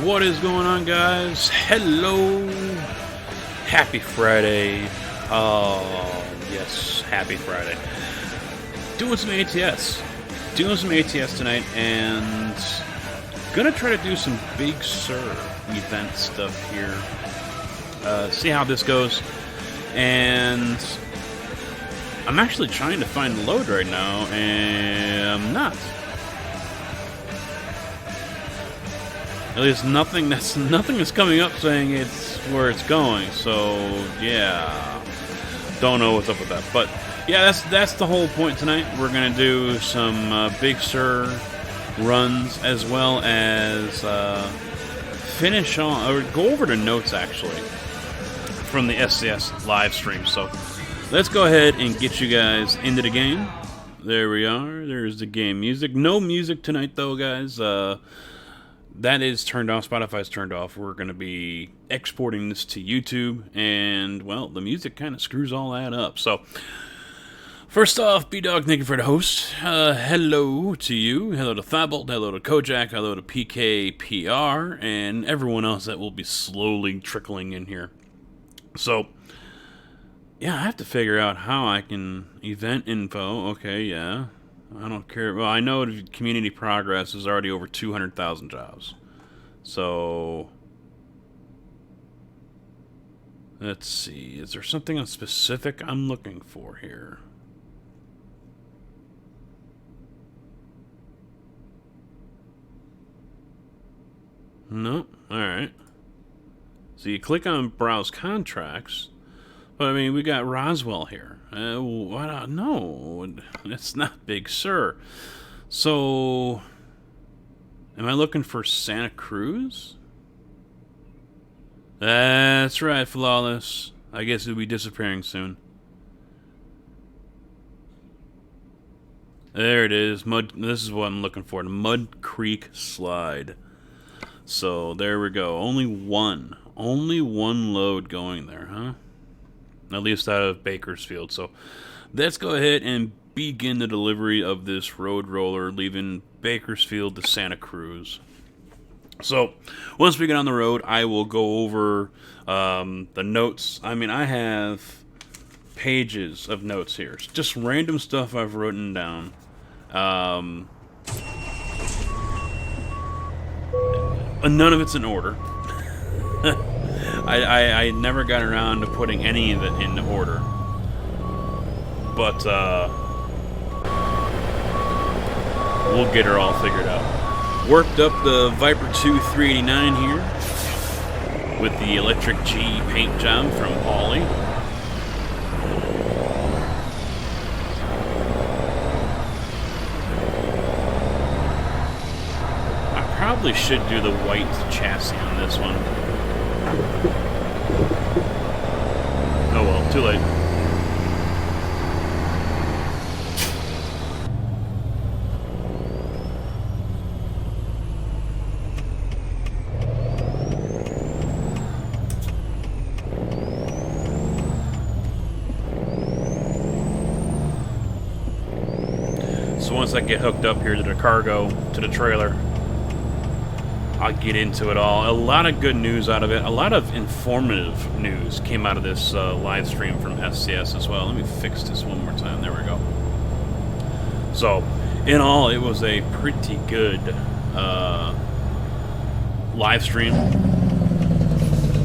What is going on, guys? Hello. Happy Friday. Oh, yes, happy Friday. Doing some ATS. Doing some ATS tonight, and gonna try to do some Big Sur event stuff here. See how this goes. And I'm actually trying to find the load right now, and I'm not. At least nothing is coming up saying it's where it's going. So yeah, don't know what's up with that. But yeah, that's the whole point tonight. We're gonna do some Big Sur runs as well as finish on or go over the notes actually from the SCS live stream. So let's go ahead and get you guys into the game. There we are. There's the game music. No music tonight though, guys. That is turned off. Spotify's turned off. We're going to be exporting this to YouTube, and, well, the music kind of screws all that up. So, first off, B-Dog, thank you for the host. Hello to you. Hello to Peterbilt. Hello to Kojak. Hello to PKPR, and everyone else that will be slowly trickling in here. So, yeah, I have to figure out how I can event info. Okay, yeah. I don't care. Well, I know community progress is already over 200,000 jobs. So, let's see. Is there something specific I'm looking for here? No. Alright. So you click on Browse Contracts. But, I mean, we got Roswell here. No, it's not Big Sur. So, am I looking for Santa Cruz? That's right, Flawless. I guess it'll be disappearing soon. There it is. This is what I'm looking for. The Mud Creek Slide. So, there we go. Only one load going there, huh? At least out of Bakersfield. So let's go ahead and begin the delivery of this road roller leaving Bakersfield to Santa Cruz. So once we get on the road, I will go over the notes. I mean, I have pages of notes here. It's just random stuff I've written down. And none of it's in order. I never got around to putting any of it in order. But, we'll get her all figured out. Worked up the Viper 2 389 here with the Electric G paint job from Poeple. I probably should do the white chassis on this one. Oh well, too late. So once I get hooked up here to the cargo, to the trailer, I'll get into it all. A lot of good news out of it. A lot of informative news came out of this live stream from SCS as well. Let me fix this one more time. There we go. So, in all, it was a pretty good live stream,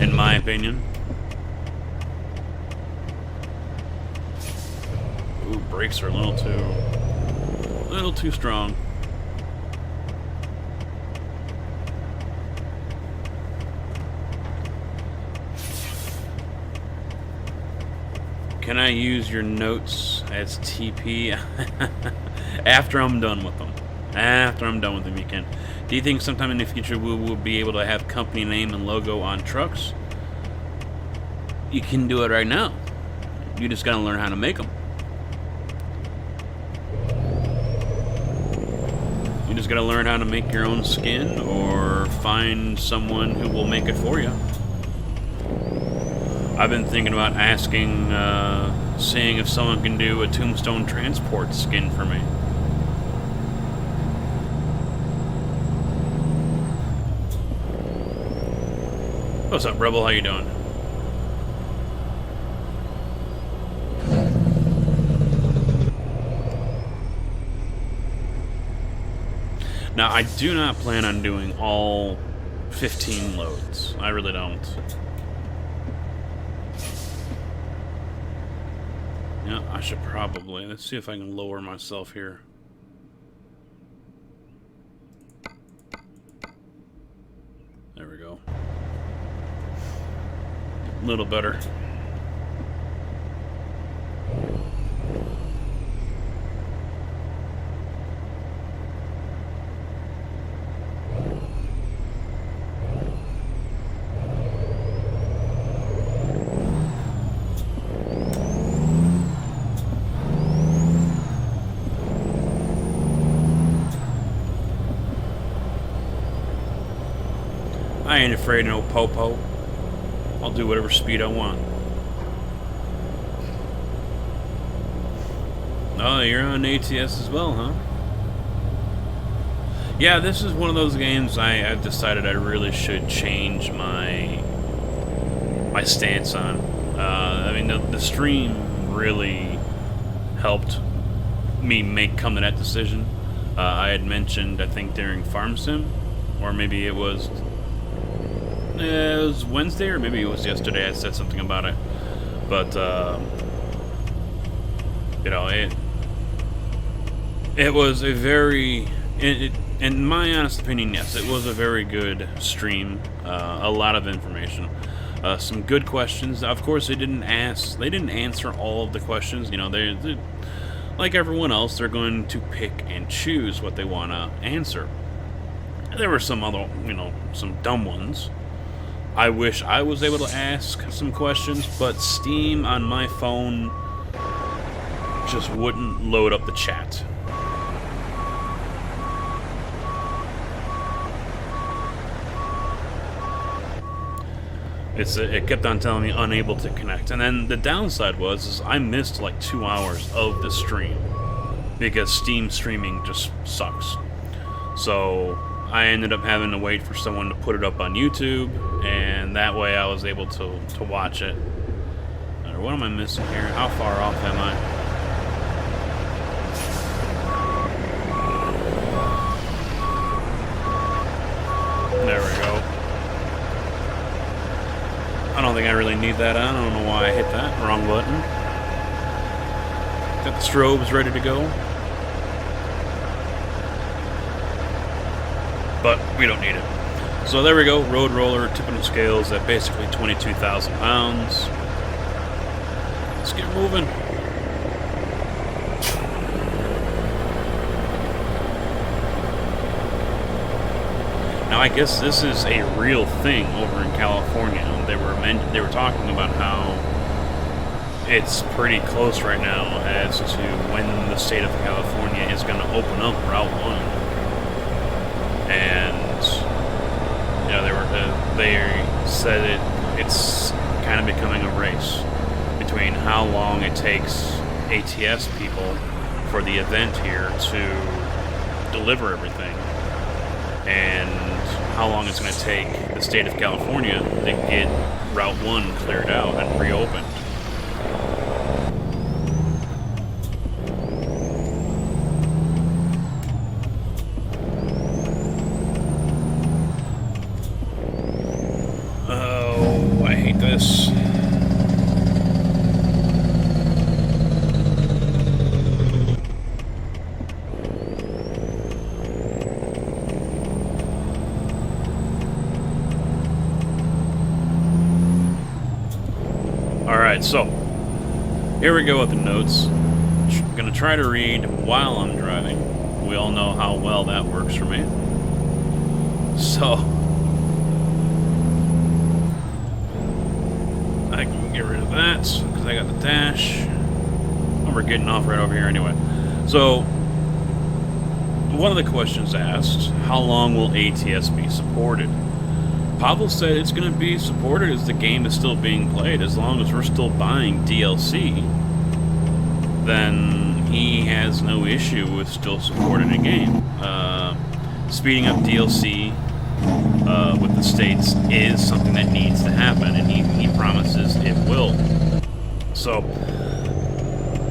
in my opinion. Ooh, brakes are a little too strong. Can I use your notes as TP? After I'm done with them. After I'm done with them, you can. Do you think sometime in the future we will be able to have company name and logo on trucks? You can do it right now. You just gotta learn how to make them. You just gotta learn how to make your own skin or find someone who will make it for you. I've been thinking about asking, seeing if someone can do a Tombstone Transport skin for me. What's up, Rebel? How you doing? Now, I do not plan on doing all 15 loads. I really don't. Yeah, I should probably. Let's see if I can lower myself here. There we go. A little better. I ain't afraid of no Poeple. I'll do whatever speed I want. Oh, you're on ATS as well, huh? Yeah, this is one of those games I've decided I really should change my stance on. I mean, the stream really helped me come to that decision. I had mentioned, I think, during Farm Sim, or maybe it was Wednesday, or maybe it was yesterday. I said something about it, but you know, it was a very, in my honest opinion, yes, it was a very good stream. A lot of information, some good questions. Of course, they didn't answer all of the questions. You know, they like everyone else, they're going to pick and choose what they want to answer. There were some other, you know, some dumb ones. I wish I was able to ask some questions, but Steam on my phone just wouldn't load up the chat. It kept on telling me unable to connect. And then the downside was I missed like 2 hours of the stream because Steam streaming just sucks. So I ended up having to wait for someone to put it up on YouTube, and that way I was able to watch it. What am I missing here? How far off am I? There we go. I don't think I really need that on. I don't know why I hit that. Wrong button. Got the strobes ready to go. But we don't need it. So there we go, road roller, tipping the scales at basically 22,000 pounds. Let's get moving. Now I guess this is a real thing over in California. They were talking about how it's pretty close right now as to when the state of California is going to open up Route 1. And you know, they said it's kind of becoming a race between how long it takes ATS people for the event here to deliver everything, and how long it's going to take the state of California to get Route 1 cleared out and reopened. Oh, I hate this. Alright, so here we go with the notes. I'm going to try to read while I'm driving. We all know how well that works for me. So I can get rid of that because I got the dash. And we're getting off right over here anyway. So one of the questions asked, how long will ATS be supported? Pavel said it's going to be supported as the game is still being played. As long as we're still buying DLC, then he has no issue with still supporting a game. Speeding up DLC with the states is something that needs to happen, and he promises it will. So,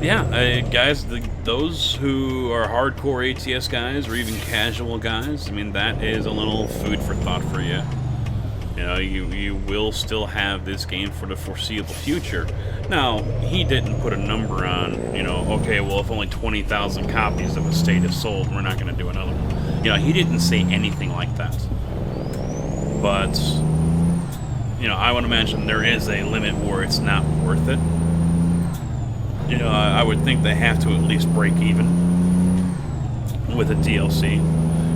yeah, guys, those who are hardcore ATS guys or even casual guys, I mean, that is a little food for thought for you. You know, you will still have this game for the foreseeable future. Now, he didn't put a number on, you know, okay, well, if only 20,000 copies of a state have sold, we're not going to do another one. You know, he didn't say anything like that. But, you know, I would imagine there is a limit where it's not worth it. You know, I would think they have to at least break even with a DLC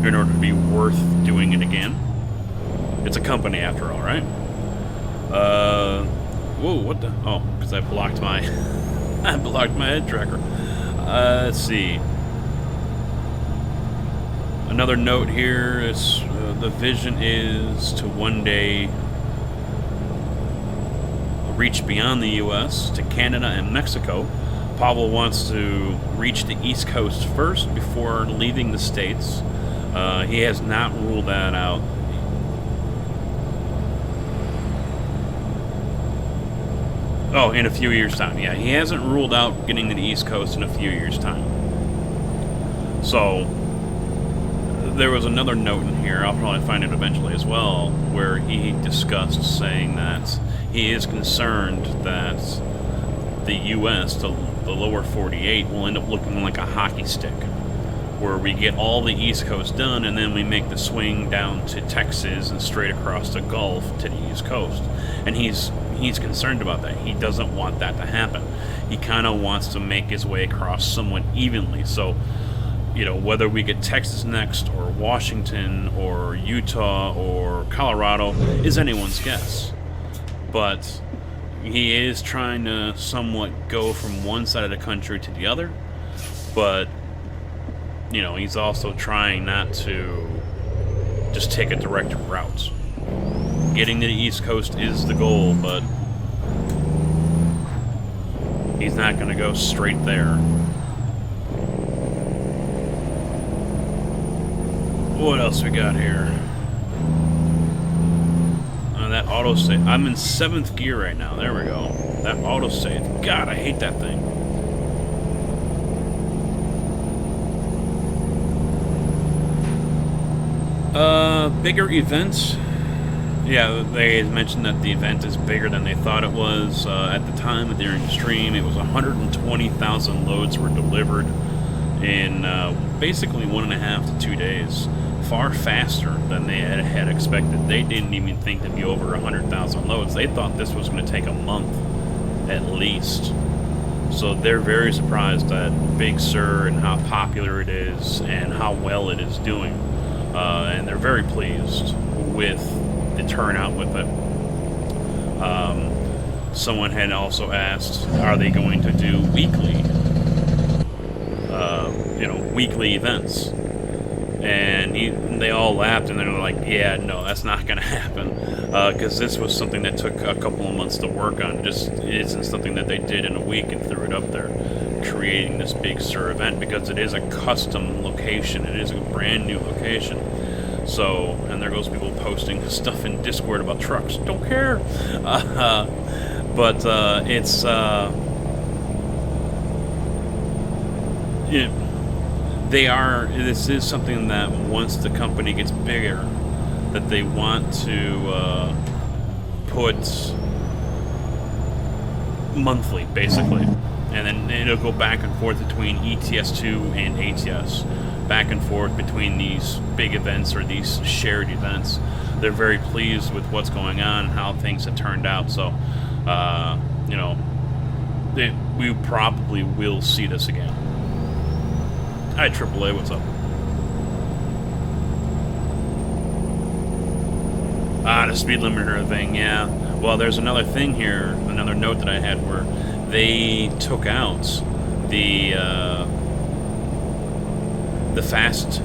in order to be worth doing it again. It's a company after all, right? Whoa, what the? Oh, because I blocked my, I blocked my head tracker. Let's see. Another note here is the vision is to one day reach beyond the U.S. to Canada and Mexico. Pavel wants to reach the East Coast first before leaving the States. He has not ruled that out. Oh, in a few years' time. Yeah, he hasn't ruled out getting to the East Coast in a few years' time. So, there was another note in here, I'll probably find it eventually as well, where he discussed saying that he is concerned that the U.S., the lower 48, will end up looking like a hockey stick, where we get all the East Coast done, and then we make the swing down to Texas and straight across the Gulf to the East Coast. And he's concerned about that. He doesn't want that to happen. He kind of wants to make his way across somewhat evenly. So, you know, whether we get Texas next, or Washington, or Utah, or Colorado, is anyone's guess. But he is trying to somewhat go from one side of the country to the other. But, you know, he's also trying not to just take a direct route. Getting to the East Coast is the goal, but he's not going to go straight there. What else we got here? That autosave. I'm in 7th gear right now. There we go. That autosave. God, I hate that thing. Bigger events. Yeah, they mentioned that the event is bigger than they thought it was. At the time during the stream, it was 120,000 loads were delivered in basically 1.5 to 2 days. Far faster than they had expected. They didn't even think to be over 100,000 loads. They thought this was going to take a month at least. So they're very surprised at Big Sur and how popular it is and how well it is doing. And they're very pleased with the turnout with it. Someone had also asked, are they going to do weekly, weekly events? And they all laughed, and they were like, yeah, no, that's not going to happen. Because this was something that took a couple of months to work on. It isn't something that they did in a week and threw it up there, creating this Big Sur event, because it is a custom location. It is a brand new location. So, and there goes people posting stuff in Discord about trucks. Don't care. But it's... this is something that once the company gets bigger, that they want to put monthly, basically. And then it'll go back and forth between ETS2 and ATS. Back and forth between these big events or these shared events. They're very pleased with what's going on and how things have turned out. So, we probably will see this again. Hi, AAA, what's up? The speed limiter thing, yeah. Well, there's another thing here, another note that I had where they took out the fast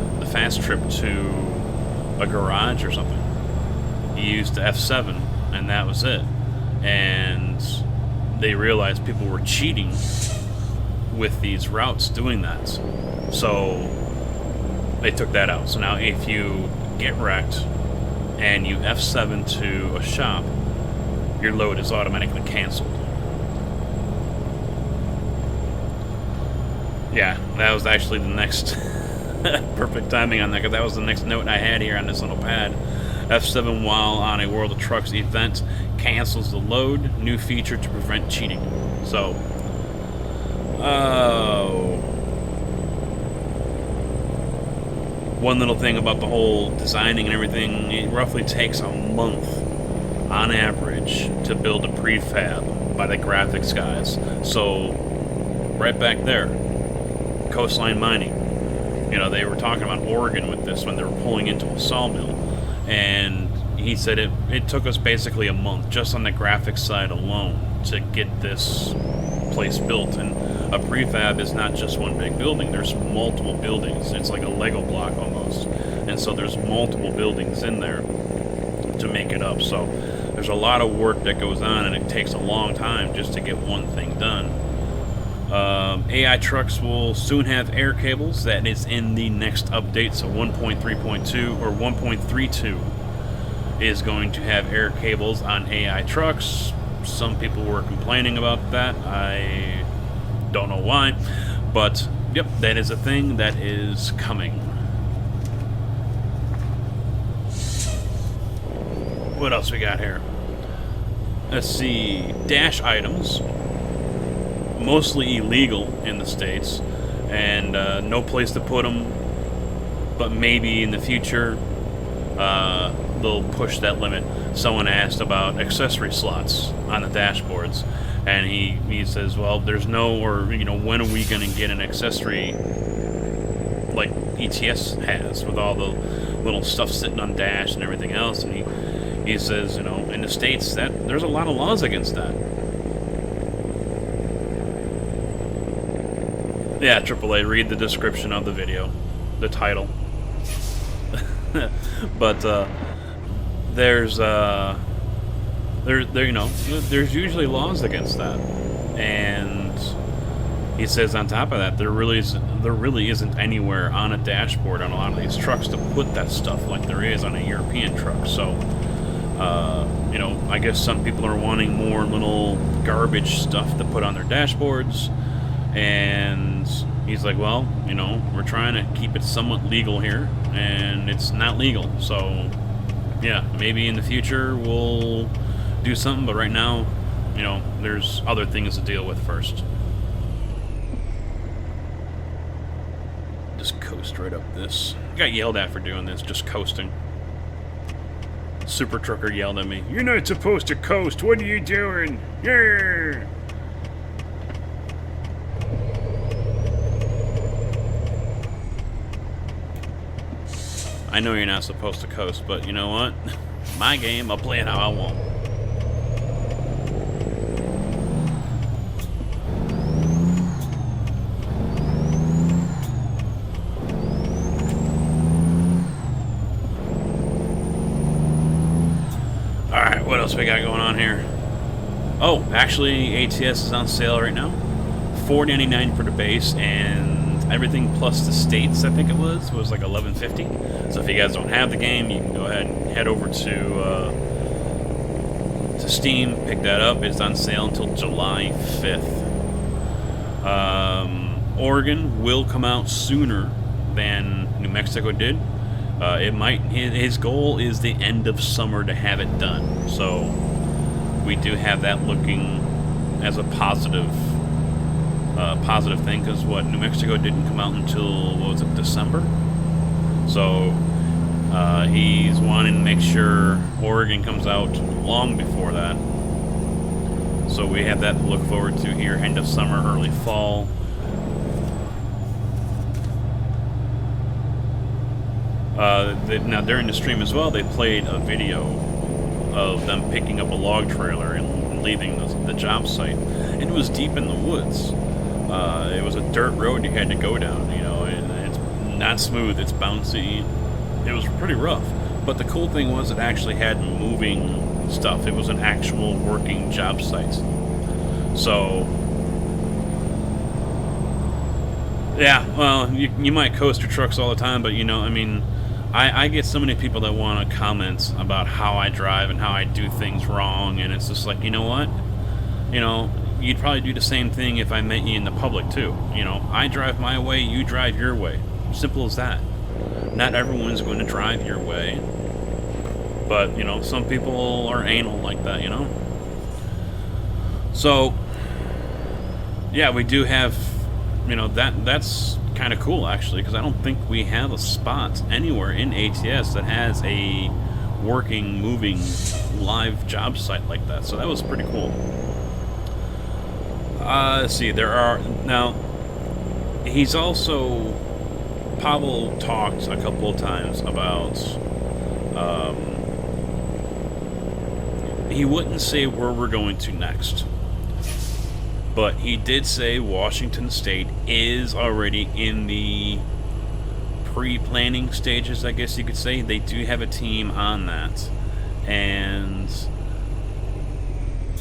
trip to a garage or something. You used the F7, and that was it. And they realized people were cheating with these routes doing that. So they took that out. So now if you get wrecked and you F7 to a shop, your load is automatically canceled. Yeah, that was actually the next perfect timing on that, because that was the next note I had here on this little pad. F7 while on a World of Trucks event cancels the load. New feature to prevent cheating. So, one little thing about the whole designing and everything, it roughly takes a month on average to build a prefab by the graphics guys. So, right back there, coastline mining. You know, they were talking about Oregon with this when they were pulling into a sawmill, and he said it took us basically a month just on the graphics side alone to get this place built. And a prefab is not just one big building, there's multiple buildings. It's like a Lego block almost, and so there's multiple buildings in there to make it up. So there's a lot of work that goes on, and it takes a long time just to get one thing done. AI trucks will soon have air cables. That is in the next update. So 1.3.2 or 1.32 is going to have air cables on AI trucks. Some people were complaining about that. I don't know why, but yep, that is a thing that is coming. What else we got here? Let's see. Dash items. Mostly illegal in the States, and no place to put them, but maybe in the future they'll push that limit. Someone asked about accessory slots on the dashboards, and he says, well, there's no, or, you know, when are we going to get an accessory like ATS has with all the little stuff sitting on dash and everything else? And he says, you know, in the States, that there's a lot of laws against that. Yeah, AAA, read the description of the video, the title. But there's you know, there's usually laws against that, and he says on top of that, there really isn't anywhere on a dashboard on a lot of these trucks to put that stuff like there is on a European truck. So you know, I guess some people are wanting more little garbage stuff to put on their dashboards. And he's like, well, you know, we're trying to keep it somewhat legal here, and it's not legal. So, yeah, maybe in the future we'll do something, but right now, you know, there's other things to deal with first. Just coast right up this. I got yelled at for doing this, just coasting. Super Trucker yelled at me, "You're not supposed to coast, what are you doing? Yeah!" I know you're not supposed to coast, but you know what? My game, I'll play it how I want. Alright, what else we got going on here? Oh, actually, ATS is on sale right now. $4.99 for the base, and everything plus the states, I think it was like $11.50. So if you guys don't have the game, you can go ahead and head over to Steam, pick that up. It's on sale until July 5th. Oregon will come out sooner than New Mexico did. It might. His goal is the end of summer to have it done. So we do have that looking as a positive thing, because New Mexico didn't come out until, what was it, December? So he's wanting to make sure Oregon comes out long before that. So we have that to look forward to here, end of summer, early fall. Now during the stream as well, they played a video of them picking up a log trailer and leaving the job site. It was deep in the woods. It was a dirt road you had to go down, you know, and it's not smooth, it's bouncy. It was pretty rough. But the cool thing was it actually had moving stuff. It was an actual working job site. So, yeah, well, you might coast your trucks all the time, but, you know, I mean, I get so many people that want to comment about how I drive and how I do things wrong, and it's just like, you know what? You know, you'd probably do the same thing if I met you in the public too. You know, I drive my way, you drive your way. Simple as that. Not everyone's going to drive your way, but, you know, some people are anal like that, you know? So, yeah, we do have, you know, that's kind of cool, actually, because I don't think we have a spot anywhere in ATS that has a working, moving, live job site like that. So that was pretty cool. Let's see, there are, now, he's also, Pavel talked a couple of times about, he wouldn't say where we're going to next, but he did say Washington State is already in the pre-planning stages, I guess you could say. They do have a team on that. And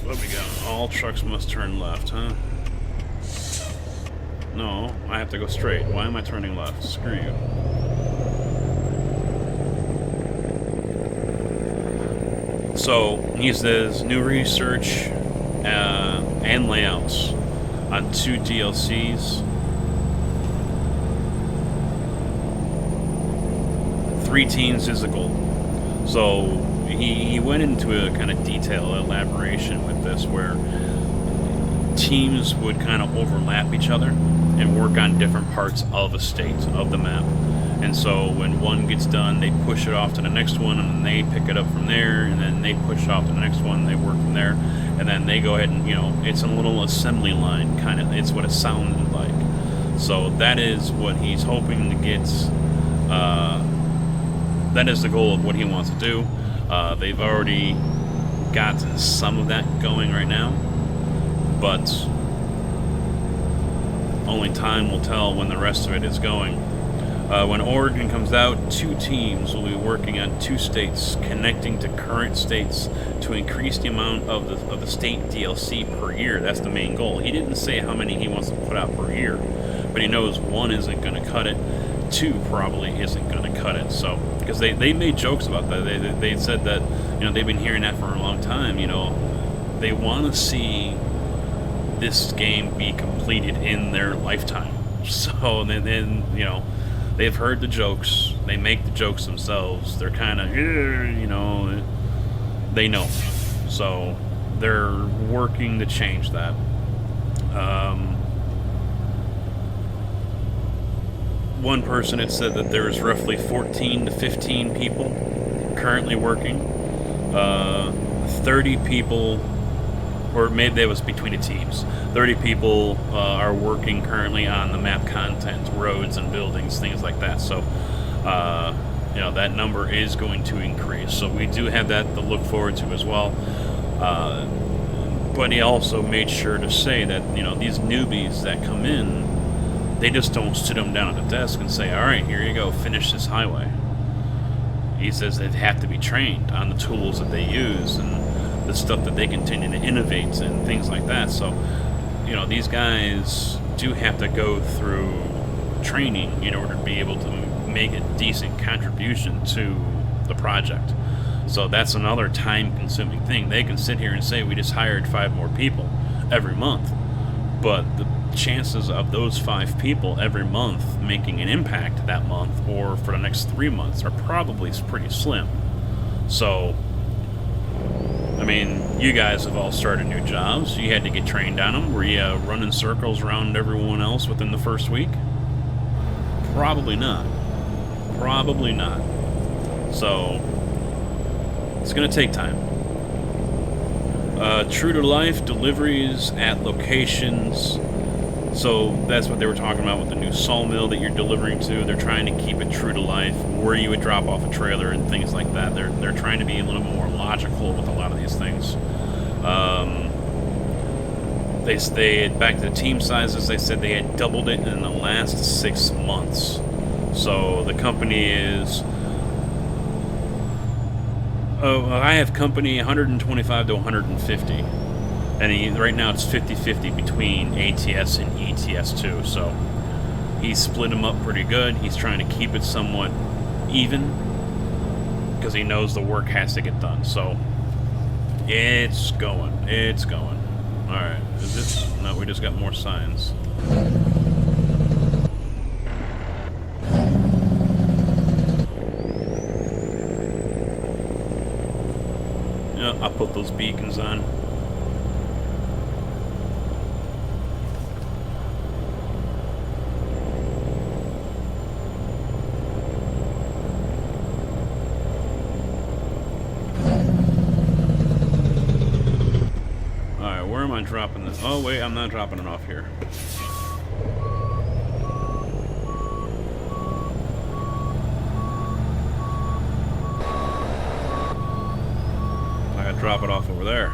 what we got? All trucks must turn left, huh? No, I have to go straight. Why am I turning left? Screw you. So, he says new research and layouts on 2 DLCs. 3 teams is a goal. So he went into a kind of detailed elaboration with this, where teams would kind of overlap each other and work on different parts of a state of the map. And so when one gets done, they push it off to the next one, and then they pick it up from there, and then they push it off to the next one, and they work from there, and then they go ahead and, you know, it's a little assembly line, kind of, it's what it sounded like. So that is what he's hoping to get, that is the goal of what he wants to do. They've already gotten some of that going right now, but only time will tell when the rest of it is going. When Oregon comes out, 2 teams will be working on 2 states, connecting to current states to increase the amount of the state DLC per year. That's the main goal. He didn't say how many he wants to put out per year, but he knows 1 isn't going to cut it, 2 probably isn't going to cut it. So, because they made jokes about that. They said that, you know, they've been hearing that for a long time. You know, they want to see this game be completed in their lifetime. So then you know, they've heard the jokes. They make the jokes themselves. They're kind of, you know, they know. So they're working to change that. One person had said that there's roughly 14 to 15 people currently working. 30 people, or maybe that was between the teams. 30 people are working currently on the map content, roads and buildings, things like that. So, you know, that number is going to increase. So we do have that to look forward to as well. But he also made sure to say that, you know, these newbies that come in, they just don't sit them down at the desk and say, all right, here you go, finish this highway. He says they have to be trained on the tools that they use and the stuff that they continue to innovate and things like that. So, you know, these guys do have to go through training in order to be able to make a decent contribution to the project. So that's another time-consuming thing. They can sit here and say, we just hired 5 more people every month, but the chances of those 5 people every month making an impact that month or for the next 3 months are probably pretty slim. So, I mean, you guys have all started new jobs. You had to get trained on them. Were you running circles around everyone else within the first week? Probably not. Probably not. So, it's going to take time. True to life deliveries at locations. So that's what they were talking about with the new sawmill that you're delivering to. They're trying to keep it true to life, where you would drop off a trailer and things like that. They're trying to be a little more logical with a lot of these things. They stayed back to the team sizes. They said they had doubled it in the last 6 months. So the company is... I have company 125 to 150. And right now it's 50-50 between ATS and ETS too. So he split them up pretty good. He's trying to keep it somewhat even, because he knows the work has to get done. So it's going. It's going. All right. Is this? No, we just got more signs. Yeah, I'll put those beacons on. Where am I dropping this? Oh, wait, I'm not dropping it off here. I gotta drop it off over there.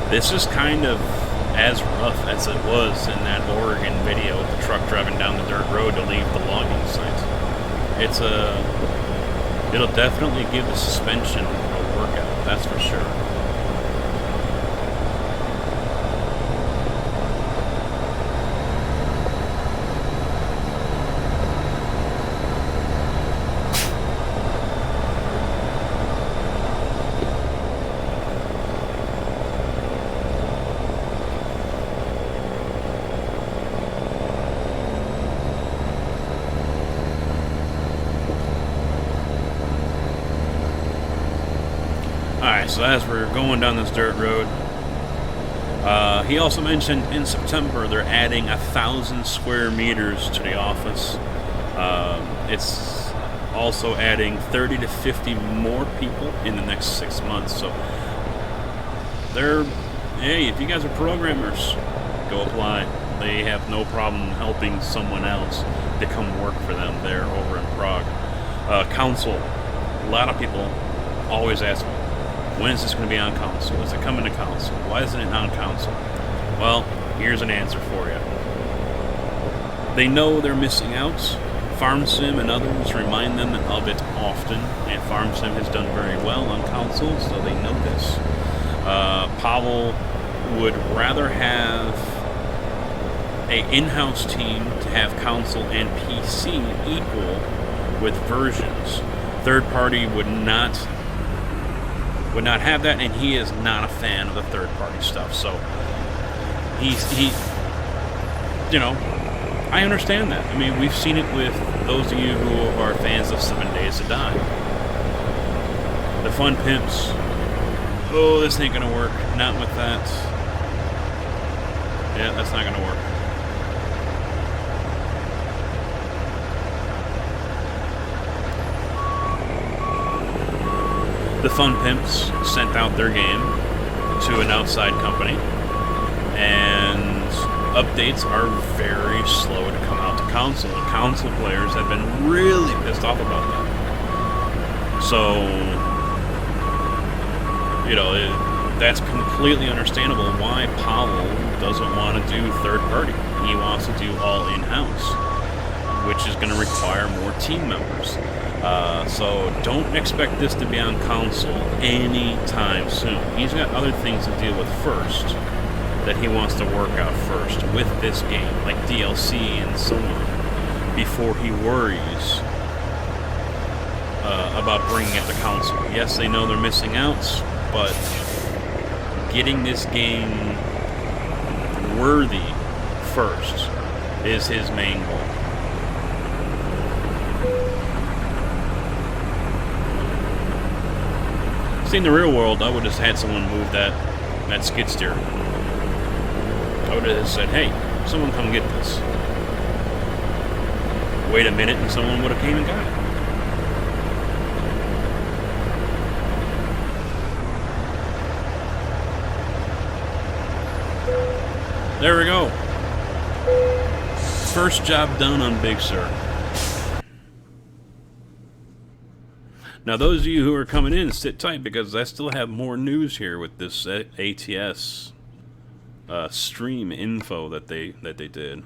This is kind of as rough as it was in that Oregon video of the truck driving down the dirt road to leave the logging site. It'll definitely give the suspension a workout, that's for sure. Alright, so as we're going down this dirt road, he also mentioned in September they're adding 1,000 square meters to the office. It's also adding 30 to 50 more people in the next 6 months. So hey, if you guys are programmers, go apply. They have no problem helping someone else to come work for them there over in Prague. Council, a lot of people always ask me, when is this going to be on console? Is it coming to console? Why isn't it on console? Well, here's an answer for you. They know they're missing out. FarmSim and others remind them of it often, and FarmSim has done very well on console, so they know this. Pavel would rather have an in-house team to have console and PC equal with versions. Third party would not have that, and he is not a fan of the third-party stuff. So you know, I understand that. I mean, we've seen it with those of you who are fans of 7 Days to Die. The Fun Pimps. Oh, this ain't gonna work. Not with that. Yeah, that's not gonna work. The Fun Pimps sent out their game to an outside company, and updates are very slow to come out to console. And console players have been really pissed off about that. So, you know, that's completely understandable why Pavel doesn't want to do third party. He wants to do all in-house, which is going to require more team members. So don't expect this to be on console anytime soon. He's got other things to deal with first that he wants to work out first with this game, like DLC and so on, before he worries about bringing it to console. Yes, they know they're missing out, but getting this game worthy first is his main goal. See, in the real world, I would have had someone move that skid steer. I would have said, hey, someone come get this. Wait a minute, and someone would have came and got it. There we go. First job done on Big Sur. Now, those of you who are coming in, sit tight because I still have more news here with this ATS stream info that they did.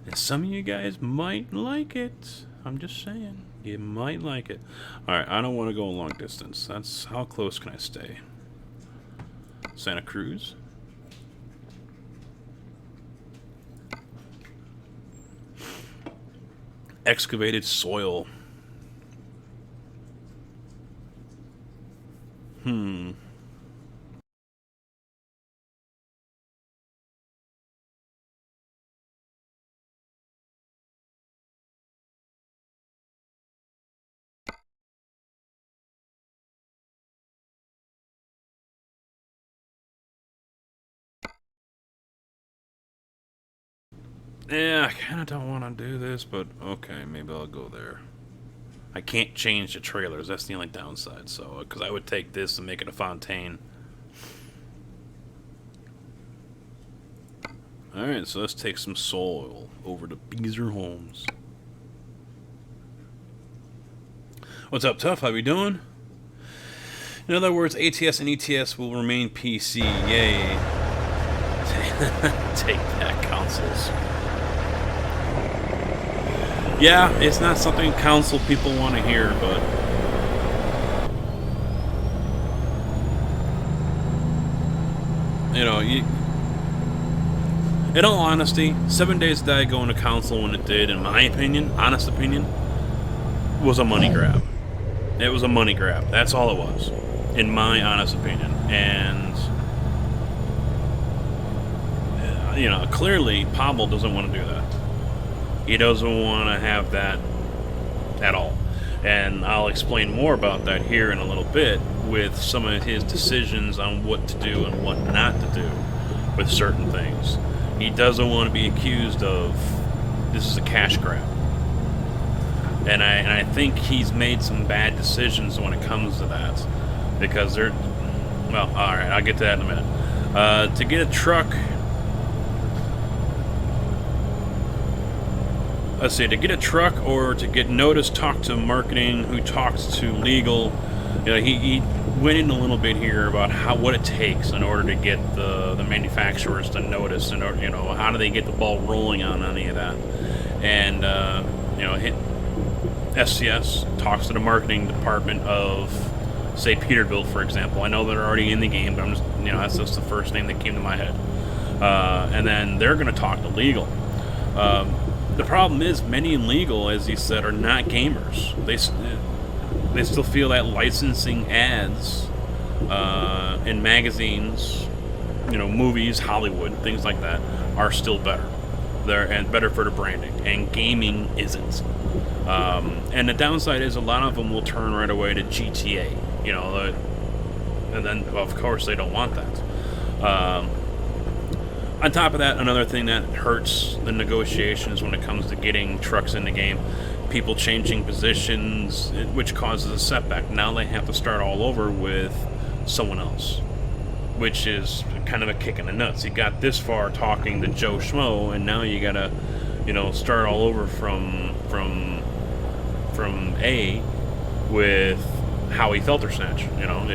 And some of you guys might like it. I'm just saying. You might like it. Alright, I don't want to go a long distance. That's how close can I stay? Santa Cruz. Excavated soil. Yeah, I kind of don't want to do this, but okay, maybe I'll go there. I can't change the trailers. That's the only downside. So, because I would take this and make it a fontaine. Alright, so let's take some soil over to Beezer Homes. What's up, Tough? How we doing? In other words, ATS and ETS will remain PC. Yay. Take that, consoles. Yeah, it's not something council people want to hear, but... You know, in all honesty, 7 Days to Die going to council when it did, in my opinion, honest opinion, was a money grab. It was a money grab. That's all it was, in my honest opinion. And, you know, clearly, Pavel doesn't want to do that. He doesn't want to have that at all. And I'll explain more about that here in a little bit with some of his decisions on what to do and what not to do with certain things. He doesn't want to be accused of this is a cash grab. And I think he's made some bad decisions when it comes to that. Because they're... Well, alright, I'll get to that in a minute. To get a truck... Let's see, to get a truck or to get notice, talk to marketing, who talks to legal. You know, he went in a little bit here about what it takes in order to get the manufacturers to notice, and you know, how do they get the ball rolling on any of that. And you know, SCS talks to the marketing department of, say, Peterbilt, for example. I know they're already in the game, but I'm just, you know, that's just the first name that came to my head. And then they're going to talk to legal. The problem is, many in legal, as you said, are not gamers. They still feel that licensing ads in magazines, you know, movies, Hollywood, things like that, are still better. And better for the branding. And gaming isn't. And the downside is a lot of them will turn right away to GTA. You know, and then, well, of course, they don't want that. On top of that, another thing that hurts the negotiations when it comes to getting trucks in the game, people changing positions, which causes a setback. Now they have to start all over with someone else, which is kind of a kick in the nuts. You got this far talking to Joe Schmo, and now you gotta, you know, start all over from A with Howie Feltersnatch. You know,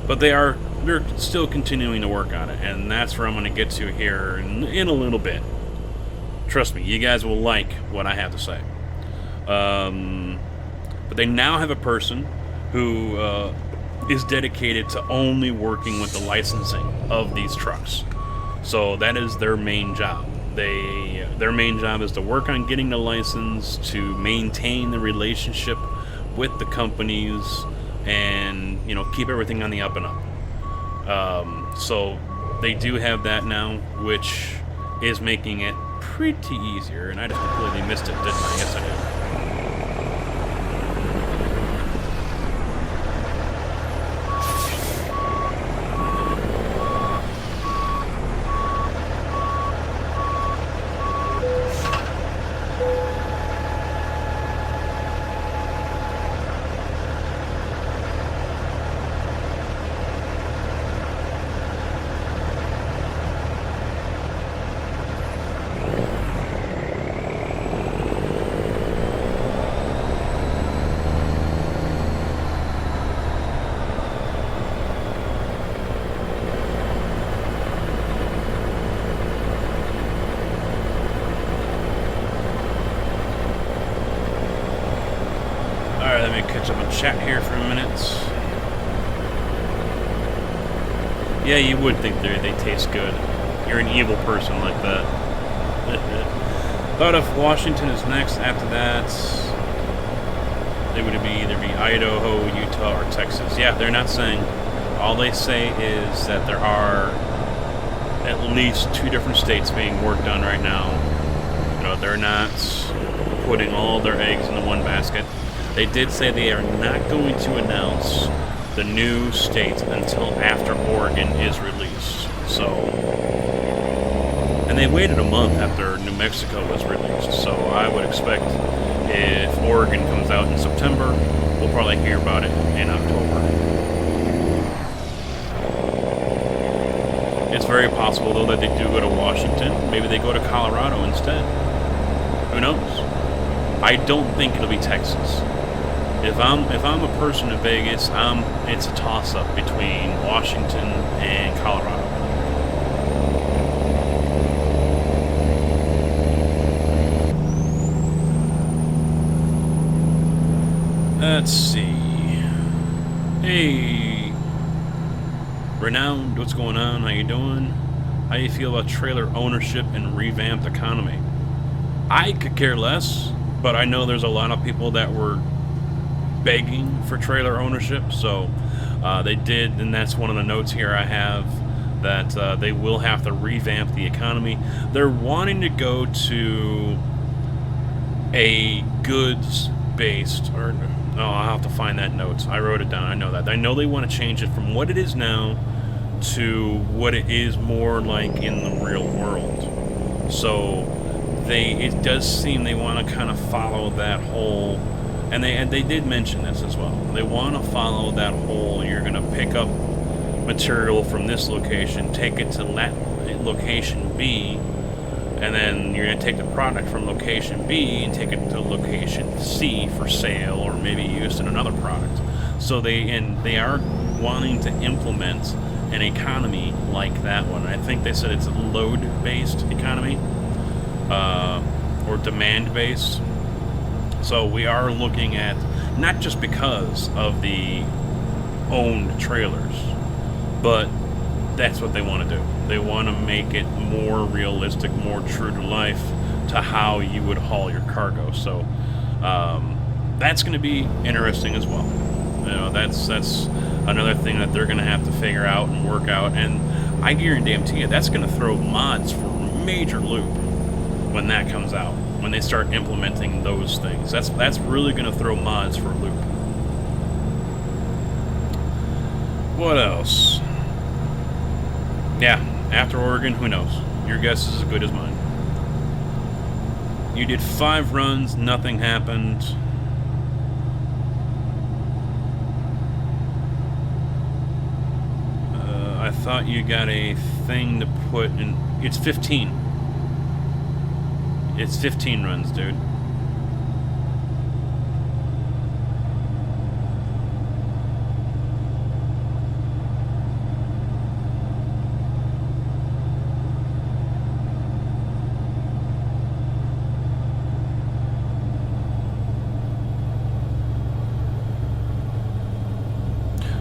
but they're still continuing to work on it, and that's where I'm going to get to here in a little bit. Trust me, you guys will like what I have to say. But they now have a person who is dedicated to only working with the licensing of these trucks. So that is their main job. Their main job is to work on getting the license, to maintain the relationship with the companies, and, you know, keep everything on the up and up. So they do have that now, which is making it pretty easier. And I just completely missed it, didn't I? Yes, I did. chat here for a minute. Yeah, you would think they taste good. You're an evil person like that. Thought if Washington is next after that, it would either be Idaho, Utah, or Texas. Yeah, they're not saying. All they say is that there are at least 2 different states being worked on right now. You know, they're not putting all their eggs into one basket. They did say they are not going to announce the new states until after Oregon is released. So, and they waited a month after New Mexico was released. So I would expect if Oregon comes out in September, we'll probably hear about it in October. It's very possible, though, that they do go to Washington. Maybe they go to Colorado instead. Who knows? I don't think it'll be Texas. If I'm a person in Vegas, it's a toss-up between Washington and Colorado. Let's see. Hey, Renowned, what's going on? How you doing? How do you feel about trailer ownership and revamped economy? I could care less, but I know there's a lot of people that were begging for trailer ownership, so they did, and that's one of the notes here I have, that they will have to revamp the economy. They're wanting to go to a goods-based, or no, I'll have to find that note. I wrote it down. I know that. I know they want to change it from what it is now to what it is more like in the real world. So it does seem they want to kind of follow that whole, and they did mention this as well. They want to follow that whole, you're going to pick up material from this location, take it to location B, and then you're going to take the product from location B and take it to location C for sale, or maybe used in another product. So they are wanting to implement an economy like that one. I think they said it's a load-based economy, or demand-based. So we are looking at, not just because of the owned trailers, but that's what they want to do. They want to make it more realistic, more true to life to how you would haul your cargo. So that's going to be interesting as well. You know, that's another thing that they're going to have to figure out and work out. And I guarantee you, that's going to throw mods for major loop when that comes out. When they start implementing those things, that's really going to throw mods for a loop. What else? Yeah, after Oregon, who knows? Your guess is as good as mine. You did 5 runs, nothing happened. I thought you got a thing to put in. It's 15. It's 15 runs, dude.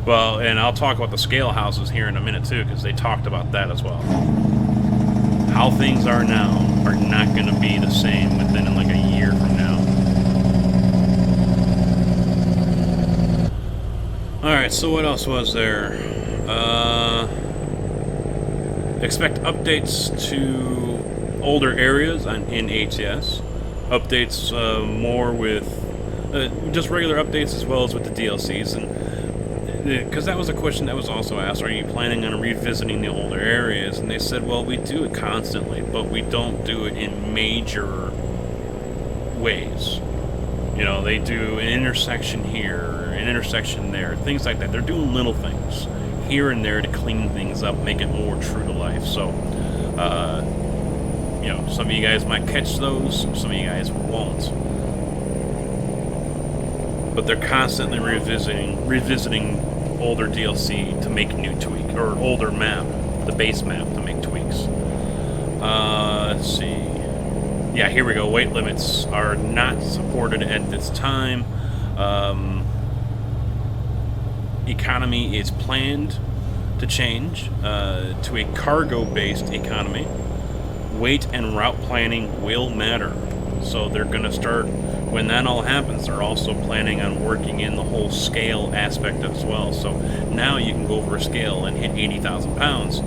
Well, and I'll talk about the scale houses here in a minute too, because they talked about that as well. How things are now are not going to be the same within like a year from now. Alright, so what else was there? Expect updates to older areas in ATS. Updates more with just regular updates as well as with the DLCs. And because that was a question that was also asked, are you planning on revisiting the older areas? And they said, well, we do it constantly, but we don't do it in major ways. You know, they do an intersection here, an intersection there, things like that. They're doing little things here and there to clean things up, make it more true to life. So, you know, some of you guys might catch those, some of you guys won't. But they're constantly revisiting older DLC to make new tweaks, or older map, the base map, to make tweaks. Let's see. Yeah, here we go. Weight limits are not supported at this time. economy is planned to change to a cargo-based economy. Weight and route planning will matter. So they're going to start, when that all happens, they're also planning on working in the whole scale aspect as well. So now you can go over a scale and hit 80,000 pounds,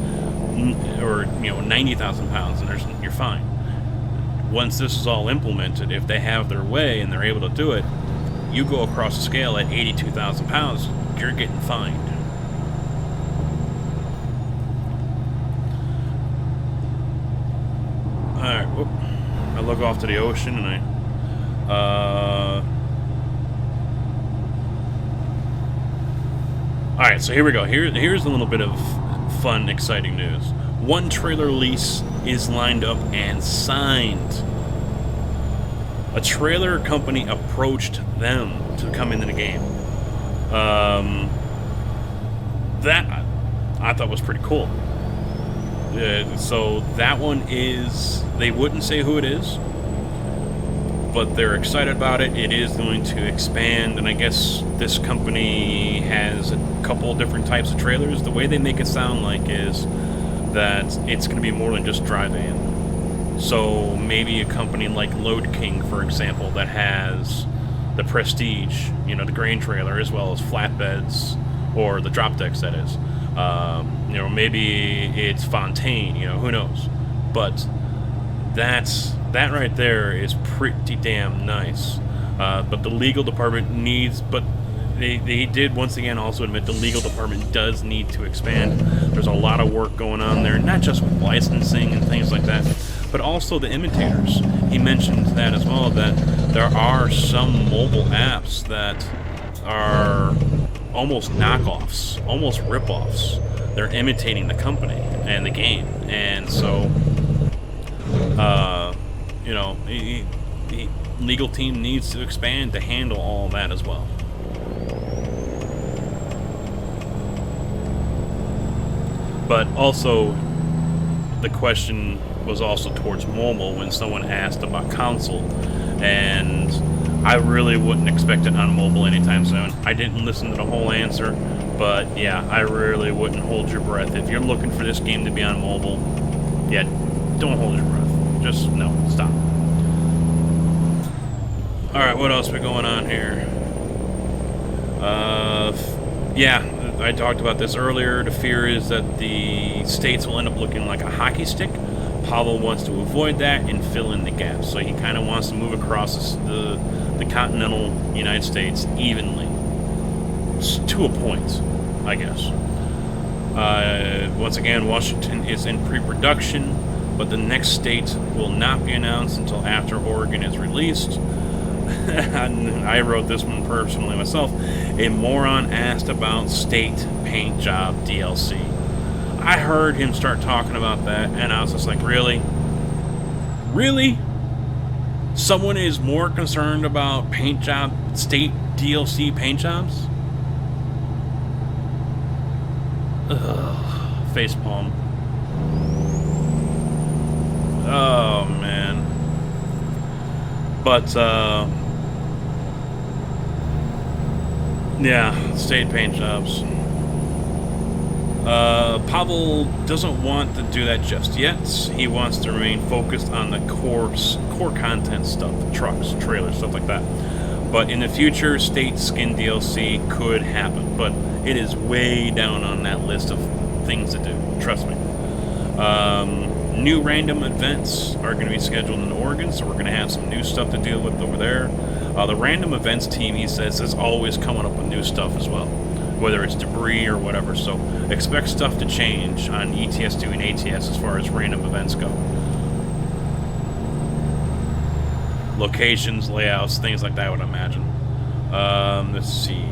or 90,000 pounds, and you're fine. Once this is all implemented, if they have their way and they're able to do it, you go across the scale at 82,000 pounds, you're getting fined. Alright, whoop. I look off to the ocean and Alright, so here we go. Here's a little bit of fun, exciting news. One trailer lease is lined up and signed. A trailer company approached them to come into the game. That I thought was pretty cool. So that one is, they wouldn't say who it is, but they're excited about it. It is going to expand, and I guess this company has a couple different types of trailers. The way they make it sound like is that it's going to be more than just dry van. So maybe a company like Load King, for example, that has the Prestige, the grain trailer, as well as flatbeds, or the drop decks, that is. Maybe it's Fontaine, who knows. But that right there is pretty damn nice. But the legal department needs, but they did once again also admit the legal department does need to expand. There's a lot of work going on there, not just with licensing and things like that, but also the imitators. He mentioned that as well, that there are some mobile apps that are almost knockoffs, almost rip-offs. They're imitating the company and the game, and so the legal team needs to expand to handle all that as well. But also, the question was also towards mobile when someone asked about console, and I really wouldn't expect it on mobile anytime soon. I didn't listen to the whole answer, but yeah, I really wouldn't hold your breath. If you're looking for this game to be on mobile, yeah, don't hold your breath. Just, no, stop. Alright, what else we going on here? Yeah, I talked about this earlier. The fear is that the states will end up looking like a hockey stick. Pavel wants to avoid that and fill in the gaps. So he kind of wants to move across the continental United States evenly. To a point, I guess. Once again, Washington is in pre-production, but the next state will not be announced until after Oregon is released. I wrote this one personally myself. A moron asked about state paint job DLC. I heard him start talking about that, and I was just like, really? Really? Someone is more concerned about paint job, state DLC paint jobs? Ugh, facepalm. Oh, man. But, yeah, state paint jobs. Pavel doesn't want to do that just yet. He wants to remain focused on the core content stuff, trucks, trailers, stuff like that. But in the future, state skin DLC could happen, but it is way down on that list of things to do, trust me. New random events are going to be scheduled in Oregon, so we're going to have some new stuff to deal with over there. The random events team, he says, is always coming up with new stuff as well, whether it's debris or whatever, so expect stuff to change on ETS2 and ATS as far as random events go. Locations, layouts, things like that, I would imagine. Let's see.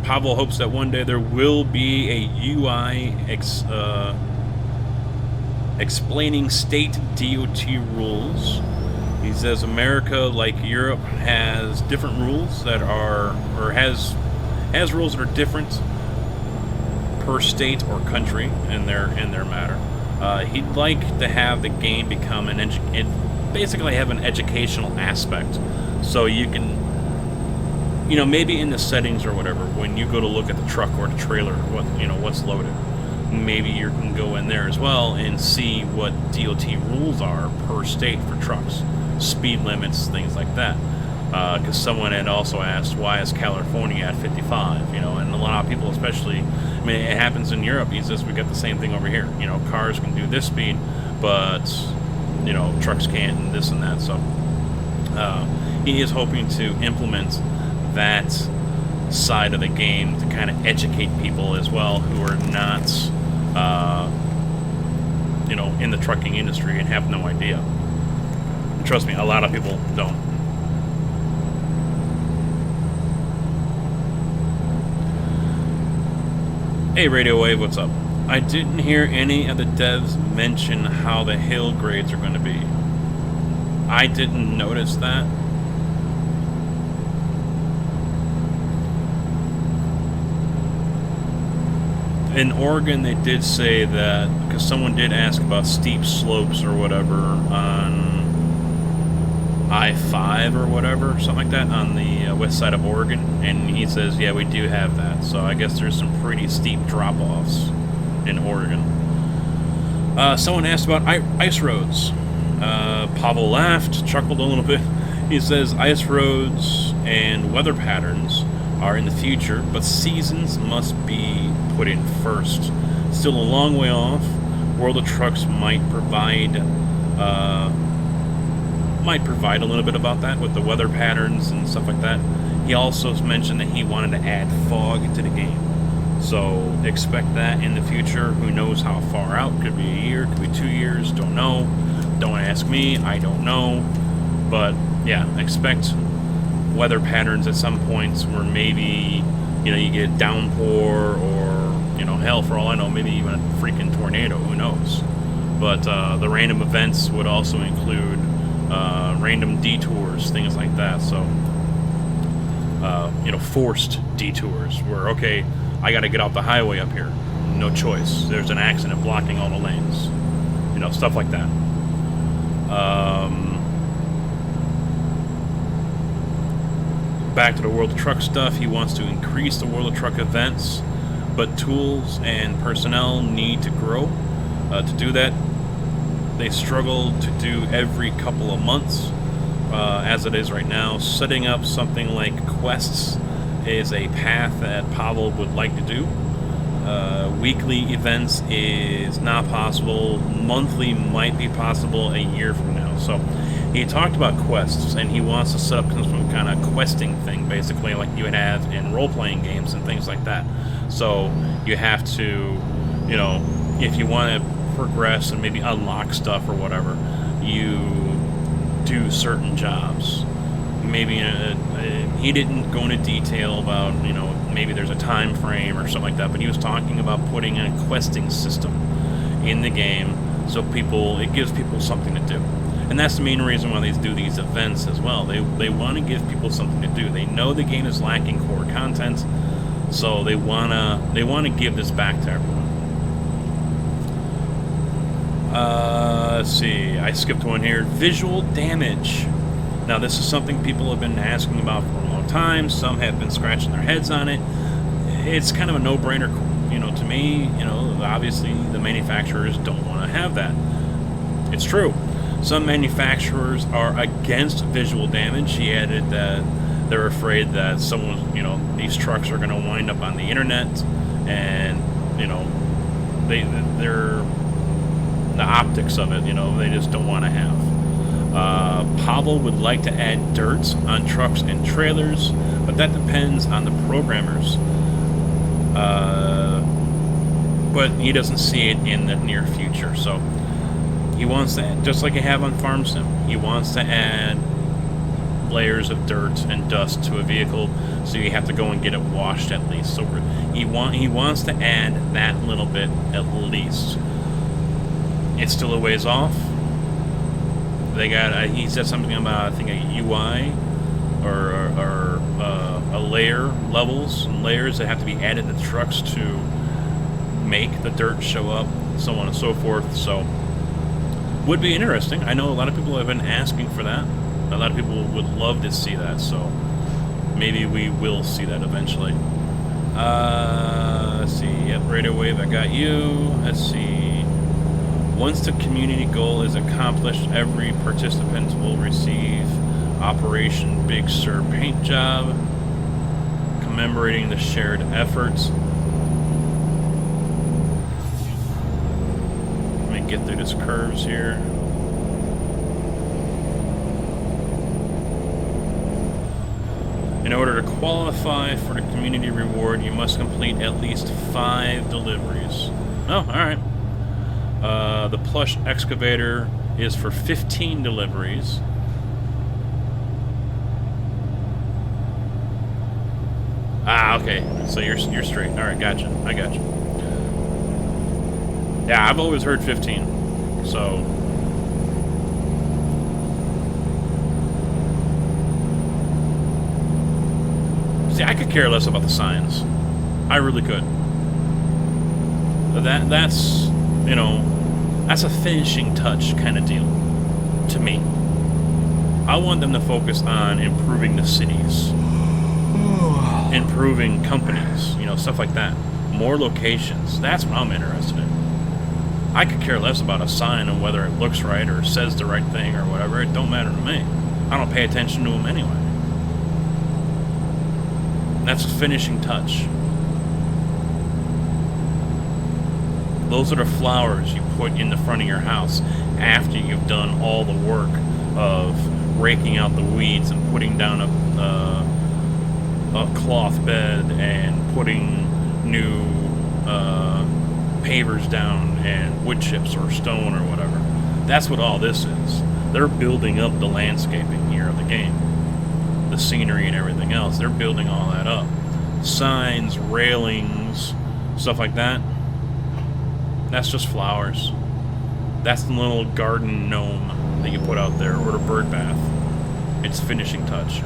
Pavel hopes that one day there will be a UI explaining state DOT rules. He says America, like Europe, has different rules that are, or has rules that are different per state or country in their matter. He'd like to have the game become basically have an educational aspect, so you can you know, maybe in the settings or whatever, when you go to look at the truck or the trailer, what, you know, what's loaded, maybe you can go in there as well and see what DOT rules are per state for trucks, speed limits, things like that. Because someone had also asked, why is California at 55? You know, and a lot of people, especially, I mean, it happens in Europe. He says we got the same thing over here. You know, cars can do this speed, but you know, trucks can't, and this and that. So he is hoping to implement that side of the game to kind of educate people as well who are not, you know, in the trucking industry and have no idea. And trust me, a lot of people don't. Hey Radio Wave, what's up? I didn't hear any of the devs mention how the hill grades are going to be. I didn't notice that. In Oregon, they did say that, because someone did ask about steep slopes or whatever on I-5 or whatever, something like that, on the west side of Oregon, and he says, yeah, we do have that. So I guess there's some pretty steep drop-offs in Oregon. Someone asked about ice roads. Pavel laughed, chuckled a little bit. He says, ice roads and weather patterns are in the future, but seasons must be put in first. Still a long way off. World of Trucks might provide a little bit about that with the weather patterns and stuff like that. He also mentioned that he wanted to add fog to the game. So expect that in the future. Who knows how far out? Could be a year, could be 2 years, don't know. Don't ask me, I don't know. But yeah, expect weather patterns at some points where maybe, you know, you get downpour or, you know, hell, for all I know, maybe even a freaking tornado, who knows. But the random events would also include random detours, things like that. So, you know, forced detours where, okay, I got to get off the highway up here. No choice. There's an accident blocking all the lanes. You know, stuff like that. Back to the World of Truck stuff. He wants to increase the World of Truck events, but tools and personnel need to grow. To do that, they struggle to do every couple of months, as it is right now. Setting up something like quests is a path that Pavel would like to do. Weekly events is not possible. Monthly might be possible a year from now. So he talked about quests, and he wants to set up some kind of questing thing, basically like you would have in role-playing games and things like that. So you have to, you know, if you want to progress and maybe unlock stuff or whatever, you do certain jobs. Maybe he didn't go into detail about, you know, maybe there's a time frame or something like that, but he was talking about putting in a questing system in the game so it gives people something to do. And that's the main reason why they do these events as well. They want to give people something to do. They know the game is lacking core content, so they wanna give this back to everyone. Let's see. I skipped one here. Visual damage. Now, this is something people have been asking about for a long time. Some have been scratching their heads on it. It's kind of a no-brainer, you know, to me. You know, obviously the manufacturers don't want to have that. It's true. Some manufacturers are against visual damage. He added that they're afraid that someone, you know, these trucks are going to wind up on the internet, and, you know, they're the optics of it, you know, they just don't want to have. Pavel would like to add dirt on trucks and trailers, but that depends on the programmers. But he doesn't see it in the near future, so he wants to, just like you have on Farm Sim, he wants to add layers of dirt and dust to a vehicle, so you have to go and get it washed at least. So he wants to add that little bit at least. It's still a ways off. They got. He said something about, I think, a UI or a layer, levels and layers that have to be added to the trucks to make the dirt show up, so on and so forth. So would be interesting. I know a lot of people have been asking for that. A lot of people would love to see that. So maybe we will see that eventually. Let's see. Yep, radio wave, I got you. Let's see. Once the community goal is accomplished, every participant will receive Operation Big Sur paint job, commemorating the shared efforts. Let me get through this curves here. In order to qualify for the community reward, you must complete at least 5 deliveries. Oh, alright. The plush excavator is for 15 deliveries. Ah, okay. So you're straight. Alright, gotcha. I gotcha. Yeah, I've always heard 15. So... See, I could care less about the signs. I really could. That's, you know, that's a finishing touch kind of deal to me. I want them to focus on improving the cities, improving companies, you know, stuff like that. More locations. That's what I'm interested in. I could care less about a sign and whether it looks right or says the right thing or whatever. It don't matter to me. I don't pay attention to them anyway. That's a finishing touch. Those are the flowers you put in the front of your house after you've done all the work of raking out the weeds and putting down a cloth bed and putting new pavers down and wood chips or stone or whatever. That's what all this is. They're building up the landscaping here of the game. The scenery and everything else. They're building all that up. Signs, railings, stuff like that. That's just flowers. That's the little garden gnome that you put out there, or the bird bath. It's finishing touch.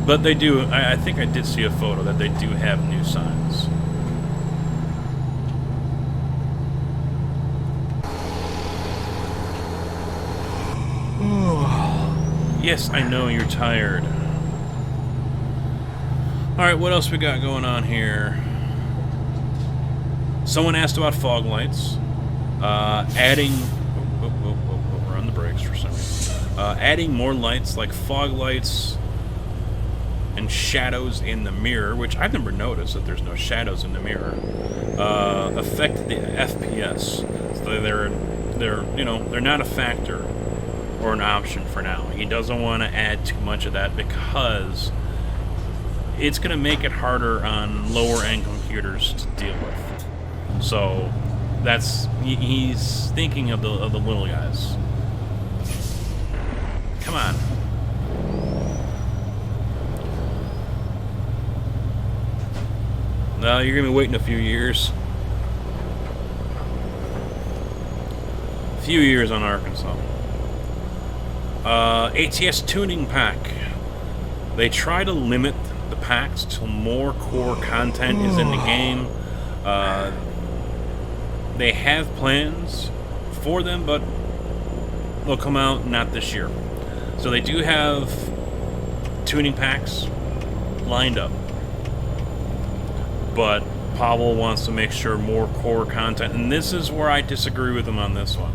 But they do, I think I did see a photo that they do have new signs. Yes, I know you're tired. Alright, what else we got going on here? Someone asked about fog lights. Adding... we're on the brakes for some reason. Adding more lights like fog lights and shadows in the mirror, which I've never noticed that there's no shadows in the mirror, affect the FPS. So they're you know, they're not a factor or an option for now. He doesn't want to add too much of that because it's going to make it harder on lower end computers to deal with. So that's he's thinking of the little guys. Come on. No, you're going to be waiting a few years. A few years on Arkansas. ATS tuning pack. They try to limit the packs till more core content is in the game. They have plans for them, but they'll come out not this year. So they do have tuning packs lined up. But Pavel wants to make sure more core content, and this is where I disagree with him on this one.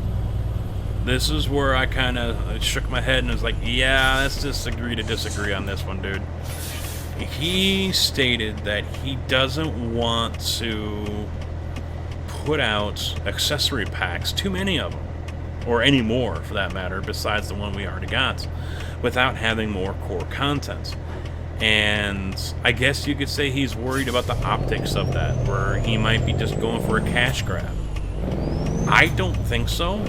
This is where I kind of shook my head and was like, yeah, let's just agree to disagree on this one, dude. He stated that he doesn't want to put out accessory packs, too many of them, or any more for that matter, besides the one we already got, without having more core content. And I guess you could say he's worried about the optics of that, where he might be just going for a cash grab. I don't think so.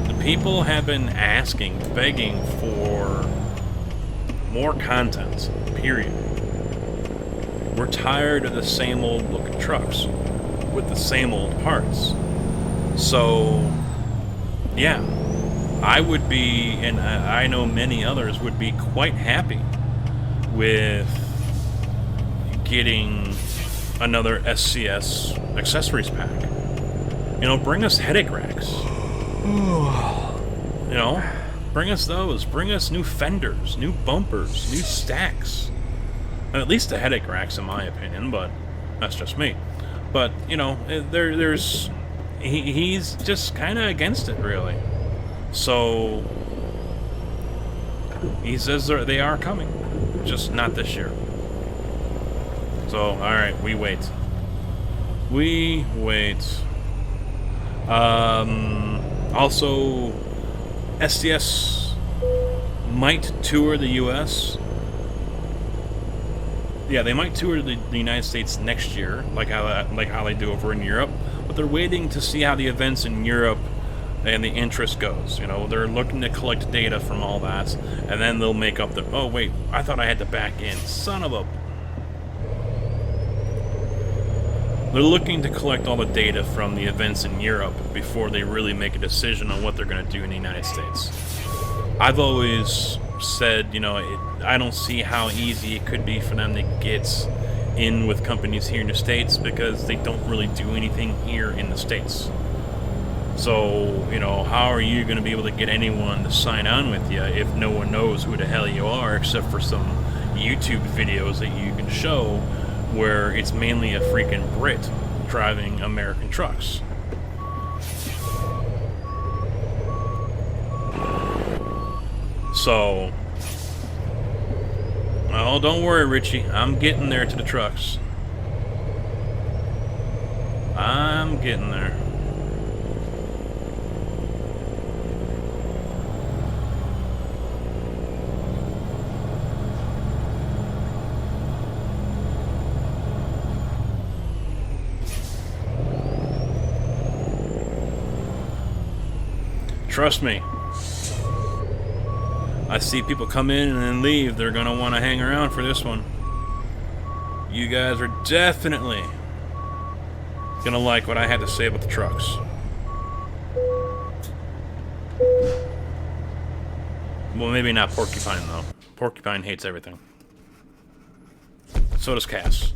The people have been asking, begging for more content, period. We're tired of the same old looking trucks with the same old parts. So, yeah, I would be, and I know many others would be quite happy with getting another SCS accessories pack. You know, bring us headache racks. You know, Bring us those. Bring us new fenders, new bumpers, new stacks. And at least the headache racks, in my opinion, but that's just me. But, you know, he's just kind of against it, really. So, he says they are coming, just not this year. So, alright, we wait. We wait. Also, SCS might tour the U.S. Yeah, they might tour the United States next year, like how they do over in Europe. But they're waiting to see how the events in Europe and the interest goes. You know, they're looking to collect data from all that, and then they'll make up the. Oh wait, I thought I had to back in. Son of a. They're looking to collect all the data from the events in Europe before they really make a decision on what they're going to do in the United States. I've always said, you know, I don't see how easy it could be for them to get in with companies here in the States because they don't really do anything here in the States. So, you know, how are you going to be able to get anyone to sign on with you if no one knows who the hell you are except for some YouTube videos that you can show where it's mainly a freaking Brit driving American trucks? So, oh, don't worry, Richie. I'm getting there to the trucks. I'm getting there. Trust me. I see people come in and then leave. They're going to want to hang around for this one. You guys are definitely going to like what I had to say about the trucks. Well, maybe not Porcupine, though. Porcupine hates everything. So does Cass.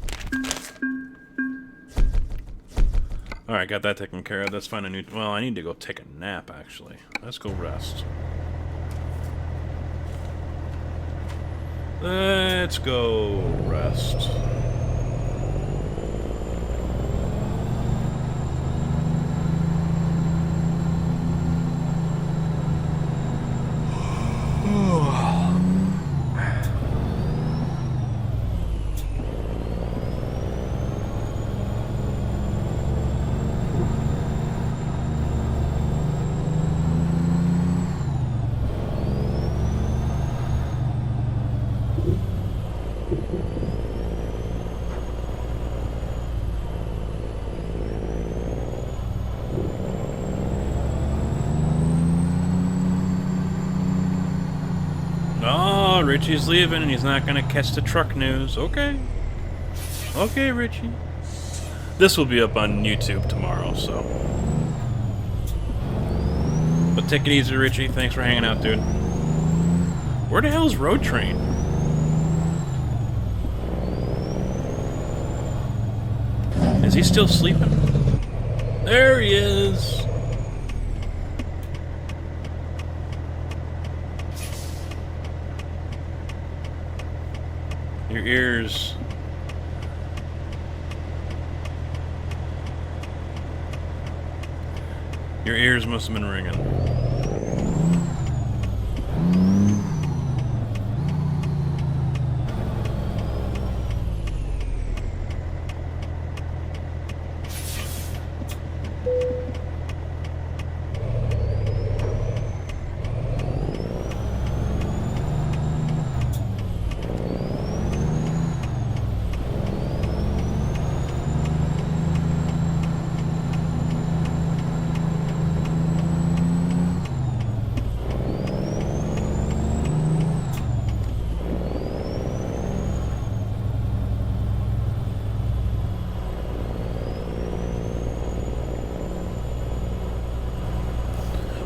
Alright, got that taken care of. Let's find a new... Well, I need to go take a nap, actually. Let's go rest. Let's go rest. Richie's leaving and he's not going to catch the truck news. Okay. Okay, Richie. This will be up on YouTube tomorrow, so. But take it easy, Richie. Thanks for hanging out, dude. Where the hell's Road Train? Is he still sleeping? There he is. Your ears. Your ears must have been ringing.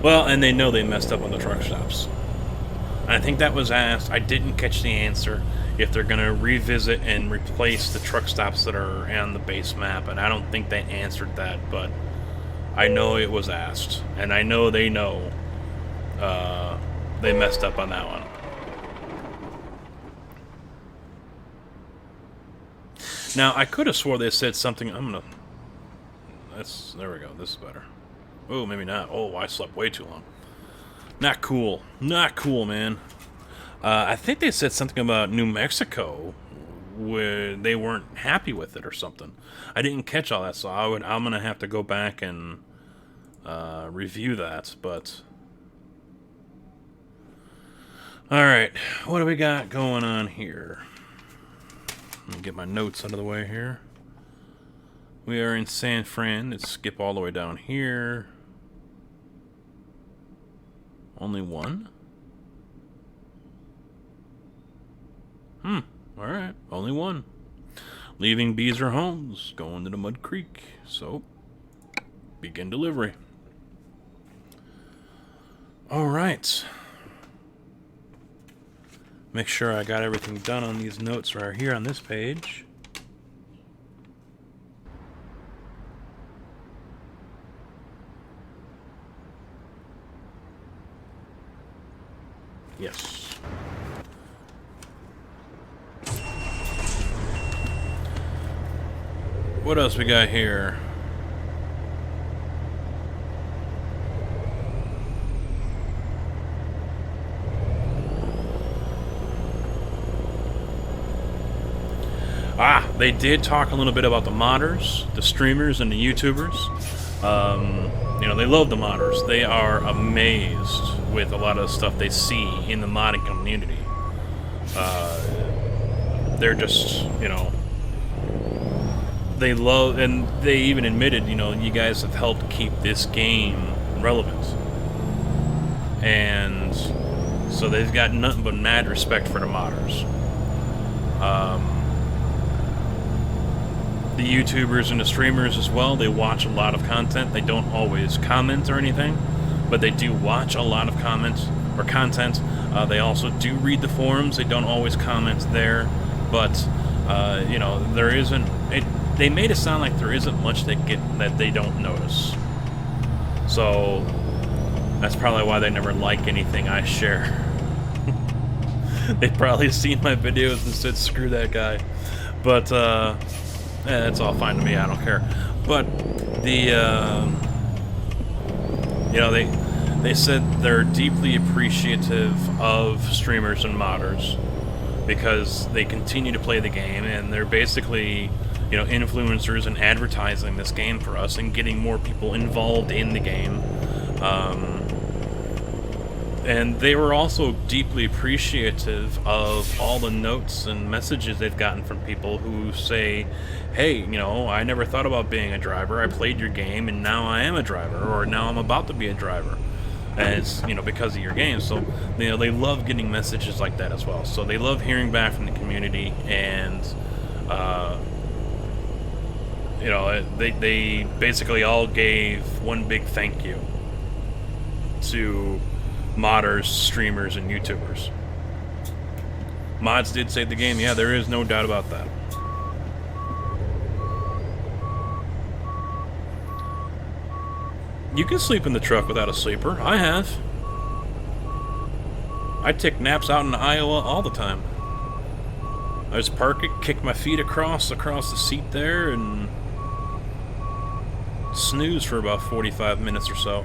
Well, and they know they messed up on the truck stops. And I think that was asked. I didn't catch the answer if they're going to revisit and replace the truck stops that are on the base map. And I don't think they answered that, but I know it was asked. And I know they know they messed up on that one. Now, I could have swore they said something... There we go. This is better. Oh, maybe not. Oh, I slept way too long. Not cool. Not cool, man. I think they said something about New Mexico where they weren't happy with it or something. I didn't catch all that, so I'm going to have to go back and review that, but... Alright, what do we got going on here? Let me get my notes out of the way here. We are in San Fran. Let's skip all the way down here. Only one? Alright, only one. Leaving Beezer Homes, going to the Mud Creek. So, begin delivery. Alright. Make sure I got everything done on these notes right here on this page. Yes. What else we got here? They did talk a little bit about the modders, the streamers, and the YouTubers. You know, they love the modders. They are amazed with a lot of stuff they see in the modding community. They're just, you know, they love, and they even admitted, you know, you guys have helped keep this game relevant. And so they've got nothing but mad respect for the modders. The YouTubers and the streamers as well, they watch a lot of content. They don't always comment or anything, but they do watch a lot of comments or content. They also do read the forums. They don't always comment there, but you know, there isn't. They made it sound like there isn't much that they don't notice. So that's probably why they never like anything I share. They've probably seen my videos and said, "Screw that guy," but. It's all fine to me, I don't care. But the, you know, they said they're deeply appreciative of streamers and modders because they continue to play the game, and they're basically, you know, influencers and advertising this game for us and getting more people involved in the game. And they were also deeply appreciative of all the notes and messages they've gotten from people who say, hey, you know, I never thought about being a driver. I played your game, and now I am a driver, or now I'm about to be a driver. And it's, you know, because of your game. So, you know, they love getting messages like that as well. So they love hearing back from the community, and, you know, they basically all gave one big thank you to modders, streamers, and YouTubers. Mods did save the game, yeah, there is no doubt about that. You can sleep in the truck without a sleeper. I have. I take naps out in Iowa all the time. I just park it, kick my feet across the seat there, and snooze for about 45 minutes or so.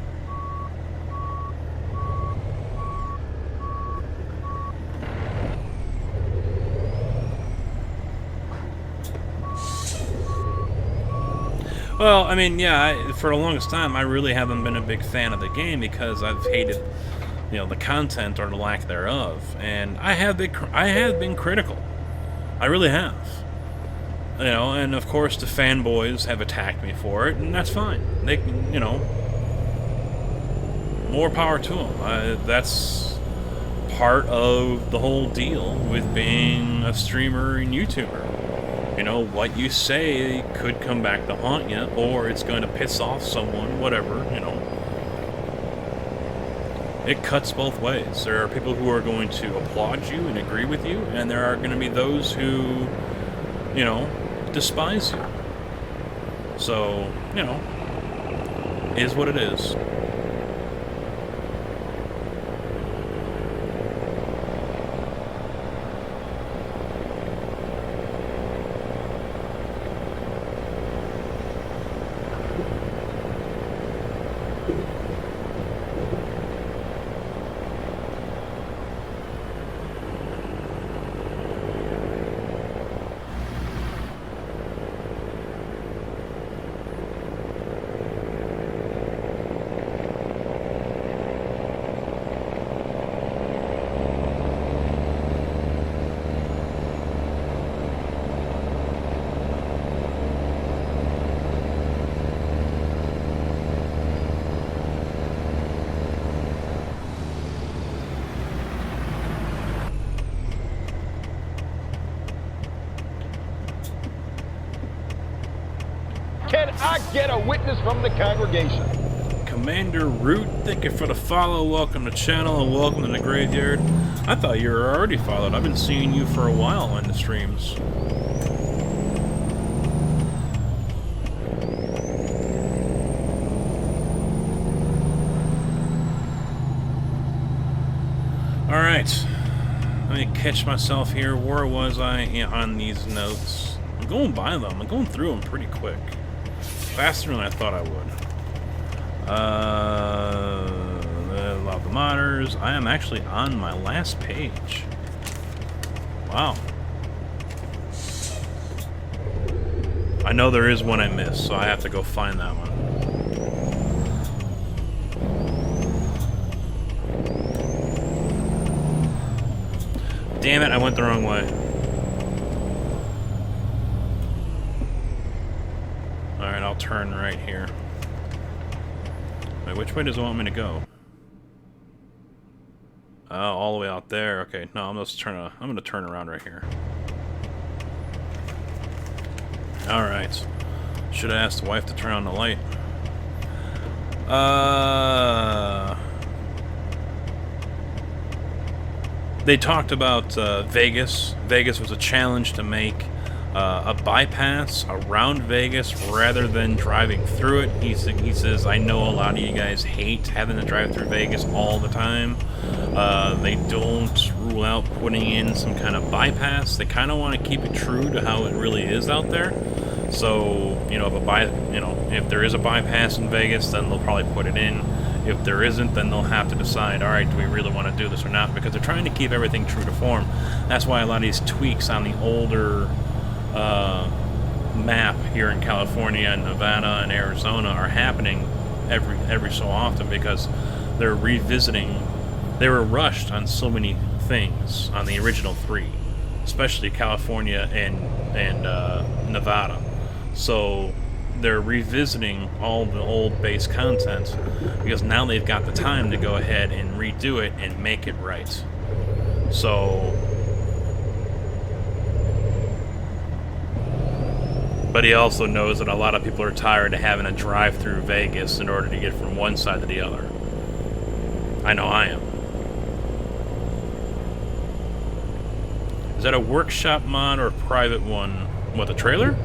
Well, I mean, yeah, for the longest time, I really haven't been a big fan of the game because I've hated, you know, the content or the lack thereof, and I have been critical. I really have. You know, and of course the fanboys have attacked me for it, and that's fine. They, you know, more power to them. That's part of the whole deal with being a streamer and YouTuber. You know, what you say could come back to haunt you, or it's going to piss off someone, whatever, you know. It cuts both ways. There are people who are going to applaud you and agree with you, and there are going to be those who, you know, despise you. So, you know, is what it is. Can I get a witness from the congregation? Commander Root, thank you for the follow. Welcome to the channel and welcome to the graveyard. I thought you were already followed. I've been seeing you for a while on the streams. Alright. Let me catch myself here. Where was I on these notes? I'm going by them. I'm going through them pretty quick. Faster than I thought I would. Love the modders. I am actually on my last page. Wow. I know there is one I missed, so I have to go find that one. Damn it, I went the wrong way. Alright, I'll turn right here. Wait, which way does it want me to go? All the way out there. Okay, no, I'm gonna turn around right here. Alright. Should have asked the wife to turn on the light. They talked about Vegas. Vegas was a challenge to make a bypass around Vegas rather than driving through it. He says, I know a lot of you guys hate having to drive through Vegas all the time. They don't rule out putting in some kind of bypass. They kind of want to keep it true to how it really is out there. So, you know, if there is a bypass in Vegas, then they'll probably put it in. If there isn't, then they'll have to decide, alright, do we really want to do this or not? Because they're trying to keep everything true to form. That's why a lot of these tweaks on the older map here in California and Nevada and Arizona are happening every so often, because they're revisiting. They were rushed on so many things on the original 3, especially California and Nevada. So they're revisiting all the old base content because now they've got the time to go ahead and redo it and make it right. So, but he also knows that a lot of people are tired of having to drive through Vegas in order to get from one side to the other. I know I am. Is that a workshop mod or a private one? What, the trailer?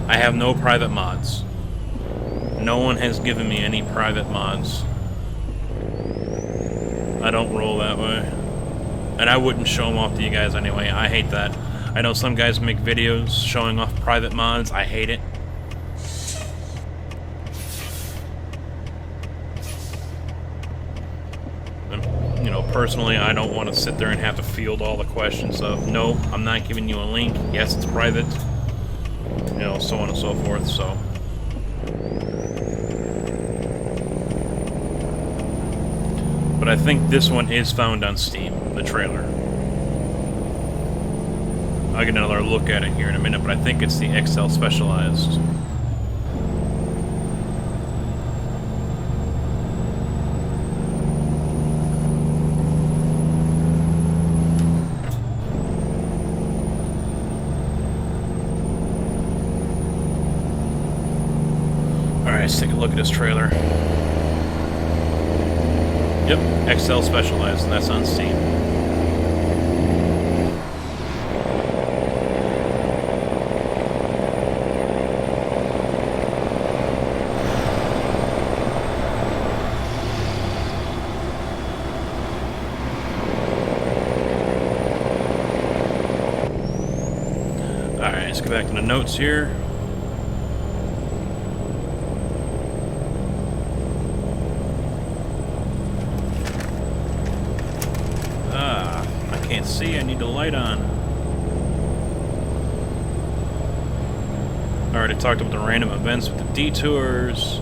I have no private mods. No one has given me any private mods. I don't roll that way. And I wouldn't show them off to you guys anyway. I hate that. I know some guys make videos showing off private mods. I hate it. And, you know, personally, I don't want to sit there and have to field all the questions of, no, I'm not giving you a link. Yes, it's private. You know, so on and so forth, so. But I think this one is found on Steam, the trailer. I'll get another look at it here in a minute, but I think it's the XL Specialized. Let's take a look at this trailer. Yep, XL Specialized, and that's on Steam. Alright, let's go back to the notes here. See, I need the light on. Alright, I talked about the random events with the detours.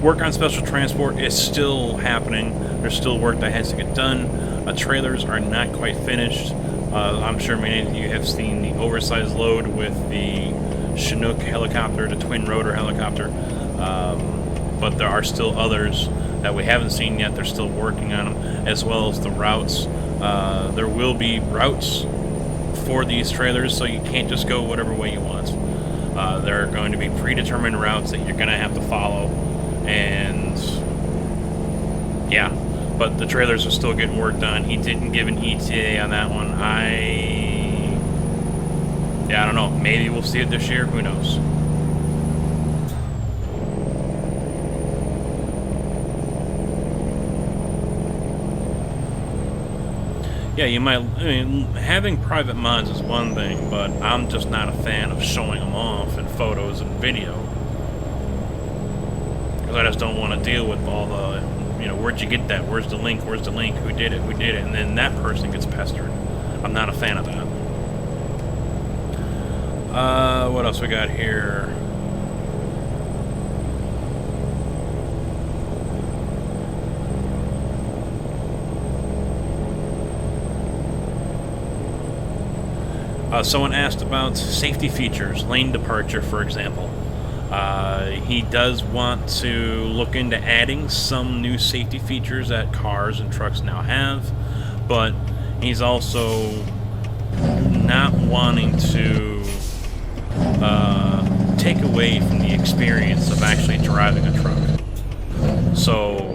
Work on special transport is still happening. There's still work that has to get done. Trailers are not quite finished. I'm sure many of you have seen the oversized load with the Chinook helicopter, the twin rotor helicopter. But there are still others that we haven't seen yet. They're still working on them, as well as the routes There will be routes for these trailers, so you can't just go whatever way you want. There are going to be predetermined routes that you're going to have to follow, and yeah, but the trailers are still getting work done. He didn't give an ETA on that one. Yeah, I don't know. Maybe we'll see it this year. Who knows? Yeah, you might. I mean, having private mods is one thing, but I'm just not a fan of showing them off in photos and video. Because I just don't want to deal with all the, you know, where'd you get that? Where's the link? Where's the link? Who did it? Who did it? And then that person gets pestered. I'm not a fan of that. What else we got here? Someone asked about safety features, lane departure, for example. He does want to look into adding some new safety features that cars and trucks now have, but he's also not wanting to take away from the experience of actually driving a truck. So,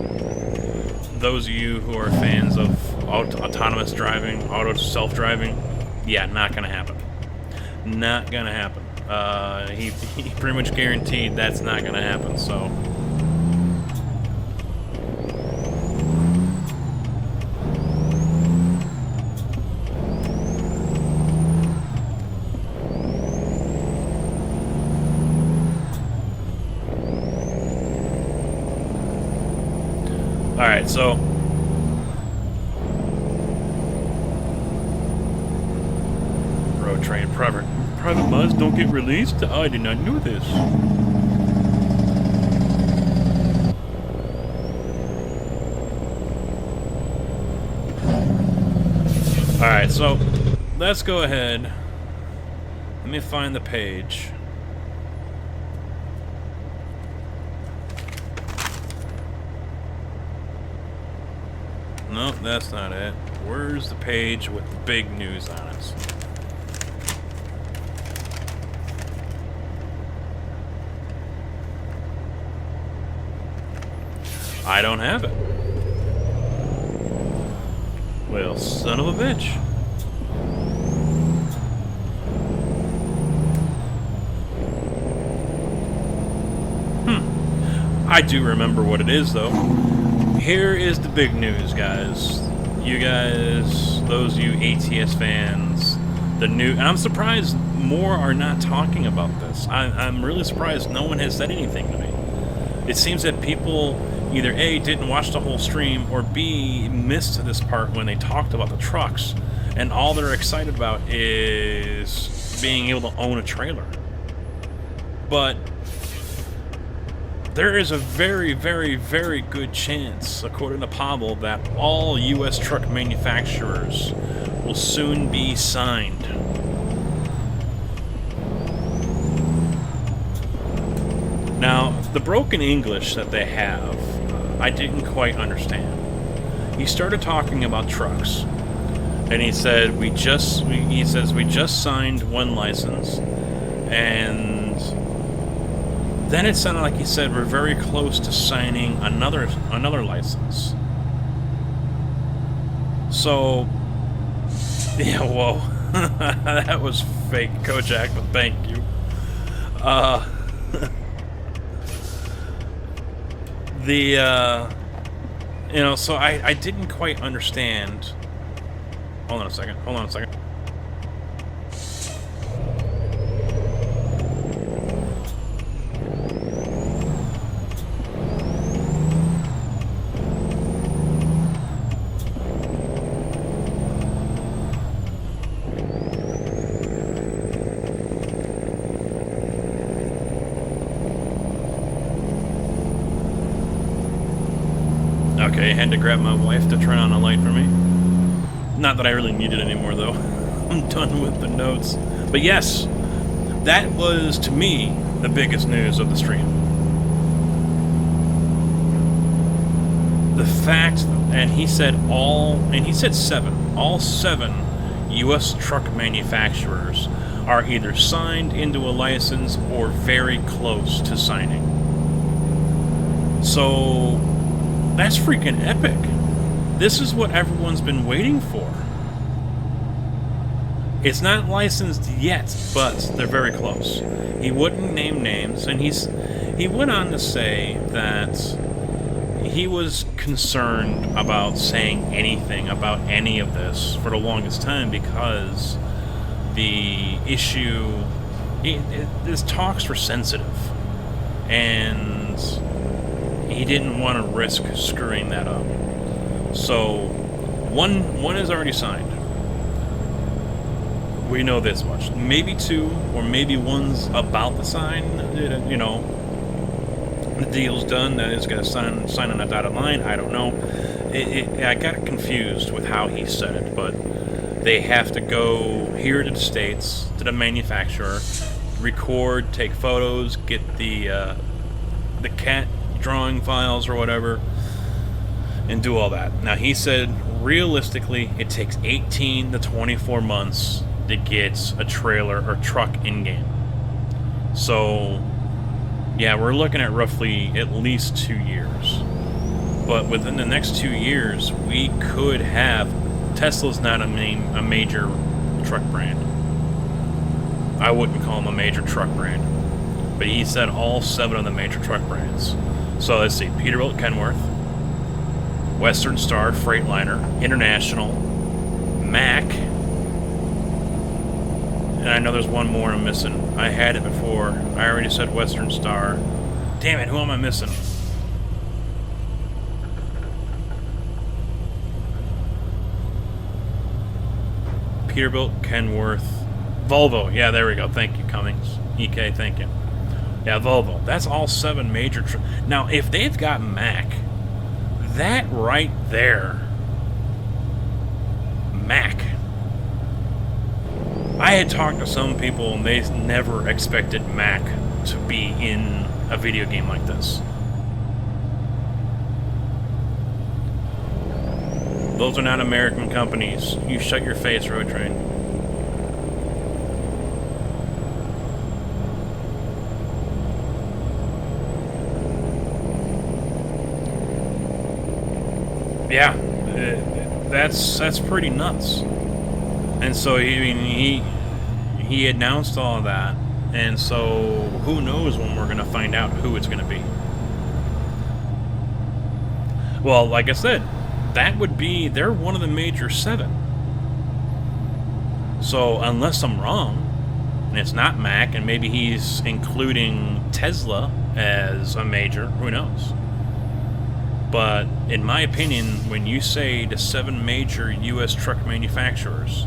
those of you who are fans of autonomous driving, auto self-driving, yeah, not gonna happen. Not gonna happen. He pretty much guaranteed that's not gonna happen, so. Alright, so. Train private mods don't get released? I did not know this. Alright, so let's go ahead. Let me find the page. Nope, that's not it. Where's the page with the big news on it? I don't have it. Well, son of a bitch. I do remember what it is, though. Here is the big news, guys. You guys, those of you ATS fans, the new... And I'm surprised more are not talking about this. I'm really surprised no one has said anything to me. It seems that people either A, didn't watch the whole stream, or B, missed this part when they talked about the trucks, and all they're excited about is being able to own a trailer. But there is a very, very, very good chance, according to Pavel, that all U.S. truck manufacturers will soon be signed. Now, the broken English that they have, I didn't quite understand. He started talking about trucks, and he said we just signed one license, and then it sounded like he said we're very close to signing another license. So, yeah, whoa, that was fake, Kojak, but thank you. You know, so I didn't quite understand. Hold on a second. Okay, I had to grab my wife to turn on a light for me. Not that I really need it anymore, though. I'm done with the notes. But yes, that was, to me, the biggest news of the stream. The fact, and he said 7. all 7 U.S. truck manufacturers are either signed into a license or very close to signing. So, that's freaking epic. This is what everyone's been waiting for. It's not licensed yet, but they're very close. He wouldn't name names, and he went on to say that he was concerned about saying anything about any of this for the longest time because the issue, his talks were sensitive, and he didn't want to risk screwing that up. So, one is already signed. We know this much. Maybe 2, or maybe 1's about to sign. You know, the deal's done. That is going to sign on a dotted line. I don't know. I got confused with how he said it, but they have to go here to the States, to the manufacturer, record, take photos, get the cat drawing files or whatever, and do all that. Now, he said, realistically, it takes 18 to 24 months to get a trailer or truck in-game. So, yeah, we're looking at roughly at least 2 years. But within the next 2 years, we could have... Tesla's not a major truck brand. I wouldn't call them a major truck brand. But he said all 7 of the major truck brands. So let's see, Peterbilt, Kenworth, Western Star, Freightliner, International, Mack, and I know there's one more I'm missing. I had it before. I already said Western Star. Damn it, who am I missing? Peterbilt, Kenworth, Volvo. Yeah, there we go. Thank you, Cummings. EK, thank you. Yeah, Volvo. That's all 7 major... Now, if they've got Mack, that right there... Mack. I had talked to some people, and they never expected Mack to be in a video game like this. Those are not American companies. You shut your face, Road Train. Yeah, that's pretty nuts. And so, he announced all of that, and so who knows when we're going to find out who it's going to be. Well, like I said, that would be, they're one of the major 7. So, unless I'm wrong, and it's not Mack, and maybe he's including Tesla as a major, who knows? But, in my opinion, when you say the 7 major U.S. truck manufacturers,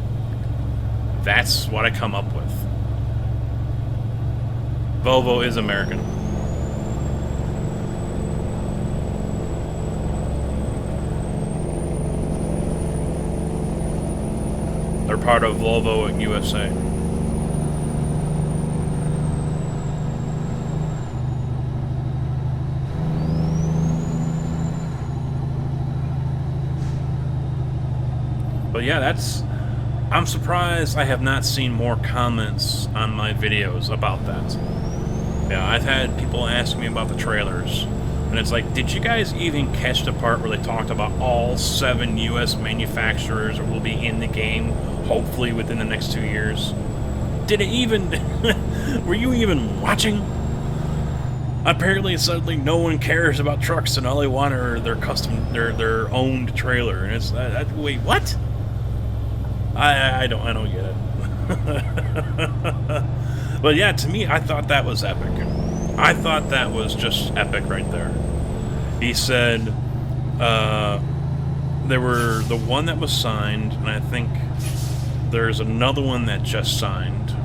that's what I come up with. Volvo is American. They're part of Volvo USA. But yeah, I'm surprised I have not seen more comments on my videos about that. Yeah, I've had people ask me about the trailers, and it's like, did you guys even catch the part where they talked about all 7 U.S. manufacturers will be in the game, hopefully within the next 2 years? Did it even... Were you even watching? Apparently, suddenly, no one cares about trucks, and all they want are their their owned trailer, and it's... wait, what? I don't get it. But yeah, to me, I thought that was epic. I thought that was just epic right there. He said there were the one that was signed, and I think there's another one that just signed.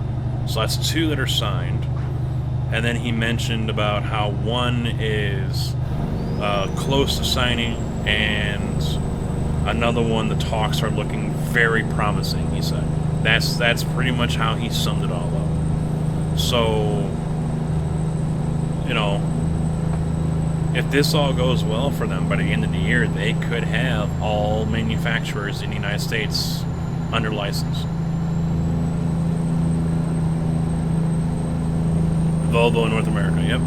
So that's 2 that are signed. And then he mentioned about how one is close to signing, and another one, the talks are looking very promising, he said. That's pretty much how he summed it all up. So, if this all goes well for them by the end of the year, they could have all manufacturers in the United States under license. Volvo in North America, yep.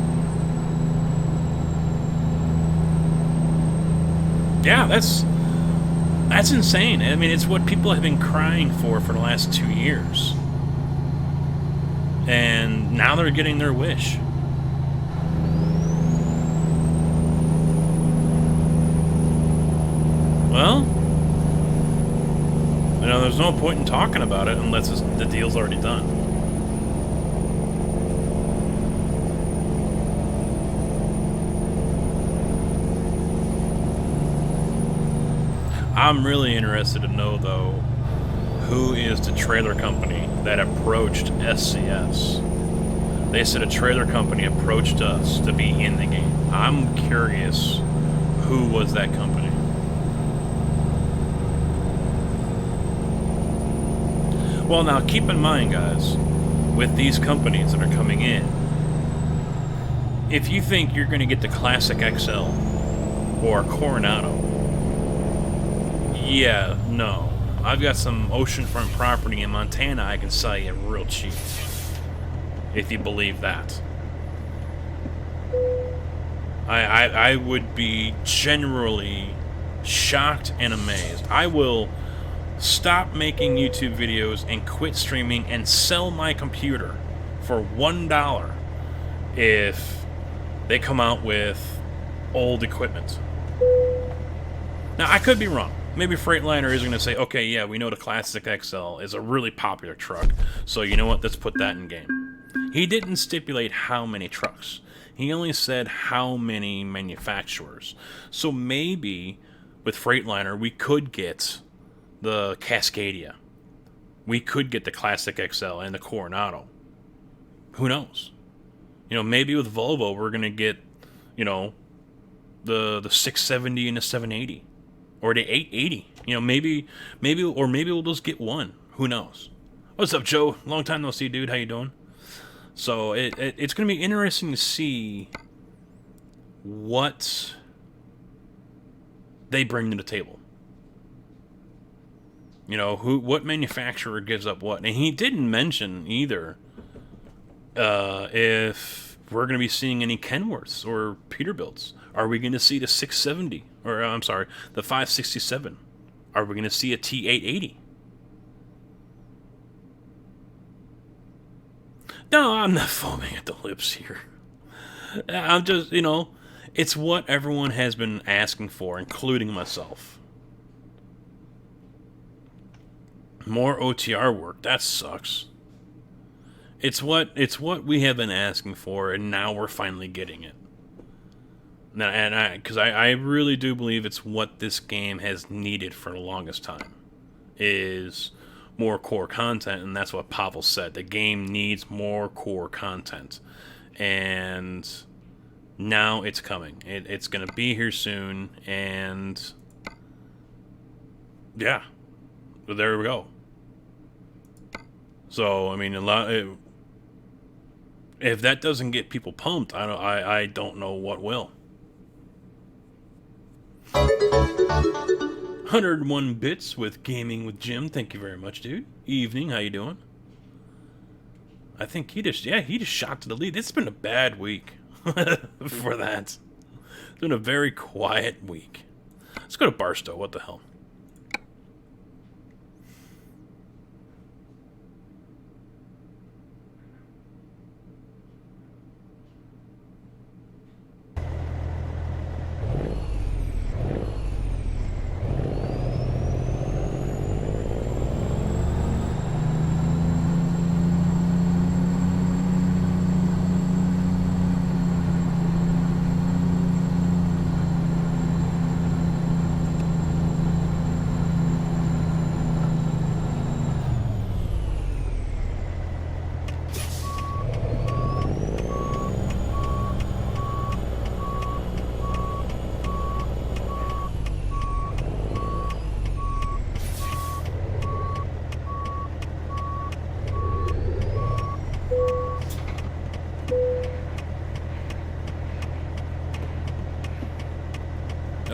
Yeah, that's insane. I mean, it's what people have been crying for the last 2 years. And now they're getting their wish. Well, you know, there's no point in talking about it unless the deal's already done. I'm really interested to know, though, who is the trailer company that approached SCS. They said a trailer company approached us to be in the game. I'm curious who was that company. Well, now keep in mind, guys, with these companies that are coming in, if you think you're going to get the Classic XL or Coronado, yeah, no. I've got some oceanfront property in Montana I can sell you real cheap, if you believe that. I would be generally shocked and amazed. I will stop making YouTube videos and quit streaming and sell my computer for $1 if they come out with old equipment. Now, I could be wrong. Maybe Freightliner is going to say, okay, yeah, we know the Classic XL is a really popular truck, so you know what, let's put that in game. He didn't stipulate how many trucks. He only said how many manufacturers. So maybe with Freightliner, we could get the Cascadia. We could get the Classic XL and the Coronado. Who knows? You know, maybe with Volvo, we're going to get, you know, the 670 and the 780. Or the 880. You know, maybe we'll just get one. Who knows? What's up, Joe? Long time no see, dude. How you doing? So it's going to be interesting to see what they bring to the table. You know, what manufacturer gives up what. And he didn't mention either if we're going to be seeing any Kenworths or Peterbilts. Are we going to see the 670? Or, I'm sorry, the 567? Are we going to see a T880? No, I'm not foaming at the lips here. I'm just, you know, it's what everyone has been asking for, including myself. More OTR work, that sucks. It's what we have been asking for, and now we're finally getting it. Because I really do believe it's what this game has needed for the longest time, is more core content, and that's what Pavel said. The game needs more core content, and now it's coming. It's going to be here soon, and yeah, so there we go. So I mean, if that doesn't get people pumped, I don't know what will. 101 bits with Gaming with Jim. Thank you very much, dude. Evening, how you doing? I think he just shot to the lead. It's been a bad week for that. It's been a very quiet week. Let's go to Barstow. What the hell?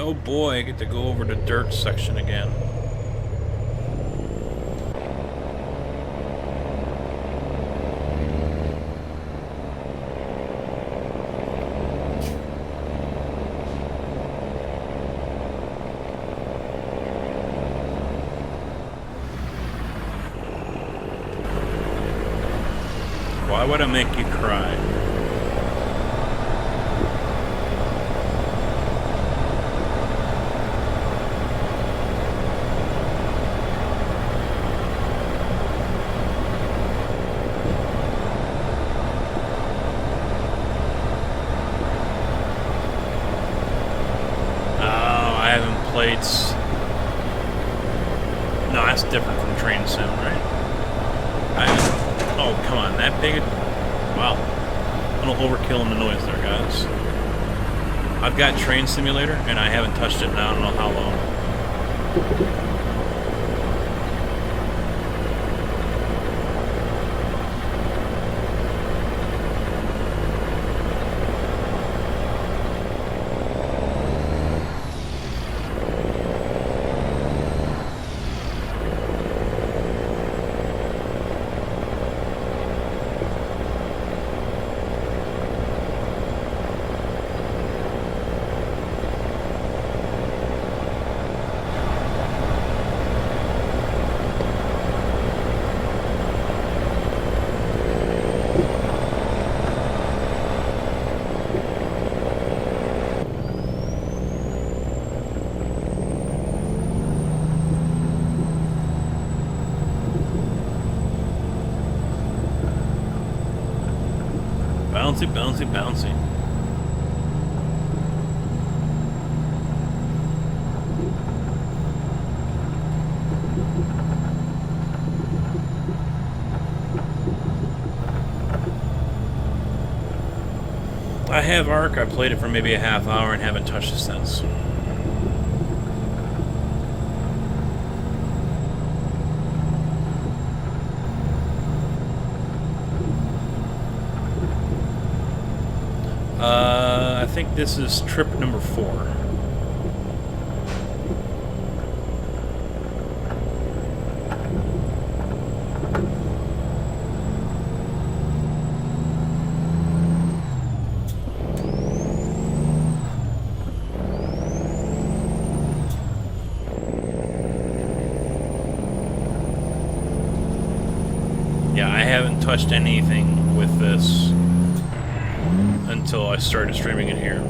oh boy, I get to go over the dirt section again. Why would I make you cry? Plates. No, that's different from Train Sim, right? Oh, come on, that big? Wow. A little overkill in the noise there, guys. I've got Train Simulator, and I haven't touched it now, I don't know how long. Bouncy, bouncy, bouncy. I have Ark. I played it for maybe a half hour and haven't touched it since. I think this is trip number 4. Yeah, I haven't touched anything with this until I started streaming it here.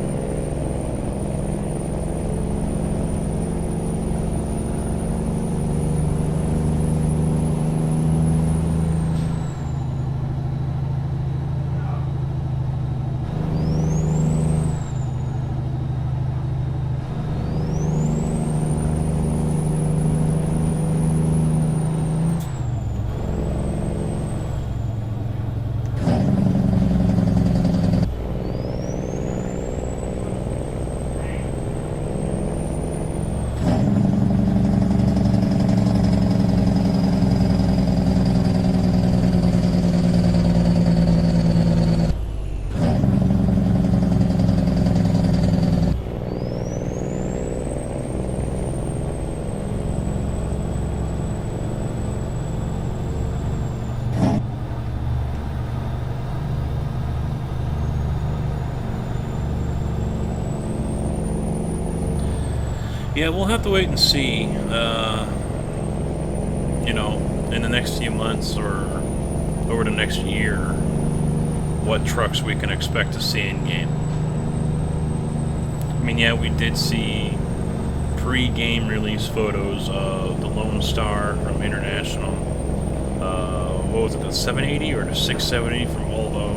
Yeah, we'll have to wait and see, you know, in the next few months or over the next year, what trucks we can expect to see in game. I mean, yeah, we did see pre-game release photos of the Lone Star from International. What was it, the 780 or the 670 from Volvo?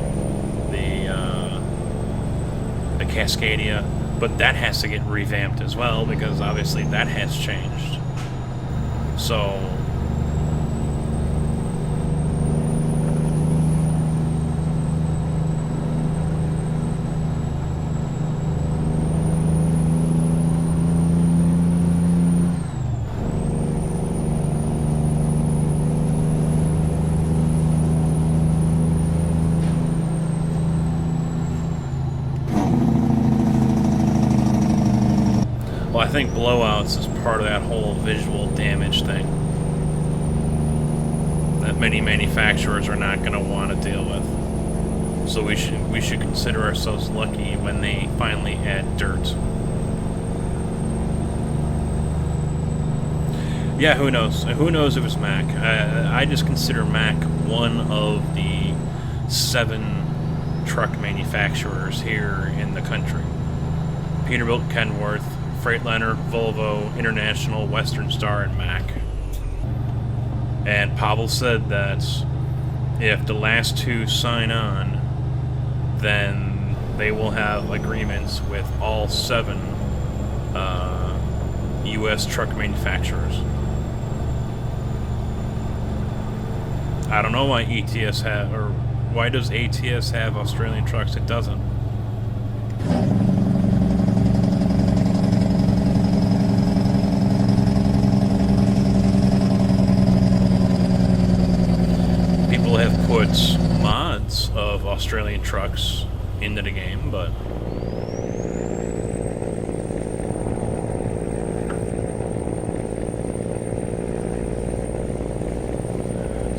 The Cascadia. But that has to get revamped as well, because obviously that has changed. So... Well, it's just part of that whole visual damage thing that many manufacturers are not going to want to deal with. So we should consider ourselves lucky when they finally add dirt. Yeah, who knows? Who knows if it's Mac? I just consider Mac one of the 7 truck manufacturers here in the country. Peterbilt, Kenworth, Freightliner, Volvo, International, Western Star, and Mac. And Pavel said that if the last 2 sign on, then they will have agreements with all 7 U.S. truck manufacturers. I don't know why ATS have, or why does ATS have Australian trucks? It doesn't. People have put mods of Australian trucks into the game, but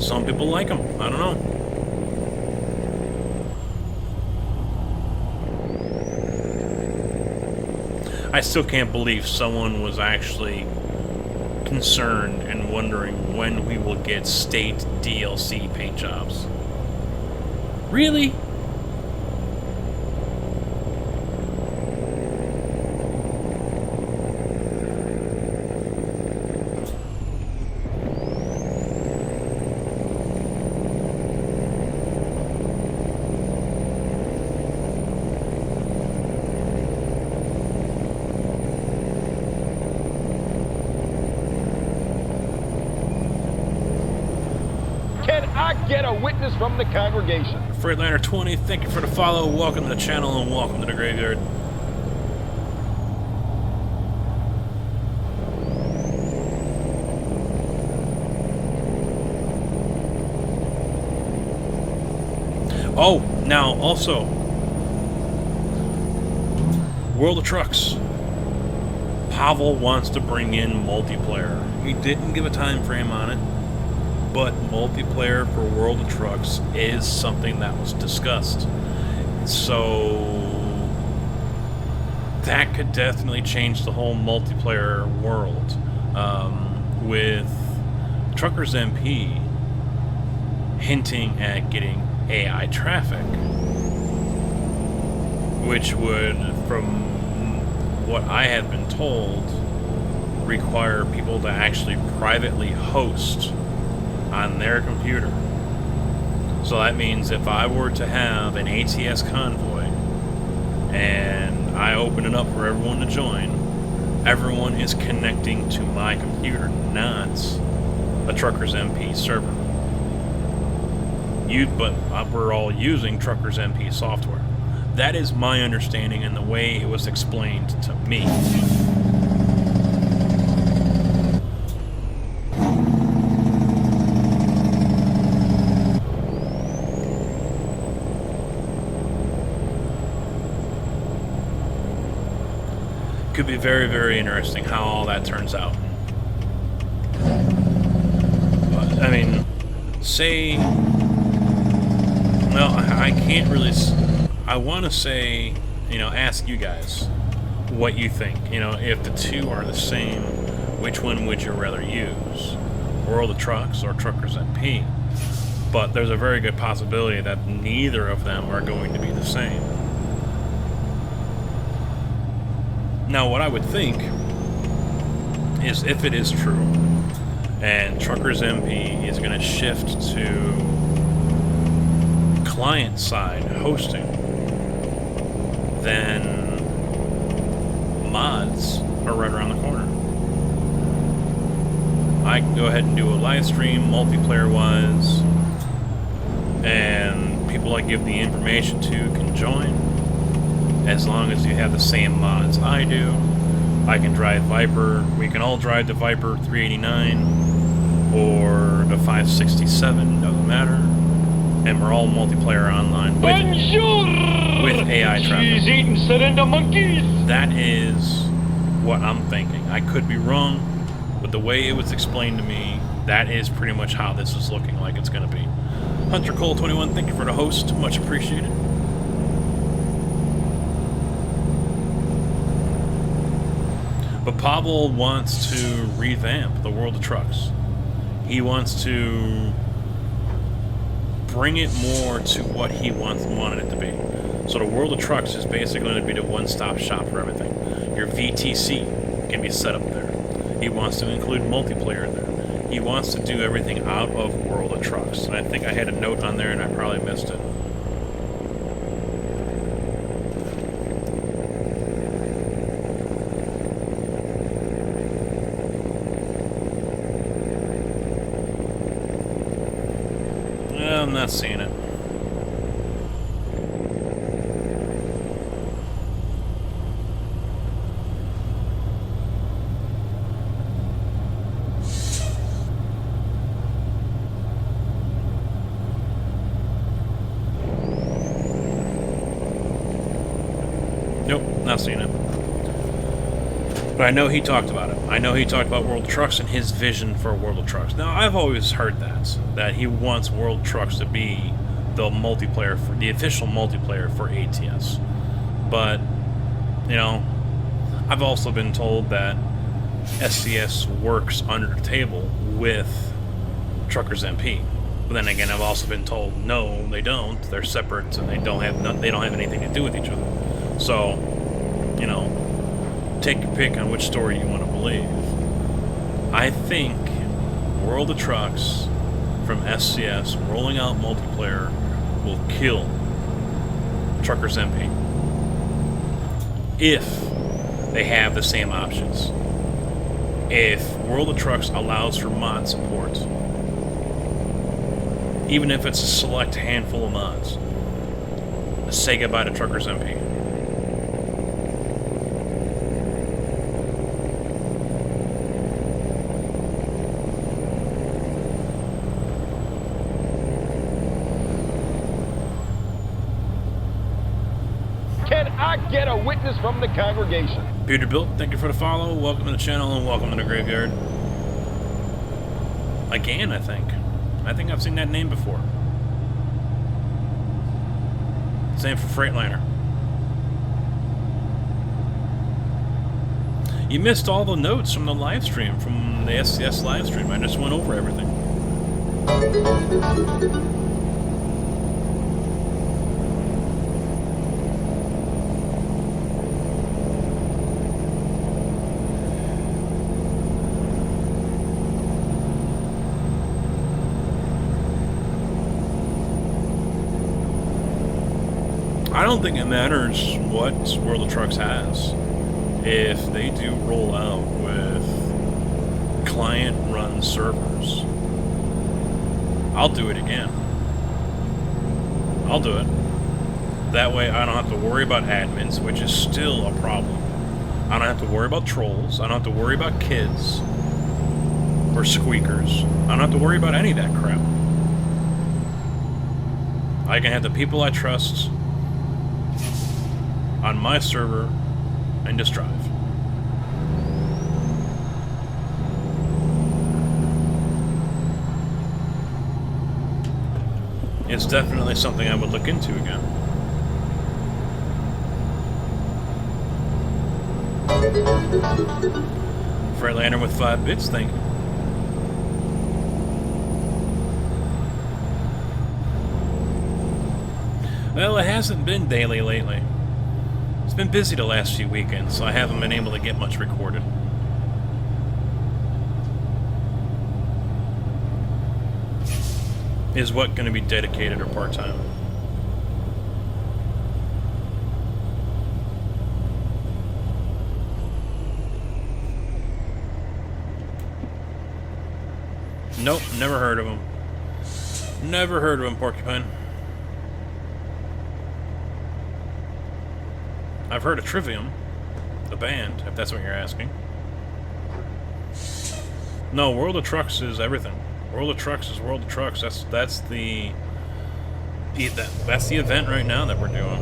some people like them. I don't know. I still can't believe someone was actually concerned and wondering when we will get state DLC paint jobs. Really? Get a witness from the congregation. Freightliner 20, thank you for the follow. Welcome to the channel and welcome to the graveyard. Oh, now also, World of Trucks. Pavel wants to bring in multiplayer. He didn't give a time frame on it, but multiplayer for World of Trucks is something that was discussed. So that could definitely change the whole multiplayer world. With Truckers MP hinting at getting AI traffic, which would, from what I have been told, require people to actually privately host on their computer. So that means if I were to have an ATS convoy and I open it up for everyone to join, everyone is connecting to my computer, not a Truckers MP server. But we're all using Truckers MP software. That is my understanding and the way it was explained to me. Could be very, very interesting how all that turns out. But, I mean, say, well, I can't really, I want to say, you know, ask you guys what you think. You know, if the two are the same, which one would you rather use? World of Trucks or Truckers MP? But there's a very good possibility that neither of them are going to be the same. Now, what I would think is, if it is true, and Truckers MP is going to shift to client-side hosting, then mods are right around the corner. I can go ahead and do a live stream, multiplayer-wise, and people I give the information to can join. As long as you have the same mods I do. I can drive Viper. We can all drive the Viper 389 or the 567, doesn't matter. And we're all multiplayer online with AI traffic. She's eating surrender monkeys. That is what I'm thinking. I could be wrong, but the way it was explained to me, that is pretty much how this is looking like it's going to be. Hunter Cole 21, thank you for the host. Much appreciated. But Pavel wants to revamp the World of Trucks. He wants to bring it more to what he wanted it to be. So the World of Trucks is basically going to be the one-stop shop for everything. Your VTC can be set up there. He wants to include multiplayer there. He wants to do everything out of World of Trucks. And I think I had a note on there and I probably missed it. I'm not seeing it. Nope, not seeing it. But I know he talked about it. I know he talked about World Trucks and his vision for World of Trucks. Now, I've always heard that he wants World Trucks to be the multiplayer for the official multiplayer for ATS. But, you know, I've also been told that SCS works under the table with Truckers MP. But then again, I've also been told no, they don't. They're separate and they don't have anything to do with each other. So, you know, take your pick on which story you want to believe. I think World of Trucks from SCS rolling out multiplayer will kill Truckers MP if they have the same options. If World of Trucks allows for mod support, even if it's a select handful of mods, say goodbye to Truckers MP. Get a witness from the congregation. Peterbilt, thank you for the follow. Welcome to the channel and welcome to the graveyard. Again, I think. I think I've seen that name before. Same for Freightliner. You missed all the notes from the live stream, from the SCS live stream. I just went over everything. I don't think it matters what World of Trucks has. If they do roll out with client-run servers, I'll do it again. I'll do it. That way I don't have to worry about admins, which is still a problem. I don't have to worry about trolls. I don't have to worry about kids or squeakers. I don't have to worry about any of that crap. I can have the people I trust on my server and just drive. It's definitely something I would look into again. Freightliner with 5 bits, thank you. Well, it hasn't been daily lately. It's been busy the last few weekends, so I haven't been able to get much recorded. Is what going to be dedicated or part-time? Nope, never heard of him. Never heard of him, Porcupine. I've heard of Trivium, the band, if that's what you're asking. No, World of Trucks is everything. World of Trucks is World of Trucks. That's the event right now that we're doing.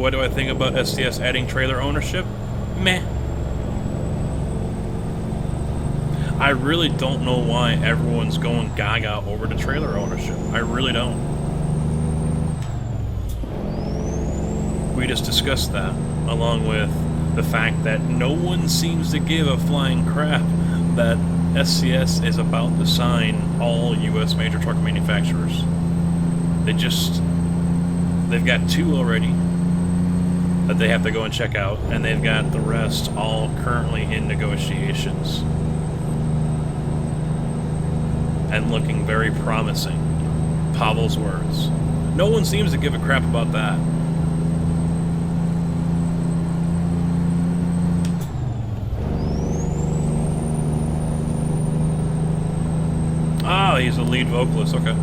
what do I think about SCS adding trailer ownership? Meh. I really don't know why everyone's going gaga over the trailer ownership. I really don't. We just discussed that, along with the fact that no one seems to give a flying crap that SCS is about to sign all U.S. major truck manufacturers. They've got 2 already that they have to go and check out, and they've got the rest all currently in negotiations and looking very promising. Pavel's words. No one seems to give a crap about that. Ah, he's the lead vocalist, okay.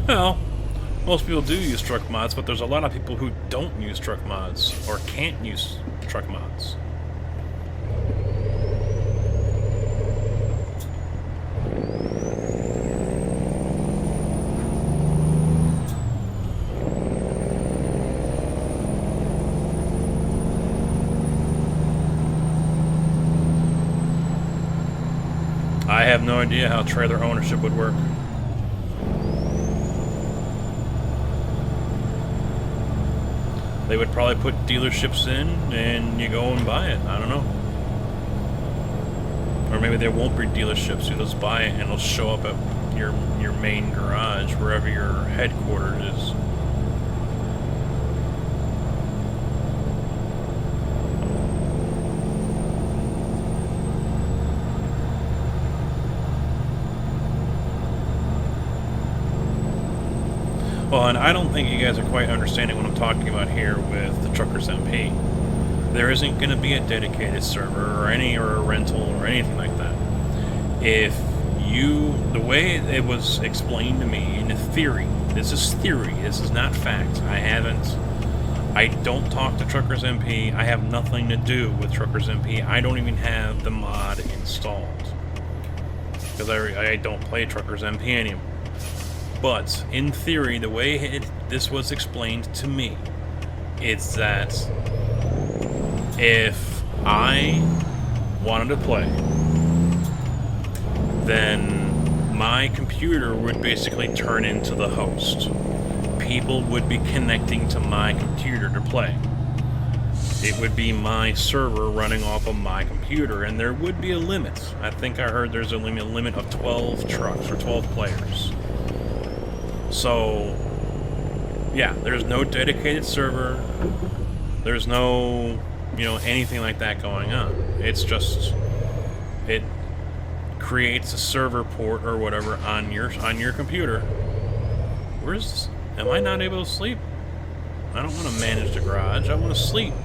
Well, most people do use truck mods, but there's a lot of people who don't use truck mods, or can't use truck mods. I have no idea how trailer ownership would work. They would probably put dealerships in and you go and buy it. I don't know. Or maybe there won't be dealerships. You just buy it and it'll show up at your main garage, wherever your headquarters is. Well, and I don't think you guys are quite understanding what I'm talking about here with the Truckers MP. There isn't going to be a dedicated server or a rental or anything like that. The way it was explained to me in theory, this is theory, this is not fact. I don't talk to Truckers MP. I have nothing to do with Truckers MP. I don't even have the mod installed because I don't play Truckers MP anymore. But, in theory, the way this was explained to me is that if I wanted to play, then my computer would basically turn into the host. People would be connecting to my computer to play. It would be my server running off of my computer, and there would be a limit. I think I heard there's a limit of 12 trucks or 12 players. So, yeah, there's no dedicated server, there's no, anything like that going on. It's just, it creates a server port or whatever on your computer. Am I not able to sleep? I don't want to manage the garage, I want to sleep.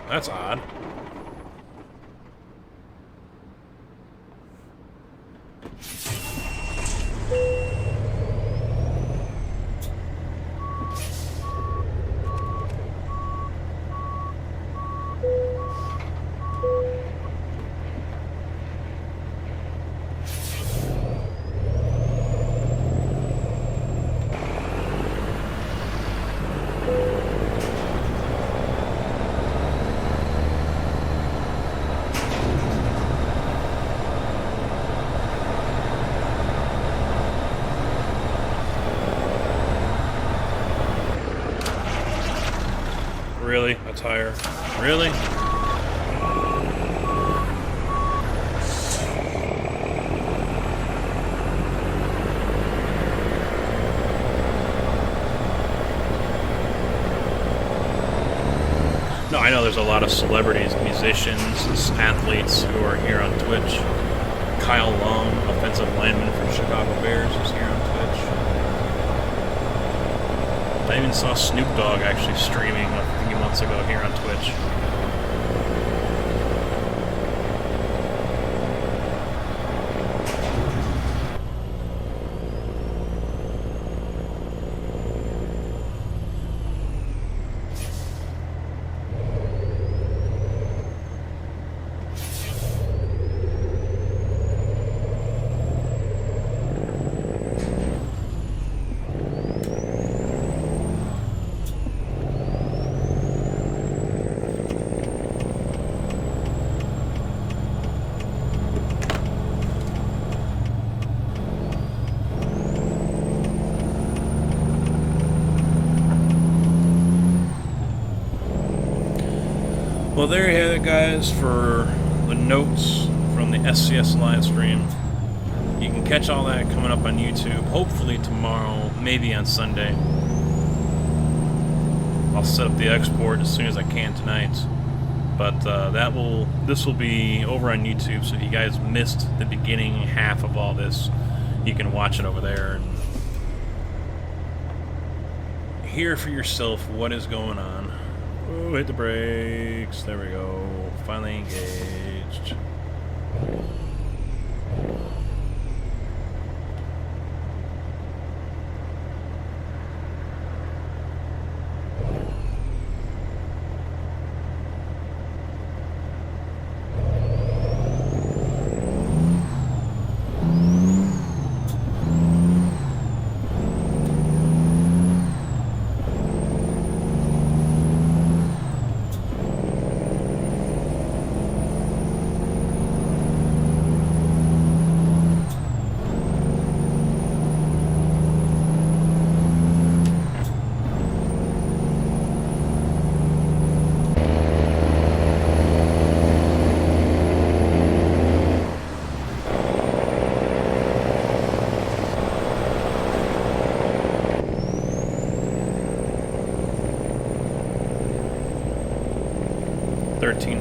That's odd. tire. Really? No, I know there's a lot of celebrities, musicians, athletes who are here on Twitch. Kyle Long, offensive lineman for Chicago Bears, is here on Twitch. I even saw Snoop Dogg actually streaming a few months ago here on Twitch. Well, there you have it, guys, for the notes from the SCS live stream. You can catch all that coming up on YouTube, hopefully tomorrow, maybe on Sunday. I'll set up the export as soon as I can tonight. But this will be over on YouTube, so if you guys missed the beginning half of all this, you can watch it over there and hear for yourself what is going on. Oh, hit the brakes. There we go. Finally engaged.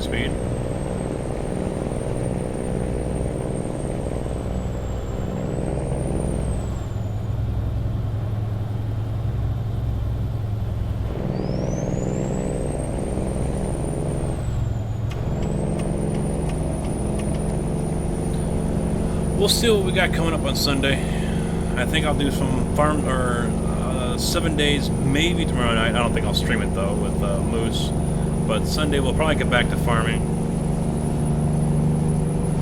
Speed. We'll see what we got coming up on Sunday. I think I'll do some farm or 7 days, maybe tomorrow night. I don't think I'll stream it though with Moose. But Sunday we'll probably get back to farming.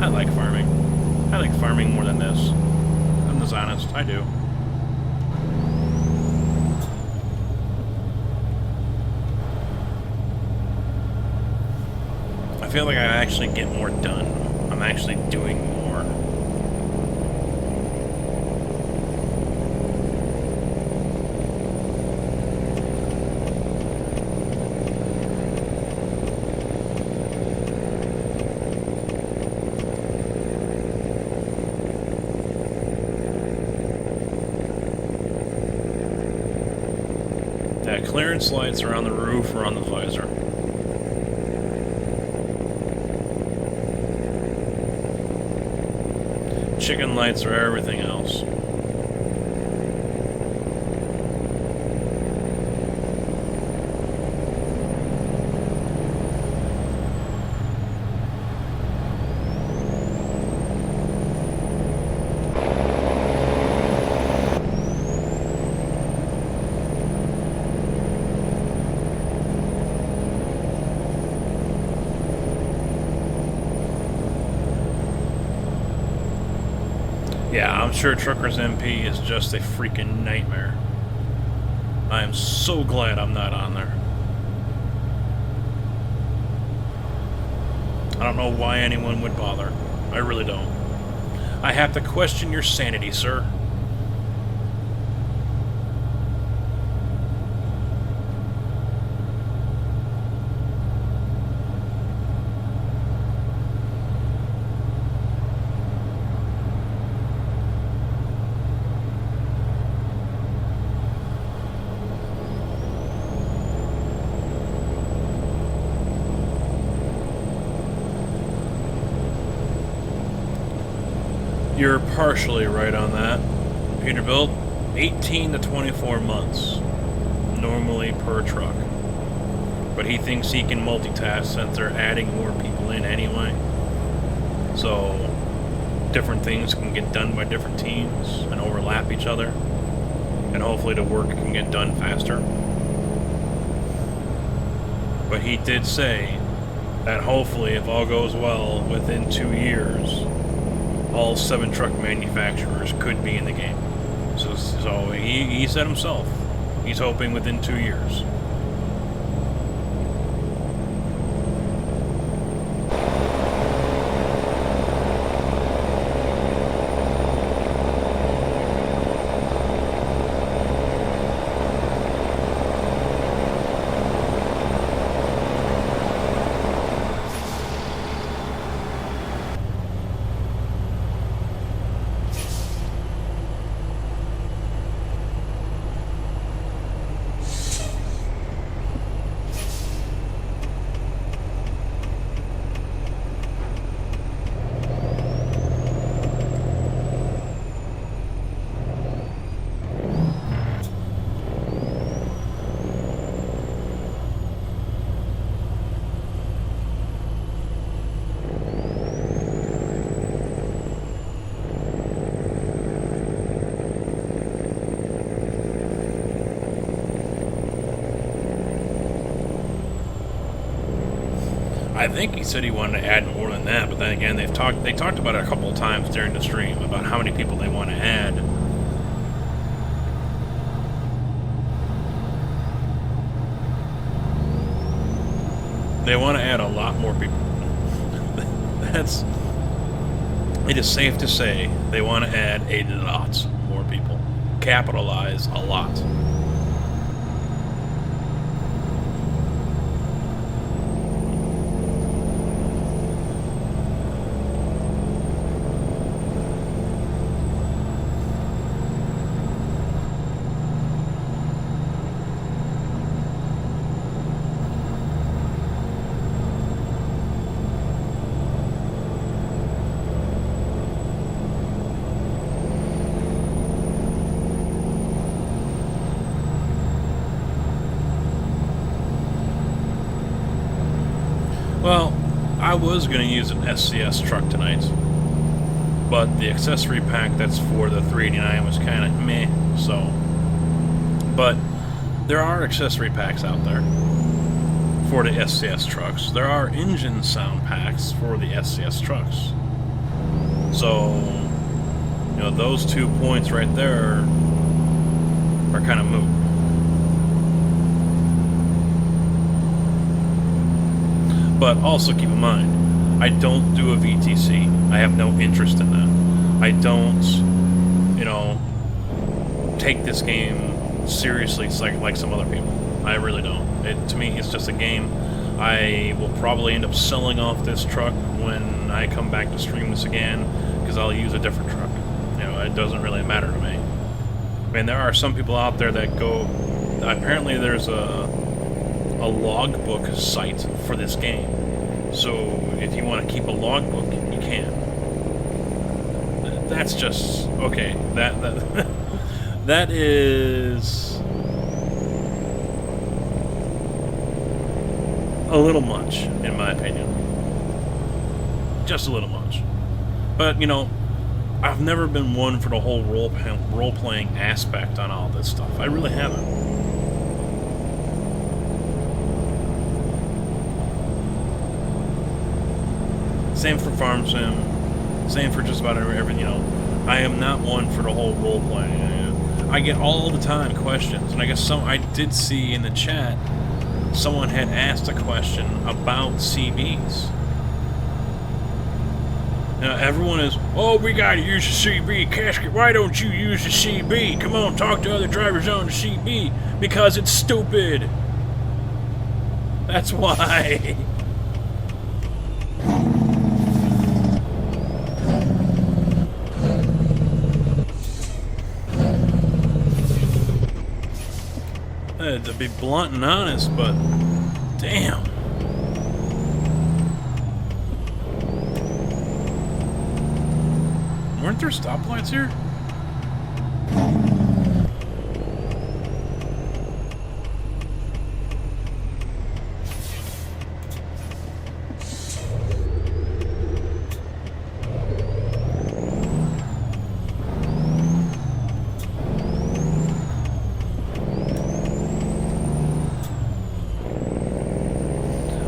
I like farming. I like farming more than this. I'm just honest. I do. I feel like I actually get more done. I'm actually doing more. Clearance lights are on the roof or on the visor. Chicken lights are everything else. Yeah, I'm sure Truckers MP is just a freaking nightmare. I am so glad I'm not on there. I don't know why anyone would bother. I really don't. I have to question your sanity, sir. You're partially right on that. Peterbilt, 18 to 24 months, normally per truck. But he thinks he can multitask since they're adding more people in anyway. So, different things can get done by different teams and overlap each other. And hopefully the work can get done faster. But he did say that hopefully, if all goes well, within 2 years, all 7 truck manufacturers could be in the game. So he said himself, he's hoping within 2 years. I think he said he wanted to add more than that, but then again, they talked about it a couple of times during the stream about how many people they want to add. They want to add a lot more people. It is safe to say they want to add a lot more people. Capitalize a lot. Well, I was going to use an SCS truck tonight, but the accessory pack that's for the 389 was kind of meh, so. But there are accessory packs out there for the SCS trucks. There are engine sound packs for the SCS trucks. So, you know, those 2 points right there are kind of moot. But also keep in mind, I don't do a VTC. I have no interest in that. I don't, you know, take this game seriously like some other people. I really don't. To me, it's just a game. I will probably end up selling off this truck when I come back to stream this again, because I'll use a different truck. You know, it doesn't really matter to me. I mean, there are some people out there that go... Apparently there's a logbook site for this game. So if you want to keep a logbook, you can. That's just okay. That is a little much, in my opinion. Just a little much. But you know, I've never been one for the whole role-playing aspect on all this stuff. I really haven't. Same for Farm Sim, same for just about everything, you know. I am not one for the whole role-playing. I get all the time questions, and I guess I did see in the chat, someone had asked a question about CBs. Now everyone is, oh, we gotta use the CB, Casket, why don't you use the CB? Come on, talk to other drivers on the CB, because it's stupid. That's why. To be blunt and honest, but damn. We're Weren't there stoplights here?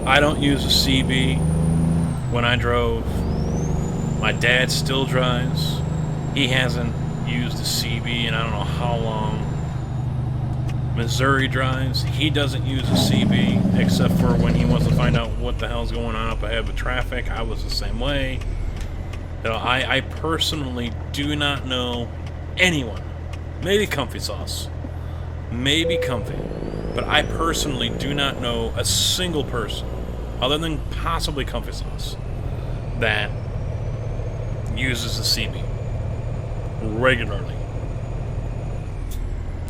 I don't use a CB when I drove. My dad still drives. He hasn't used a CB in I don't know how long. Missouri drives. He doesn't use a CB except for when he wants to find out what the hell's going on up ahead with traffic. I was the same way. You know, I personally do not know anyone. Maybe Comfy Sauce. Maybe Comfy. But I personally do not know a single person, other than possibly Comfy Sauce, that uses a CB regularly.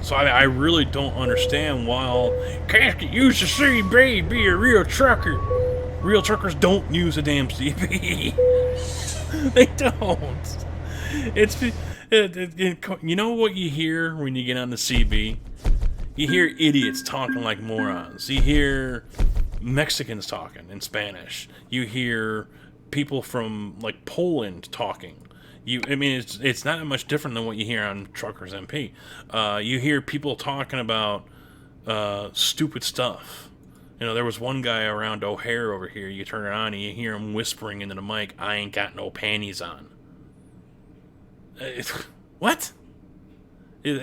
So I really don't understand why Casket use a CB, be a real trucker. Real truckers don't use a damn CB. They don't. You know what you hear when you get on the CB? You hear idiots talking like morons. You hear Mexicans talking in Spanish. You hear people from like Poland talking. It's not that much different than what you hear on Truckers MP. You hear people talking about stupid stuff. You know, there was one guy around O'Hare over here. You turn it on and you hear him whispering into the mic, "I ain't got no panties on." What?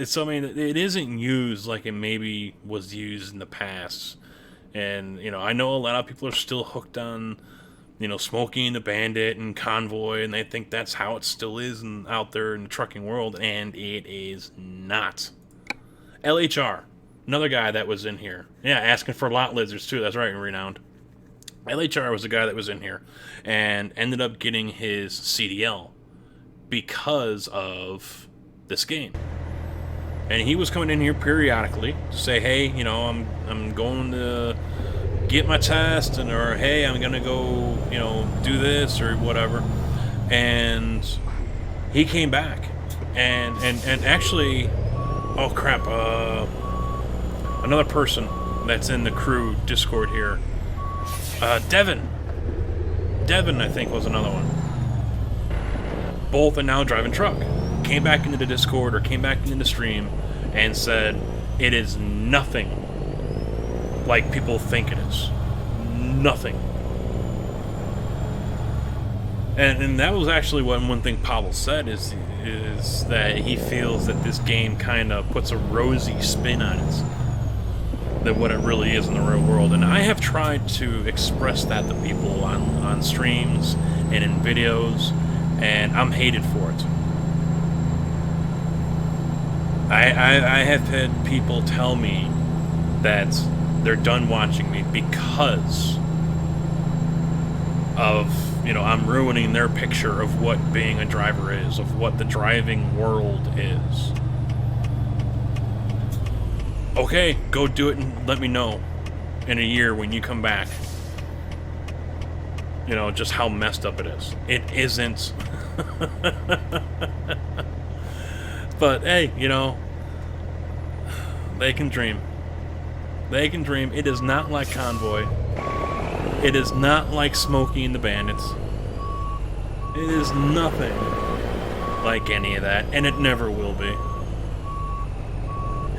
So, I mean, it isn't used like it maybe was used in the past. And, you know, I know a lot of people are still hooked on, you know, Smokey and the Bandit and Convoy, and they think that's how it still is out there in the trucking world, and it is not. LHR, another guy that was in here. Yeah, asking for lot lizards, too. That's right, Renowned. LHR was the guy that was in here and ended up getting his CDL because of this game. And he was coming in here periodically to say, hey, you know, I'm going to get my test, or hey, I'm going to go, you know, do this or whatever. And he came back. And actually, oh crap, another person that's in the crew Discord here, Devin, I think, was another one. Both are now driving truck. Came back into the Discord or came back into the stream and said it is nothing like people think it is. Nothing. And that was actually one thing Pavel said is that he feels that this game kind of puts a rosy spin on it than what it really is in the real world. And I have tried to express that to people on streams and in videos, and I'm hated for it. I have had people tell me that they're done watching me because of, you know, I'm ruining their picture of what being a driver is, of what the driving world is. Okay, go do it and let me know in a year when you come back. You know, just how messed up it is. It isn't. But, hey, you know, they can dream. They can dream. It is not like Convoy. It is not like Smokey and the Bandits. It is nothing like any of that, and it never will be.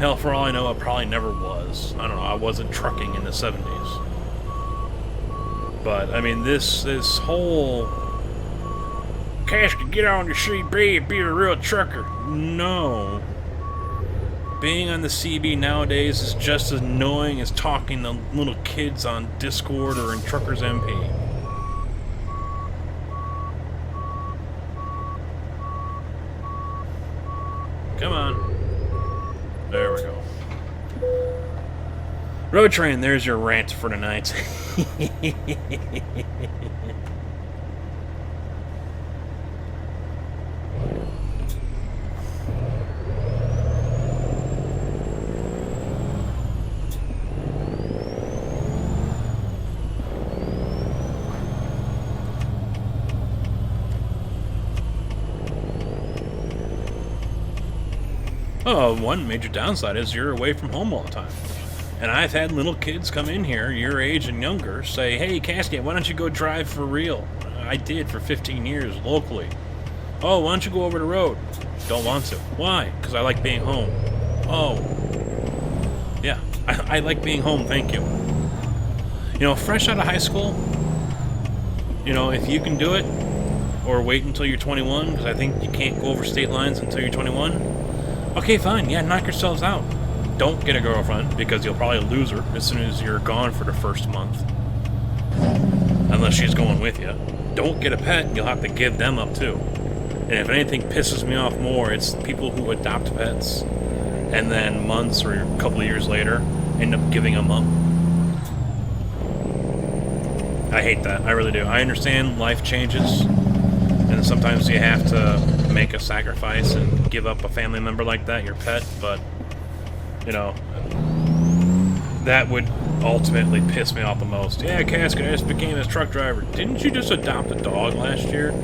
Hell, for all I know, it probably never was. I don't know, I wasn't trucking in the 70s. But, I mean, this whole Casket, get on your CB and be a real trucker. No. Being on the CB nowadays is just as annoying as talking to little kids on Discord or in Truckers MP. Come on. There we go. Road Train, there's your rant for tonight. Oh, one major downside is you're away from home all the time. And I've had little kids come in here, your age and younger, say, hey, Cascade, why don't you go drive for real? I did for 15 years locally. Oh, why don't you go over the road? Don't want to. Why? Because I like being home. Oh. Yeah, I like being home, thank you. You know, fresh out of high school, you know, if you can do it, or wait until you're 21, because I think you can't go over state lines until you're 21, okay, fine, yeah, knock yourselves out. Don't get a girlfriend, because you'll probably lose her as soon as you're gone for the first month. Unless she's going with you. Don't get a pet, you'll have to give them up too. And if anything pisses me off more, it's people who adopt pets and then months or a couple of years later end up giving them up. I hate that. I really do. I understand life changes, and sometimes you have to make a sacrifice and give up a family member like that, your pet, but, you know, that would ultimately piss me off the most. Yeah, Casket, I just became a truck driver. Didn't you just adopt a dog last year?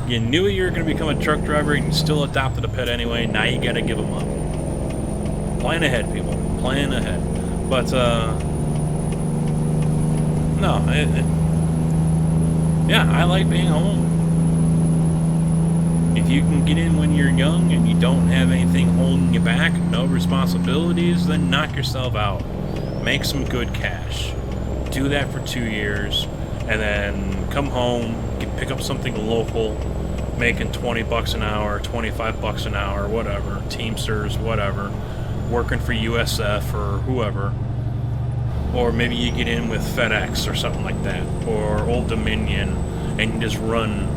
You knew you were going to become a truck driver and you still adopted a pet anyway. Now you got to give them up. Plan ahead, people. Plan ahead. But, no. Yeah, I like being home. If you can get in when you're young and you don't have anything holding you back, no responsibilities, then knock yourself out. Make some good cash. Do that for 2 years, and then come home, pick up something local, making $20 an hour, $25 an hour, whatever, Teamsters, whatever, working for USF or whoever. Or maybe you get in with FedEx or something like that, or Old Dominion, and you just run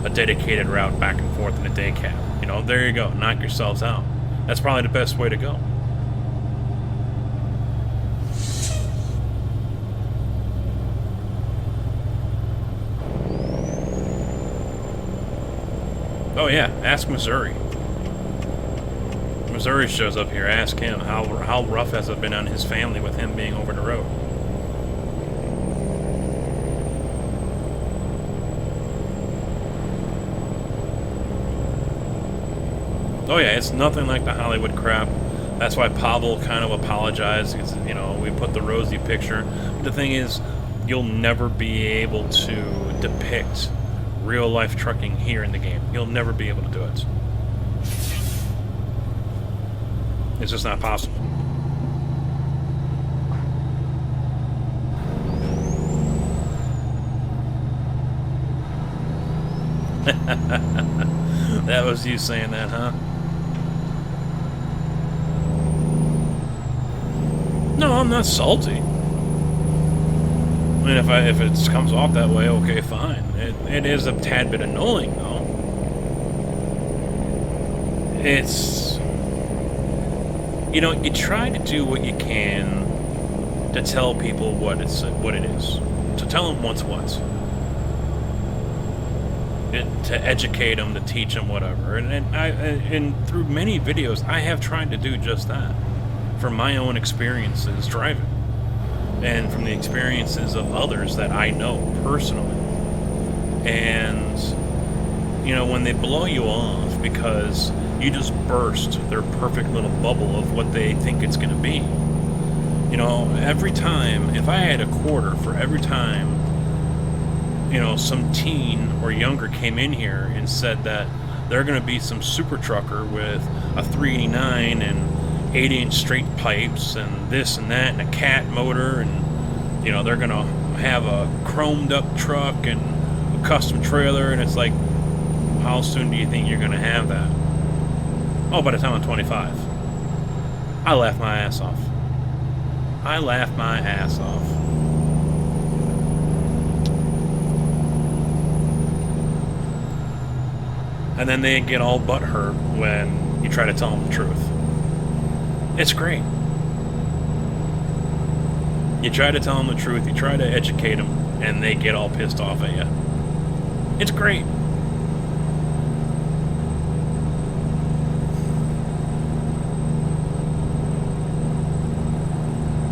a dedicated route back and forth in a day cab. You know, there you go. Knock yourselves out. That's probably the best way to go. Oh yeah, ask Missouri. Missouri shows up here. Ask him how rough has it been on his family with him being over the road. Oh yeah, it's nothing like the Hollywood crap. That's why Pavel kind of apologized. Because, you know, we put the rosy picture. But the thing is, you'll never be able to depict real life trucking here in the game. You'll never be able to do it. It's just not possible. That was you saying that, huh? No, I'm not salty. I mean, if it comes off that way, okay, fine. It is a tad bit annoying, though. It's, you know, you try to do what you can to tell people what it is, to tell them what's what. To educate them, to teach them, whatever. And through many videos, I have tried to do just that. From my own experiences driving. And from the experiences of others that I know personally. And, you know, when they blow you off because you just burst their perfect little bubble of what they think it's going to be. You know, every time, if I had a quarter for every time, you know, some teen or younger came in here and said that they're going to be some super trucker with a 389 and 8-inch straight pipes and this and that and a cat motor, and, you know, they're going to have a chromed up truck and a custom trailer, and it's like, how soon do you think you're going to have that? Oh, by the time I'm 25. I laughed my ass off. I laughed my ass off. And then they get all butthurt when you try to tell them the truth. It's great. You try to tell them the truth, you try to educate them, and they get all pissed off at you. It's great.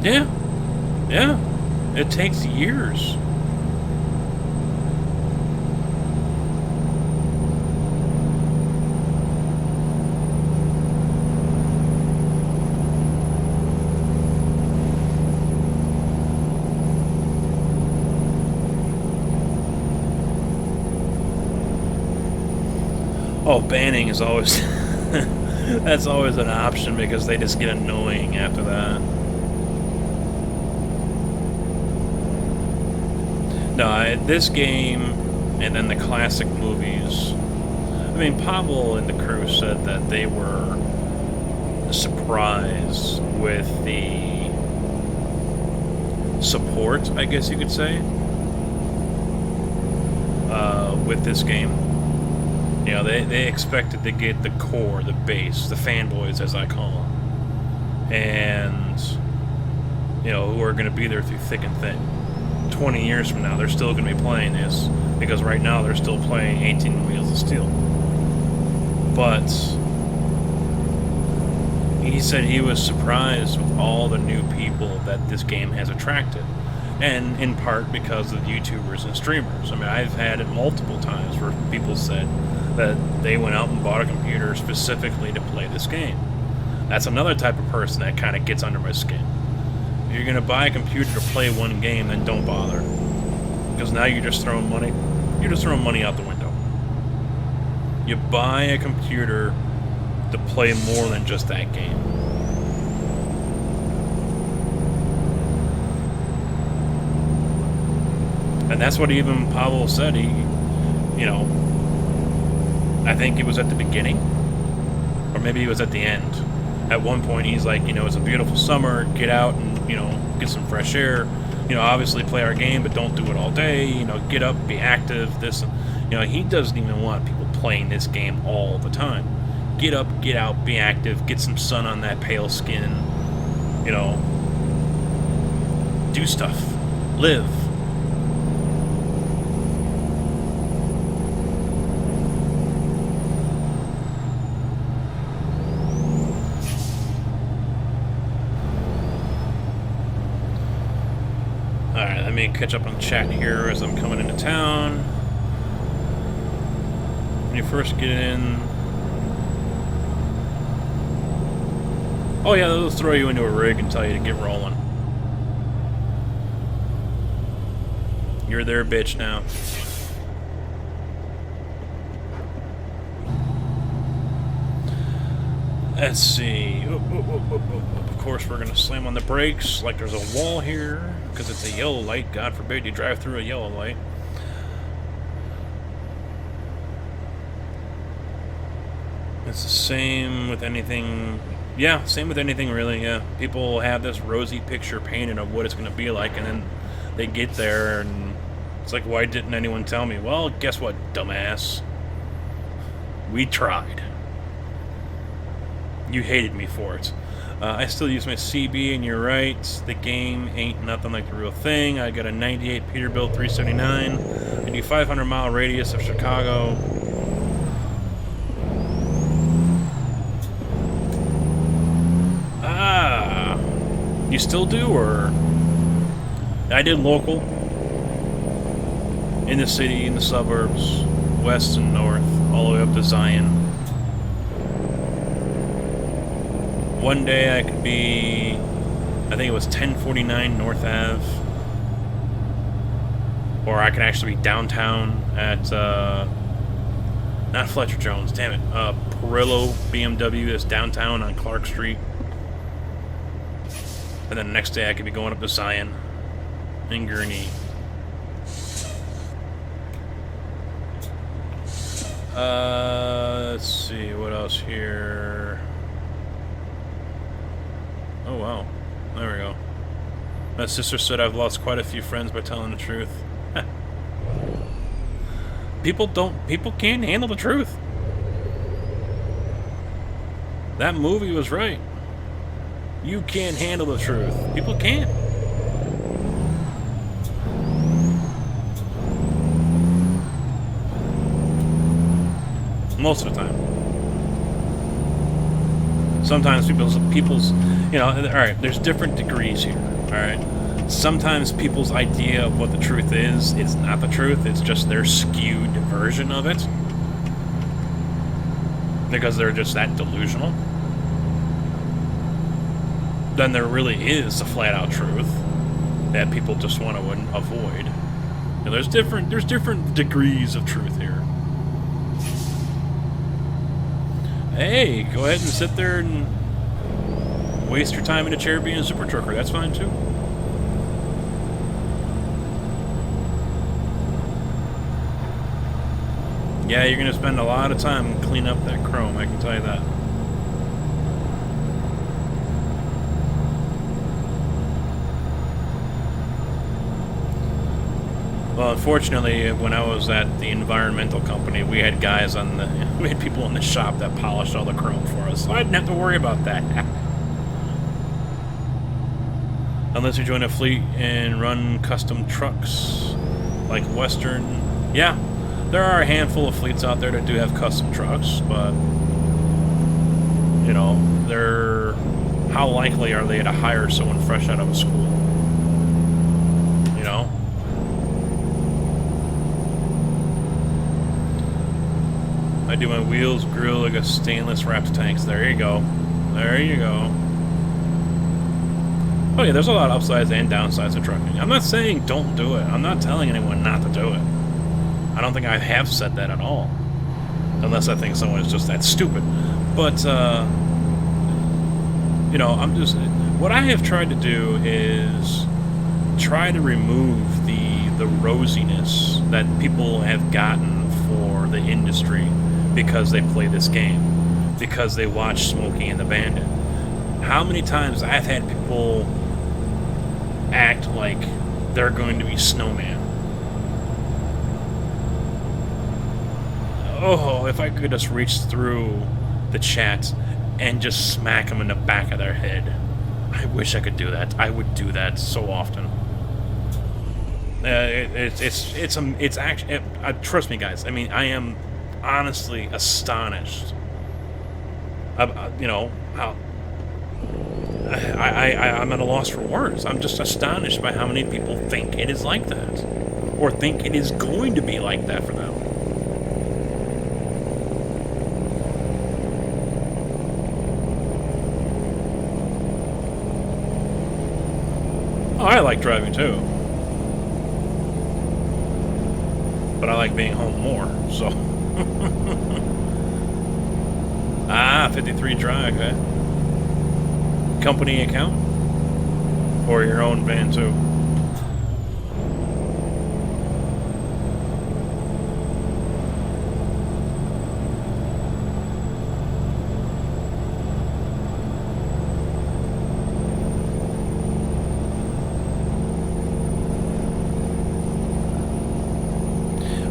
Yeah. Yeah. It takes years. Oh, banning is always that's always an option because they just get annoying after that. No, this game and then the classic movies. I mean, Pavel and the Cruz said that they were surprised with the support, I guess you could say, with this game. You know, they expected to get the core, the base, the fanboys, as I call them, and, you know, who are going to be there through thick and thin. 20 years from now, they're still going to be playing this, because right now they're still playing 18 Wheels of Steel. But he said he was surprised with all the new people that this game has attracted. And in part because of YouTubers and streamers. I mean, I've had it multiple times where people said that they went out and bought a computer specifically to play this game. That's another type of person that kind of gets under my skin. If you're going to buy a computer to play one game, then don't bother. Because now you're just throwing money. You're just throwing money out the window. You buy a computer to play more than just that game. And that's what even Pavel said. He, you know, I think it was at the beginning, or maybe it was at the end. At one point, he's like, you know, it's a beautiful summer, get out and, you know, get some fresh air. You know, obviously play our game, but don't do it all day. You know, get up, be active, this. You know, he doesn't even want people playing this game all the time. Get up, get out, be active, get some sun on that pale skin. You know, do stuff. Live. Alright, let me catch up on chat here as I'm coming into town. When you first get in... Oh yeah, they'll throw you into a rig and tell you to get rolling. You're their bitch now. Let's see. Of course, we're going to slam on the brakes like there's a wall here, because it's a yellow light. God forbid you drive through a yellow light. It's the same with anything. Yeah, same with anything, really, yeah. People have this rosy picture painted of what it's going to be like, and then they get there, and it's like, why didn't anyone tell me? Well, guess what, dumbass? We tried. You hated me for it. I still use my CB, and you're right. The game ain't nothing like the real thing. I got a 98 Peterbilt 379. I do 500-mile radius of Chicago. Ah. You still do, or... I did local. In the city, in the suburbs, west and north, all the way up to Zion. One day I could be, I think it was 1049 North Ave, or I could actually be downtown at, not Fletcher Jones, damn it, Poeple BMW is downtown on Clark Street, and then the next day I could be going up to Zion in Gurnee. Let's see, what else here? Oh, wow. There we go. My sister said I've lost quite a few friends by telling the truth. People can't handle the truth. That movie was right. You can't handle the truth. People can't. Most of the time. Sometimes people's, you know, alright, there's different degrees here, alright? Sometimes people's idea of what the truth is not the truth, it's just their skewed version of it. Because they're just that delusional. Then there really is a flat-out truth that people just want to avoid. And there's different degrees of truth here. Hey, go ahead and sit there and waste your time in a chair being a super trucker. That's fine too. Yeah, you're gonna spend a lot of time cleaning up that chrome, I can tell you that. Well, unfortunately, when I was at the environmental company, we had guys on the, we had people in the shop that polished all the chrome for us, so I didn't have to worry about that. Unless you join a fleet and run custom trucks, like Western. Yeah, there are a handful of fleets out there that do have custom trucks, but, you know, they're, how likely are they to hire someone fresh out of school? You know? I do my wheels, grill, like a stainless wrapped tanks. There you go. There you go. Oh yeah, there's a lot of upsides and downsides of trucking. I'm not saying don't do it. I'm not telling anyone not to do it. I don't think I have said that at all. Unless I think someone is just that stupid. But, you know, I'm just... What I have tried to do is try to remove the rosiness that people have gotten for the industry because they play this game, because they watch Smokey and the Bandit. How many times I've had people act like they're going to be snowman. Oh, if I could just reach through the chat and just smack them in the back of their head. I wish I could do that. I would do that so often. It's actually, trust me, guys. I mean, I am honestly astonished. You know how I'm at a loss for words. I'm just astonished by how many people think it is like that, or think it is going to be like that for them. Oh, I like driving too. But I like being home more, so. Ah, 53 drive, eh? Company account? Or your own van too?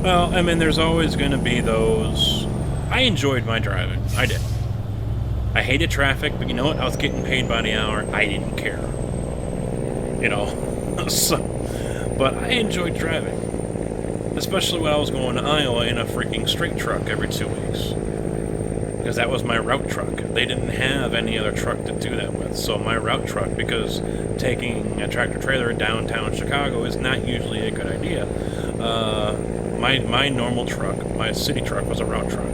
Well, I mean, there's always going to be those... I enjoyed my driving. I did. I hated traffic, but you know what? I was getting paid by the hour. I didn't care. You know? So, but I enjoyed driving. Especially when I was going to Iowa in a freaking straight truck every 2 weeks. Because that was my route truck. They didn't have any other truck to do that with. So my route truck, because taking a tractor-trailer downtown Chicago is not usually a good idea. My normal truck, my city truck, was a route truck.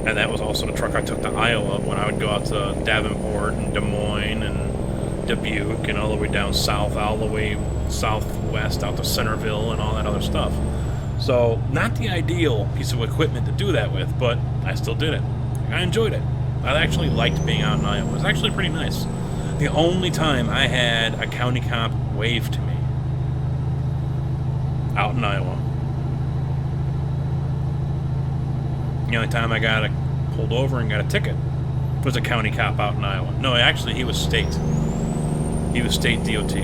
And that was also the truck I took to Iowa when I would go out to Davenport and Des Moines and Dubuque and all the way down south, all the way southwest out to Centerville and all that other stuff. So, not the ideal piece of equipment to do that with, but I still did it. I enjoyed it. I actually liked being out in Iowa. It was actually pretty nice. The only time I had a county cop wave to me out in Iowa. The only time I got pulled over and got a ticket was a county cop out in Iowa. No, actually, he was state. He was state DOT.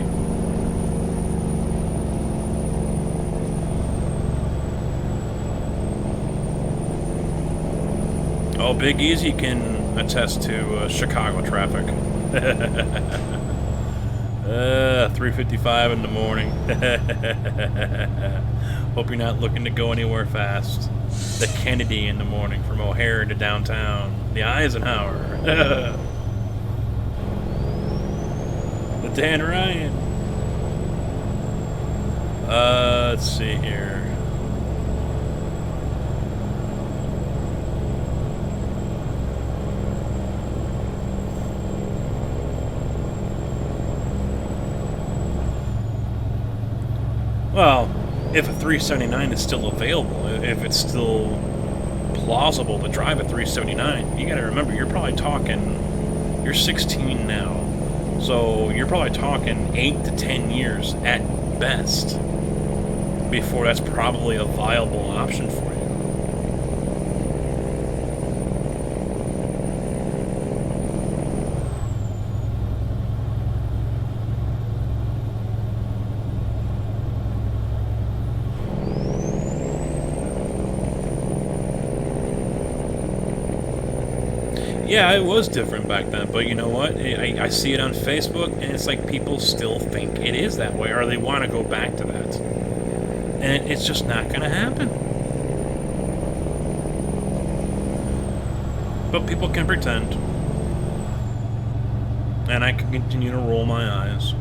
Oh, Big Easy can attest to Chicago traffic. 3:55 in the morning. Hope you're not looking to go anywhere fast. The Kennedy in the morning from O'Hare to downtown. The Eisenhower. The Dan Ryan. Let's see here. Well, if a 379 is still available, if it's still plausible to drive a 379. You got to remember, you're probably talking, you're 16 now, so you're probably talking 8 to 10 years at best before that's probably a viable option for you. Yeah, it was different back then, but you know what? I see it on Facebook, and it's like people still think it is that way, or they want to go back to that. And it's just not going to happen. But people can pretend. And I can continue to roll my eyes.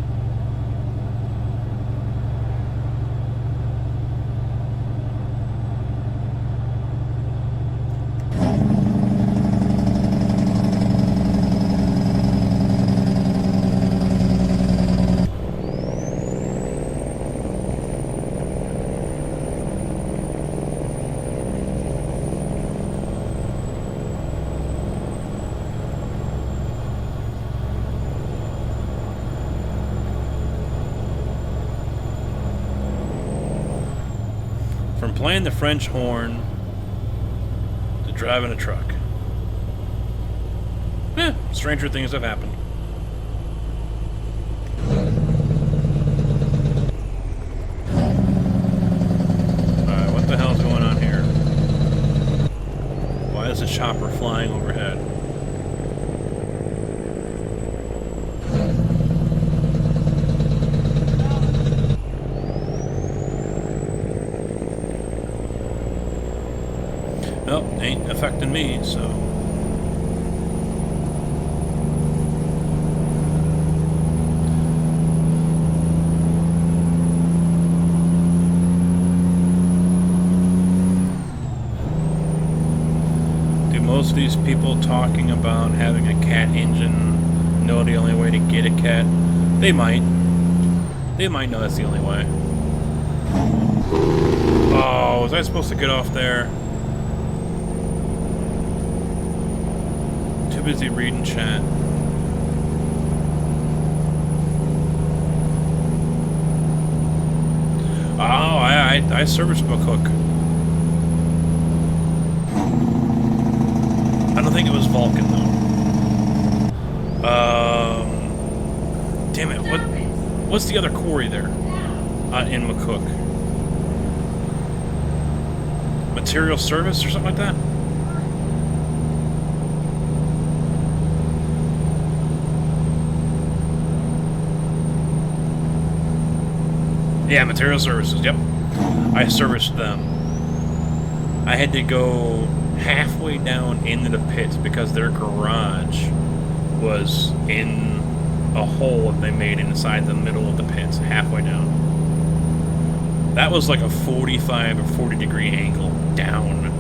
From playing the French horn to driving a truck. Stranger things have happened. Alright, what the hell's going on here? Why is the chopper flying overhead? Nope, ain't affecting me, so... Do most of these people talking about having a cat engine know the only way to get a cat? They might. They might know that's the only way. Oh, was I supposed to get off there? Too busy reading chat. Oh, I serviced McCook. I don't think it was Vulcan though. Damn it! What's the other quarry there? In McCook. Material service or something like that. Yeah, material services, yep. I serviced them. I had to go halfway down into the pit because their garage was in a hole that they made inside the middle of the pit, halfway down. That was like a 45 or 40 degree angle down.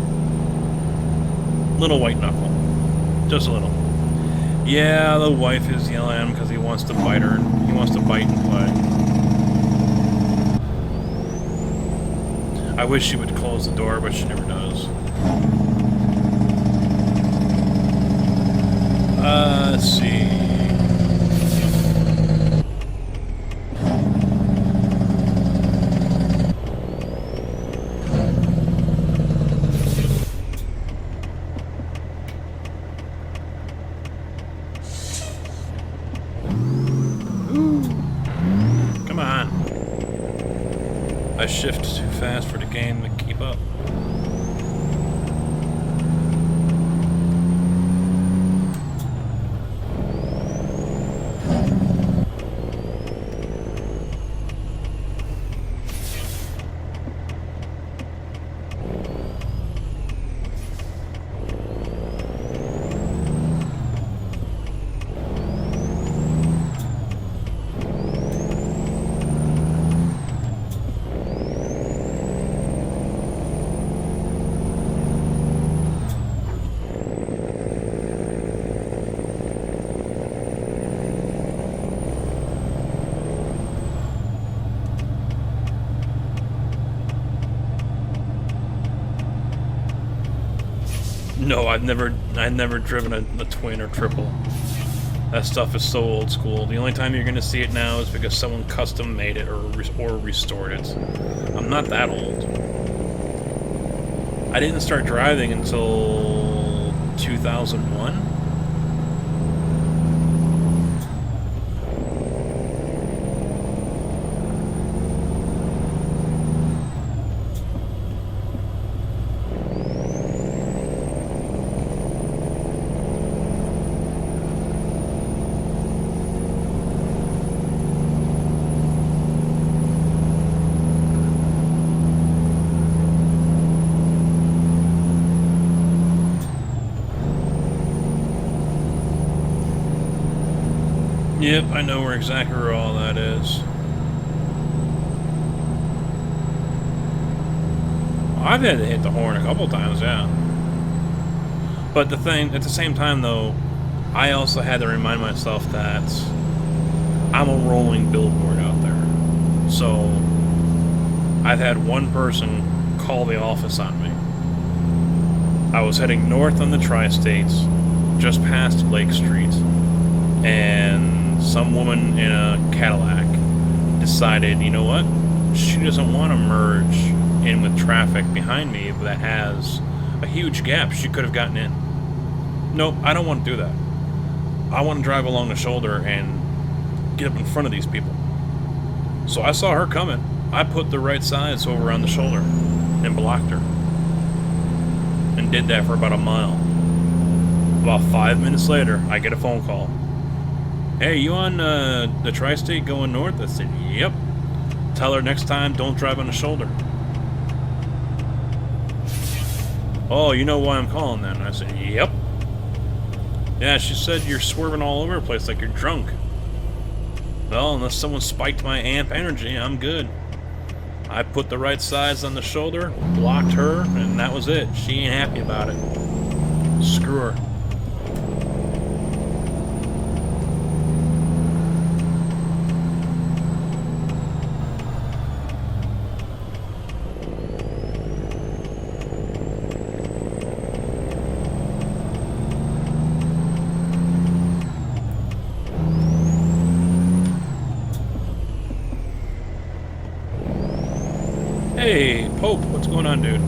Little white knuckle. Just a little. Yeah, the wife is yelling at him because he wants to bite her. He wants to bite and play. I wish she would close the door, but she never does. Let's see. Come on. I shift too fast for the game to keep up. No, I've never driven a twin or triple. That stuff is so old school. The only time you're gonna see it now is because someone custom made it or restored it. I'm not that old. I didn't start driving until 2001. Yep, I know exactly where all that is. I've had to hit the horn a couple times, yeah. But the thing, at the same time though, I also had to remind myself that I'm a rolling billboard out there. So, I've had one person call the office on me. I was heading north on the Tri-States, just past Lake Street, and some woman in a Cadillac decided, you know what, she doesn't want to merge in with traffic behind me that has a huge gap she could have gotten in. Nope, I don't want to do that. I want to drive along the shoulder and get up in front of these people. So I saw her coming. I put the right sides over on the shoulder and blocked her. And did that for about a mile. About 5 minutes later, I get a phone call. Hey, you on the Tri-State going north? I said, yep. Tell her next time, don't drive on the shoulder. Oh, you know why I'm calling then? I said, yep. Yeah, she said you're swerving all over the place like you're drunk. Well, unless someone spiked my amp energy, I'm good. I put the right sides on the shoulder, blocked her, and that was it. She ain't happy about it. Screw her. Hey, Pope, what's going on, dude?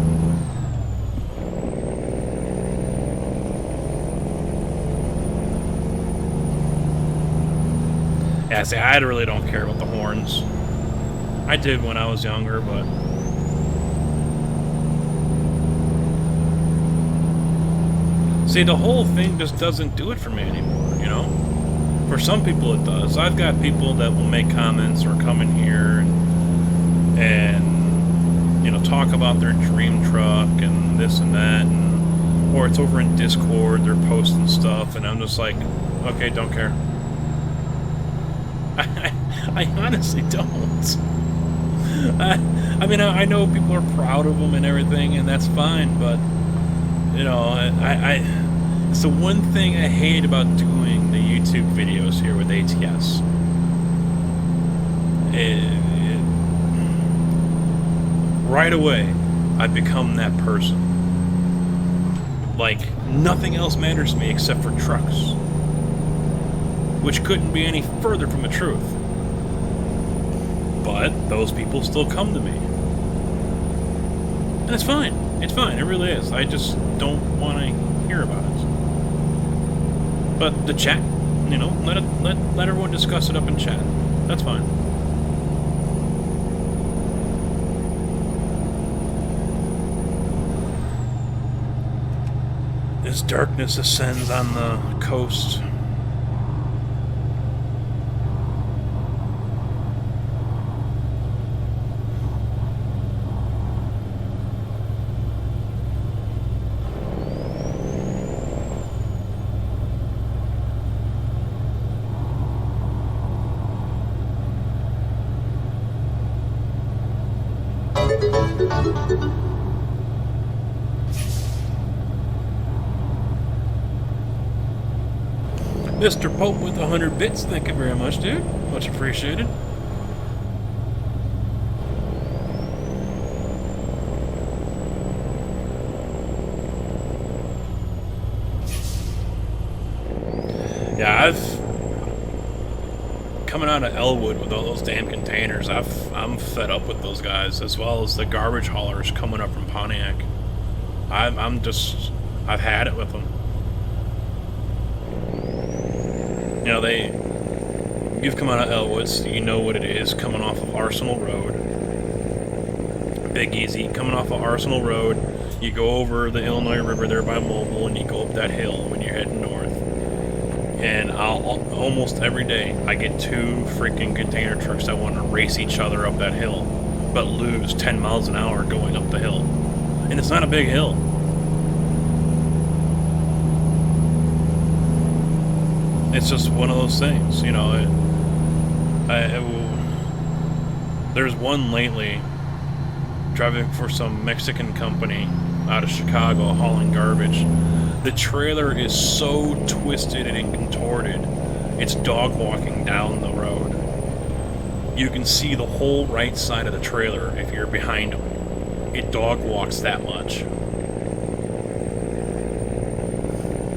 Yeah, see, I really don't care about the horns. I did when I was younger, but... See, the whole thing just doesn't do it for me anymore, you know? For some people it does. I've got people that will make comments or come in here and you know, talk about their dream truck and this and that, and, or it's over in Discord, they're posting stuff, and I'm just like, okay, don't care. I honestly don't. I mean, I know people are proud of them and everything, and that's fine, but, you know, it's the one thing I hate about doing the YouTube videos here with ATS. Right away, I become that person. Like, nothing else matters to me except for trucks. Which couldn't be any further from the truth. But those people still come to me. And it's fine. It's fine. It really is. I just don't want to hear about it. But the chat, you know, let everyone discuss it up in chat. That's fine. As darkness ascends on the coast, Mr. Pope with 100 bits, thank you very much, dude. Much appreciated. coming out of Elwood with all those damn containers, I'm fed up with those guys, as well as the garbage haulers coming up from Pontiac. I've had it with them. You know, you've come out of Elwood, so you know what it is coming off of Arsenal Road. Big Easy, coming off of Arsenal Road, you go over the Illinois River there by Mobile, and you go up that hill when you're heading north. And almost every day, I get 2 freaking container trucks that want to race each other up that hill, but lose 10 miles an hour going up the hill. And it's not a big hill. It's just one of those things, you know. There's one lately, driving for some Mexican company out of Chicago, hauling garbage. The trailer is so twisted and contorted, it's dog walking down the road. You can see the whole right side of the trailer if you're behind him. It dog walks that much.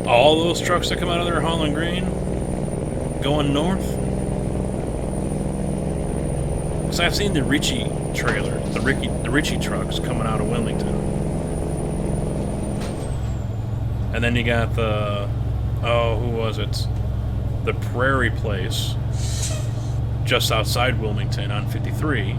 All those trucks that come out of there hauling grain, going north. So I've seen the Ritchie trailer, the Ritchie trucks coming out of Wilmington. And then you got the, who was it? The Prairie Place, just outside Wilmington on 53.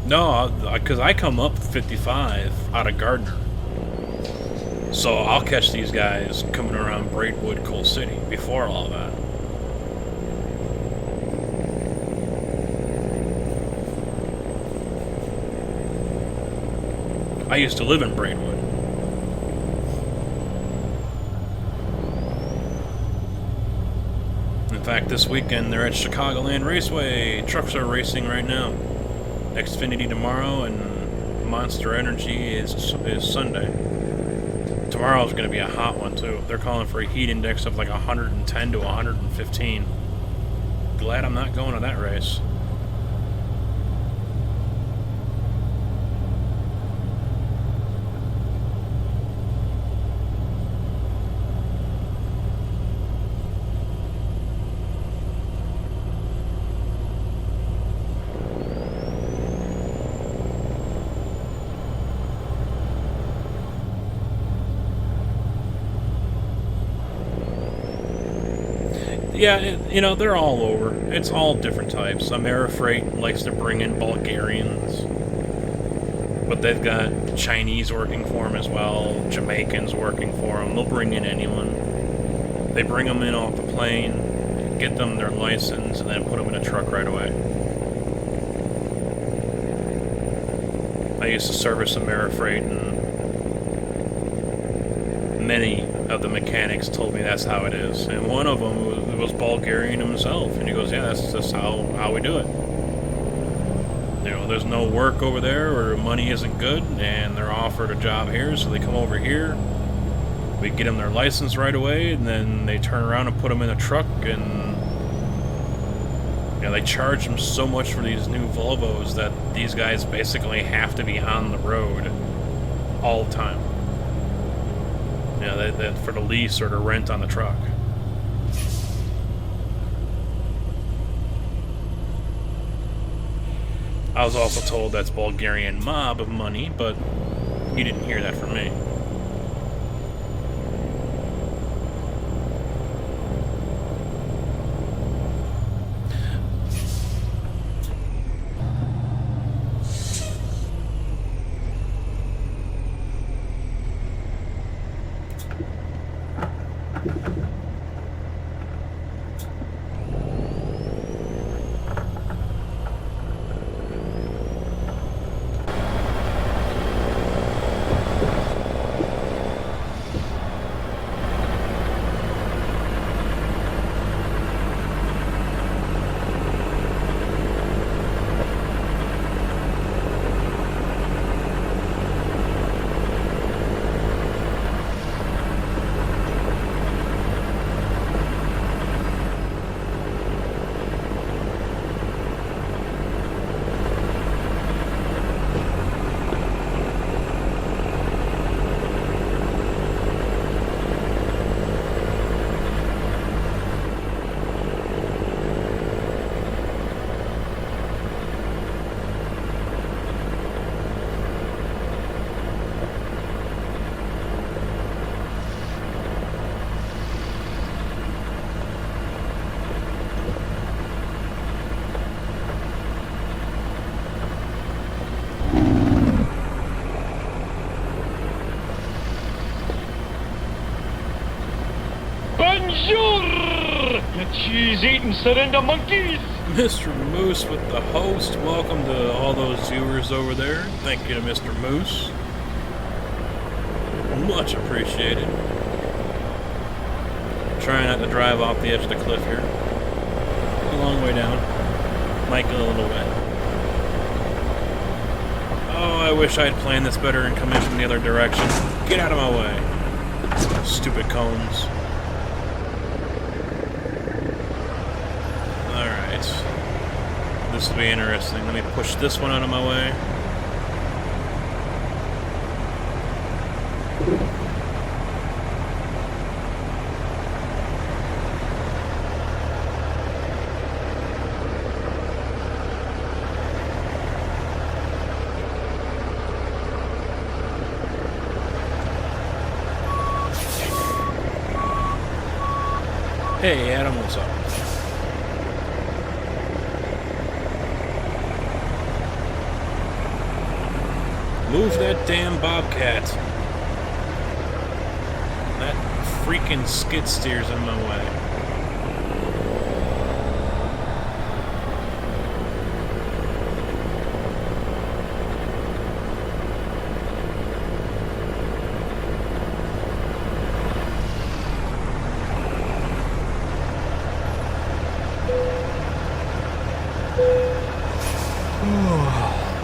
No, because I come up 55 out of Gardner. So I'll catch these guys coming around Braidwood, Coal City before all that. I used to live in Braidwood. In fact, this weekend they're at Chicagoland Raceway. Trucks are racing right now. Xfinity tomorrow and Monster Energy is Sunday. Tomorrow's going to be a hot one too. They're calling for a heat index of like 110 to 115. Glad I'm not going to that race. Yeah, you know, they're all over. It's all different types. Amerifreight likes to bring in Bulgarians, but they've got Chinese working for them as well, Jamaicans working for them. They'll bring in anyone. They bring them in off the plane, get them their license, and then put them in a truck right away. I used to service Amerifreight, and many of the mechanics told me that's how it is. And one of them was Bulgarian himself, and he goes, yeah, that's just how we do it. You know, there's no work over there, or money isn't good, and they're offered a job here, so they come over here. We get them their license right away, and then they turn around and put them in a truck, and you know, they charge them so much for these new Volvos that these guys basically have to be on the road all the time. You know, that for the lease or the rent on the truck. I was also told that's Bulgarian mob of money, but you didn't hear that from me. Bonjour, you cheese-eating surrender monkeys. Mr. Moose with the host. Welcome to all those viewers over there. Thank you to Mr. Moose. Much appreciated. Trying not to drive off the edge of the cliff here. A long way down. Might get a little wet. Oh, I wish I'd planned this better and come in from the other direction. Get out of my way. Stupid cones. Alright. This will be interesting. Let me push this one out of my way. Hey, Adam, what's up? Move that damn Bobcat. That freaking skid steer's in my way.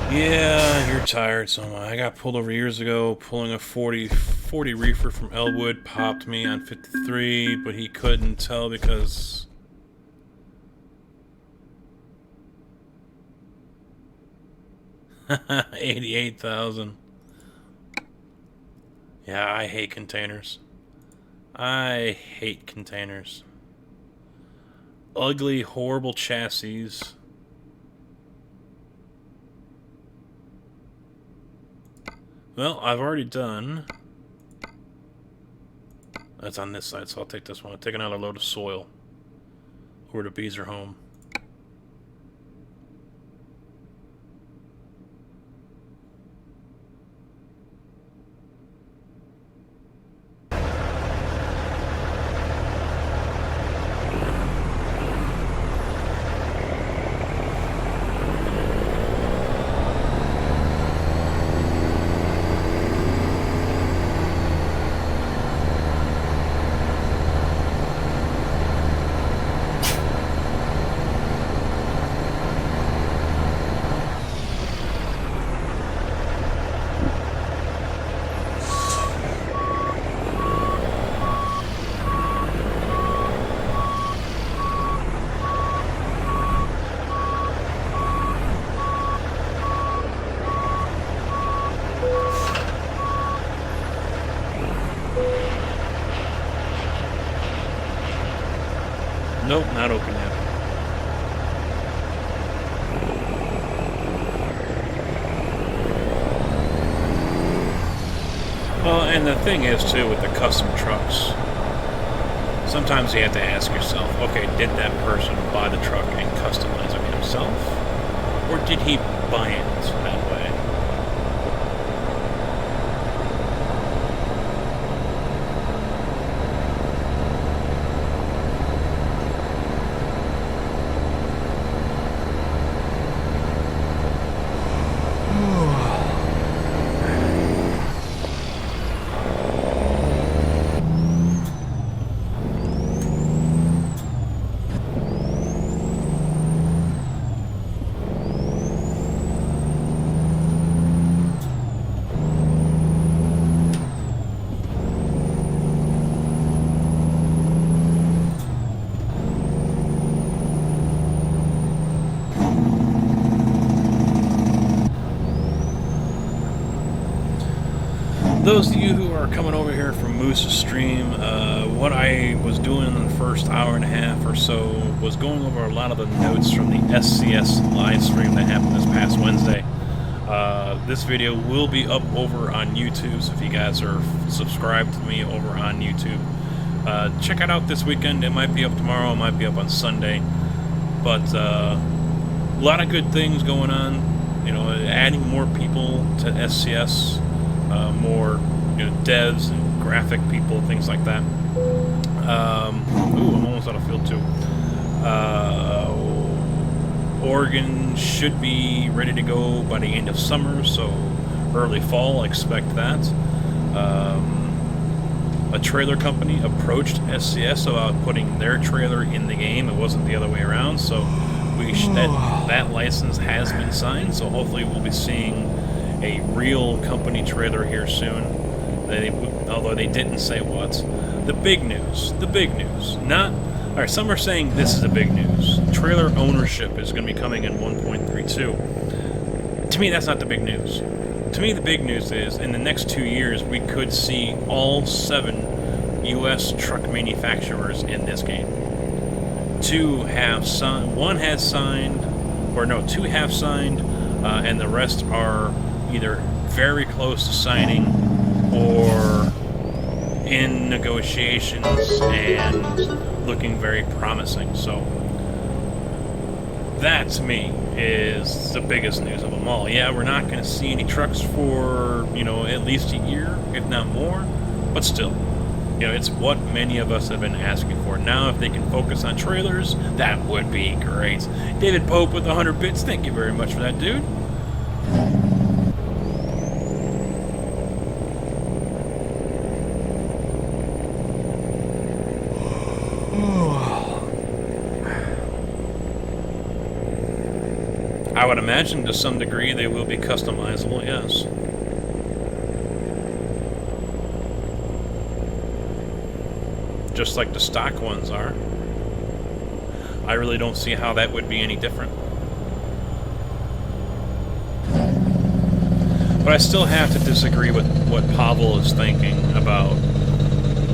Yeah, you're tired, so am I. I got pulled over years ago, pulling a 40 reefer from Elwood, popped me on 53, but he couldn't tell because... $88,000. Yeah, I hate containers. I hate containers. Ugly, horrible chassis. Well, I've already done... That's on this side, so I'll take this one. I've taken out a load of soil. Where the bees are home. Nope, not open yet. Well, and the thing is, too, with the custom trucks, sometimes you have to ask yourself, okay, did that person buy the truck and customize it himself? Or did he buy it that way? Those of you who are coming over here from Moose's stream, what I was doing in the first hour and a half or so was going over a lot of the notes from the SCS live stream that happened this past Wednesday. This video will be up over on YouTube, so if you guys are subscribed to me over on YouTube, check it out this weekend. It might be up tomorrow, it might be up on Sunday, but a lot of good things going on. You know, adding more people to SCS. More devs and graphic people, things like that. Ooh, I'm almost out of field too. Oregon should be ready to go by the end of summer, so early fall, expect that. A trailer company approached SCS about putting their trailer in the game. It wasn't the other way around, so that license has been signed, so hopefully we'll be seeing a real company trailer here soon. Although they didn't say what. The big news. Not... Alright, some are saying this is the big news. Trailer ownership is going to be coming in 1.32. To me, that's not the big news. To me, the big news is, in the next 2 years, we could see all 7 U.S. truck manufacturers in this game. 2 have signed, 1 has signed, or no, 2 have signed, and the rest are either very close to signing or in negotiations and looking very promising. So that to me is the biggest news of them all. Yeah, we're not going to see any trucks for, you know, at least a year, if not more, but still, you know, it's what many of us have been asking for. Now, if they can focus on trailers, that would be great. David Pope with 100 bits, thank you very much for that, dude. I would imagine to some degree they will be customizable, yes. Just like the stock ones are. I really don't see how that would be any different. But I still have to disagree with what Pavel is thinking about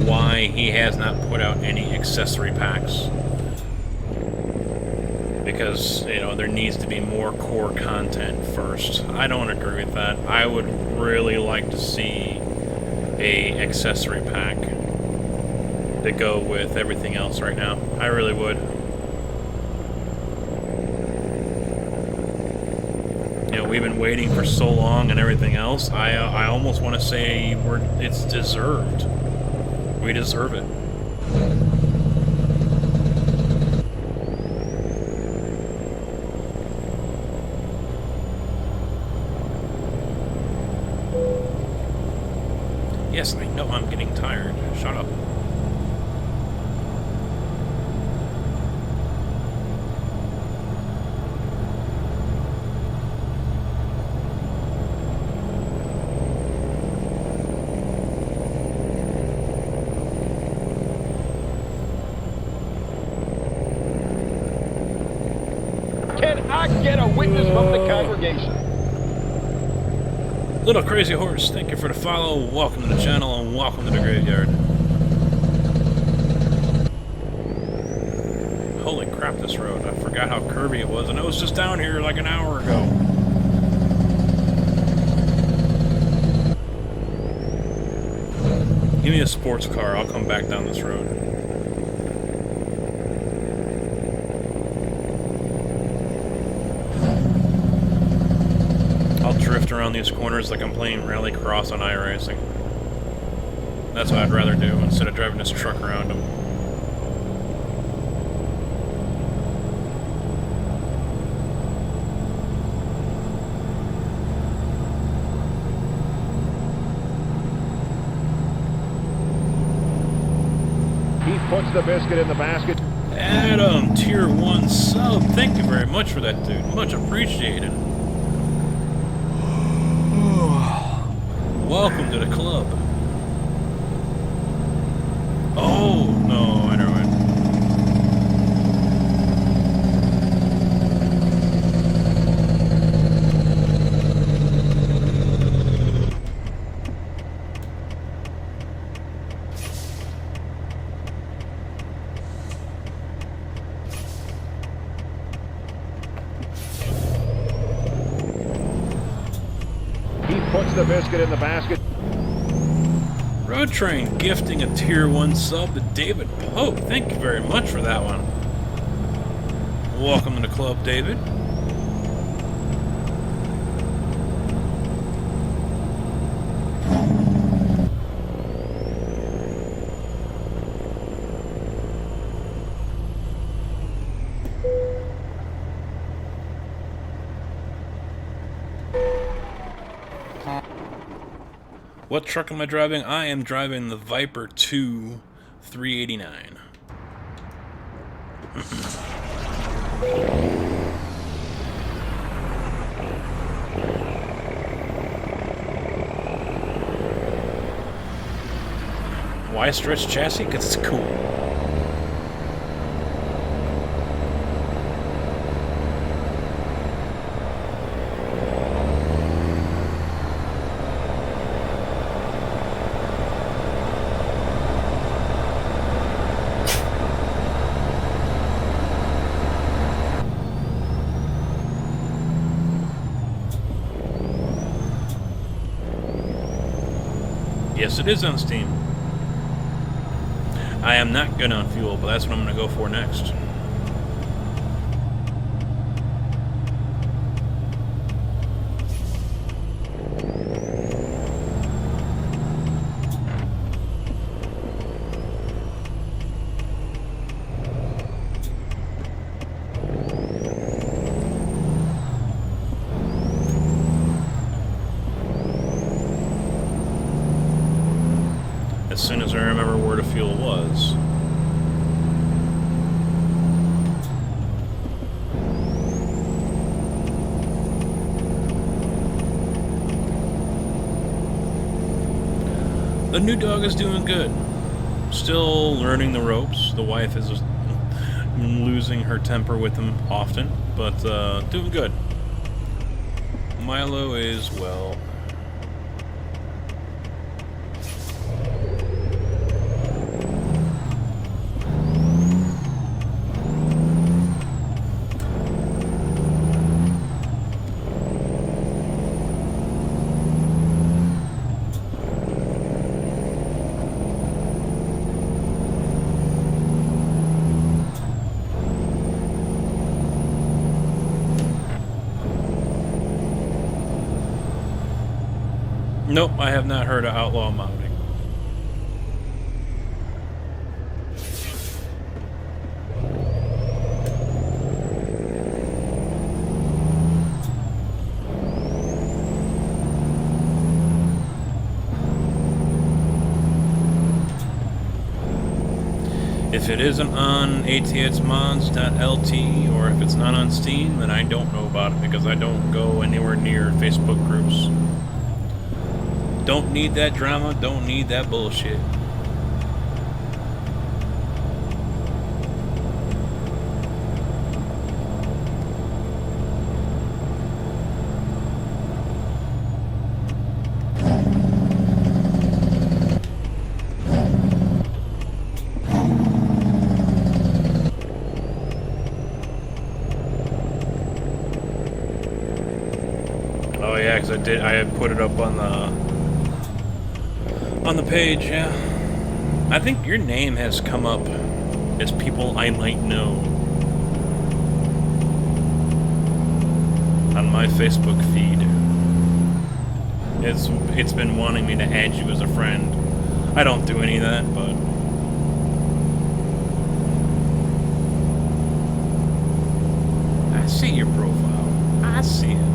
why he has not put out any accessory packs. Because, you know, there needs to be more core content first. I don't agree with that. I would really like to see a accessory pack to go with everything else right now. I really would. You know, we've been waiting for so long and everything else. I almost want to say it's deserved. We deserve it. Yes, I know I'm getting tired. Shut up. Can I get a witness from the congregation? Little Crazy Horse, thank you for the follow. Welcome to the channel and welcome to the graveyard. Holy crap, this road. I forgot how curvy it was, and I was just down here like an hour ago. Give me a sports car, I'll come back down this road. I'll drift around these corners like I'm playing rallycross on iRacing. That's what I'd rather do instead of driving this truck around them. He puts the biscuit in the basket. Adam, tier 1 sub. Thank you very much for that, dude. Much appreciated. Welcome to the club. Oh, no, I never mind. Puts the biscuit in the basket. Road Train gifting a tier 1 sub to David Pope. Thank you very much for that one. Welcome to the club, David. What truck am I driving? I am driving the Viper 2 389. Why stretch chassis? Because it's cool. Yes, it is on Steam. I am not good on fuel, but that's what I'm going to go for next. As soon as I remember where the fuel was. The new dog is doing good. Still learning the ropes. The wife is losing her temper with him often, but doing good. Milo is well. Nope, I have not heard of outlaw mounting. If it isn't on atsmods.lt or if it's not on Steam, then I don't know about it because I don't go anywhere near Facebook groups. Don't need that drama, don't need that bullshit. Oh yeah, because I had put it up on the page, yeah. I think your name has come up as people I might know on my Facebook feed. It's been wanting me to add you as a friend. I don't do any of that, but I see your profile. I see it.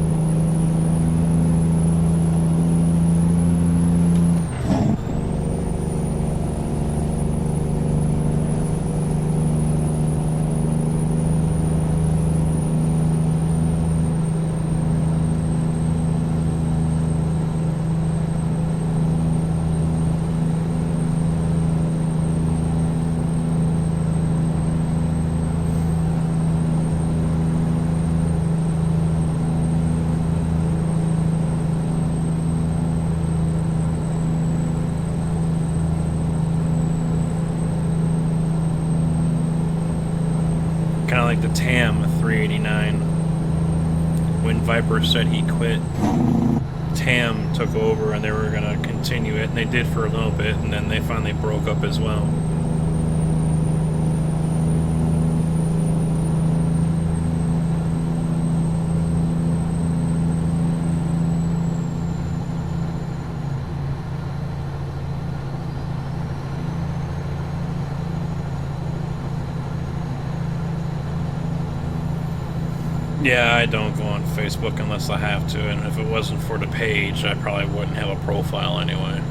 Kind of like the TAM 389. When Viper said he quit, TAM took over and they were going to continue it, and they did for a little bit, and then they finally broke up as well. Yeah, I don't go on Facebook unless I have to, and if it wasn't for the page, I probably wouldn't have a profile anyway.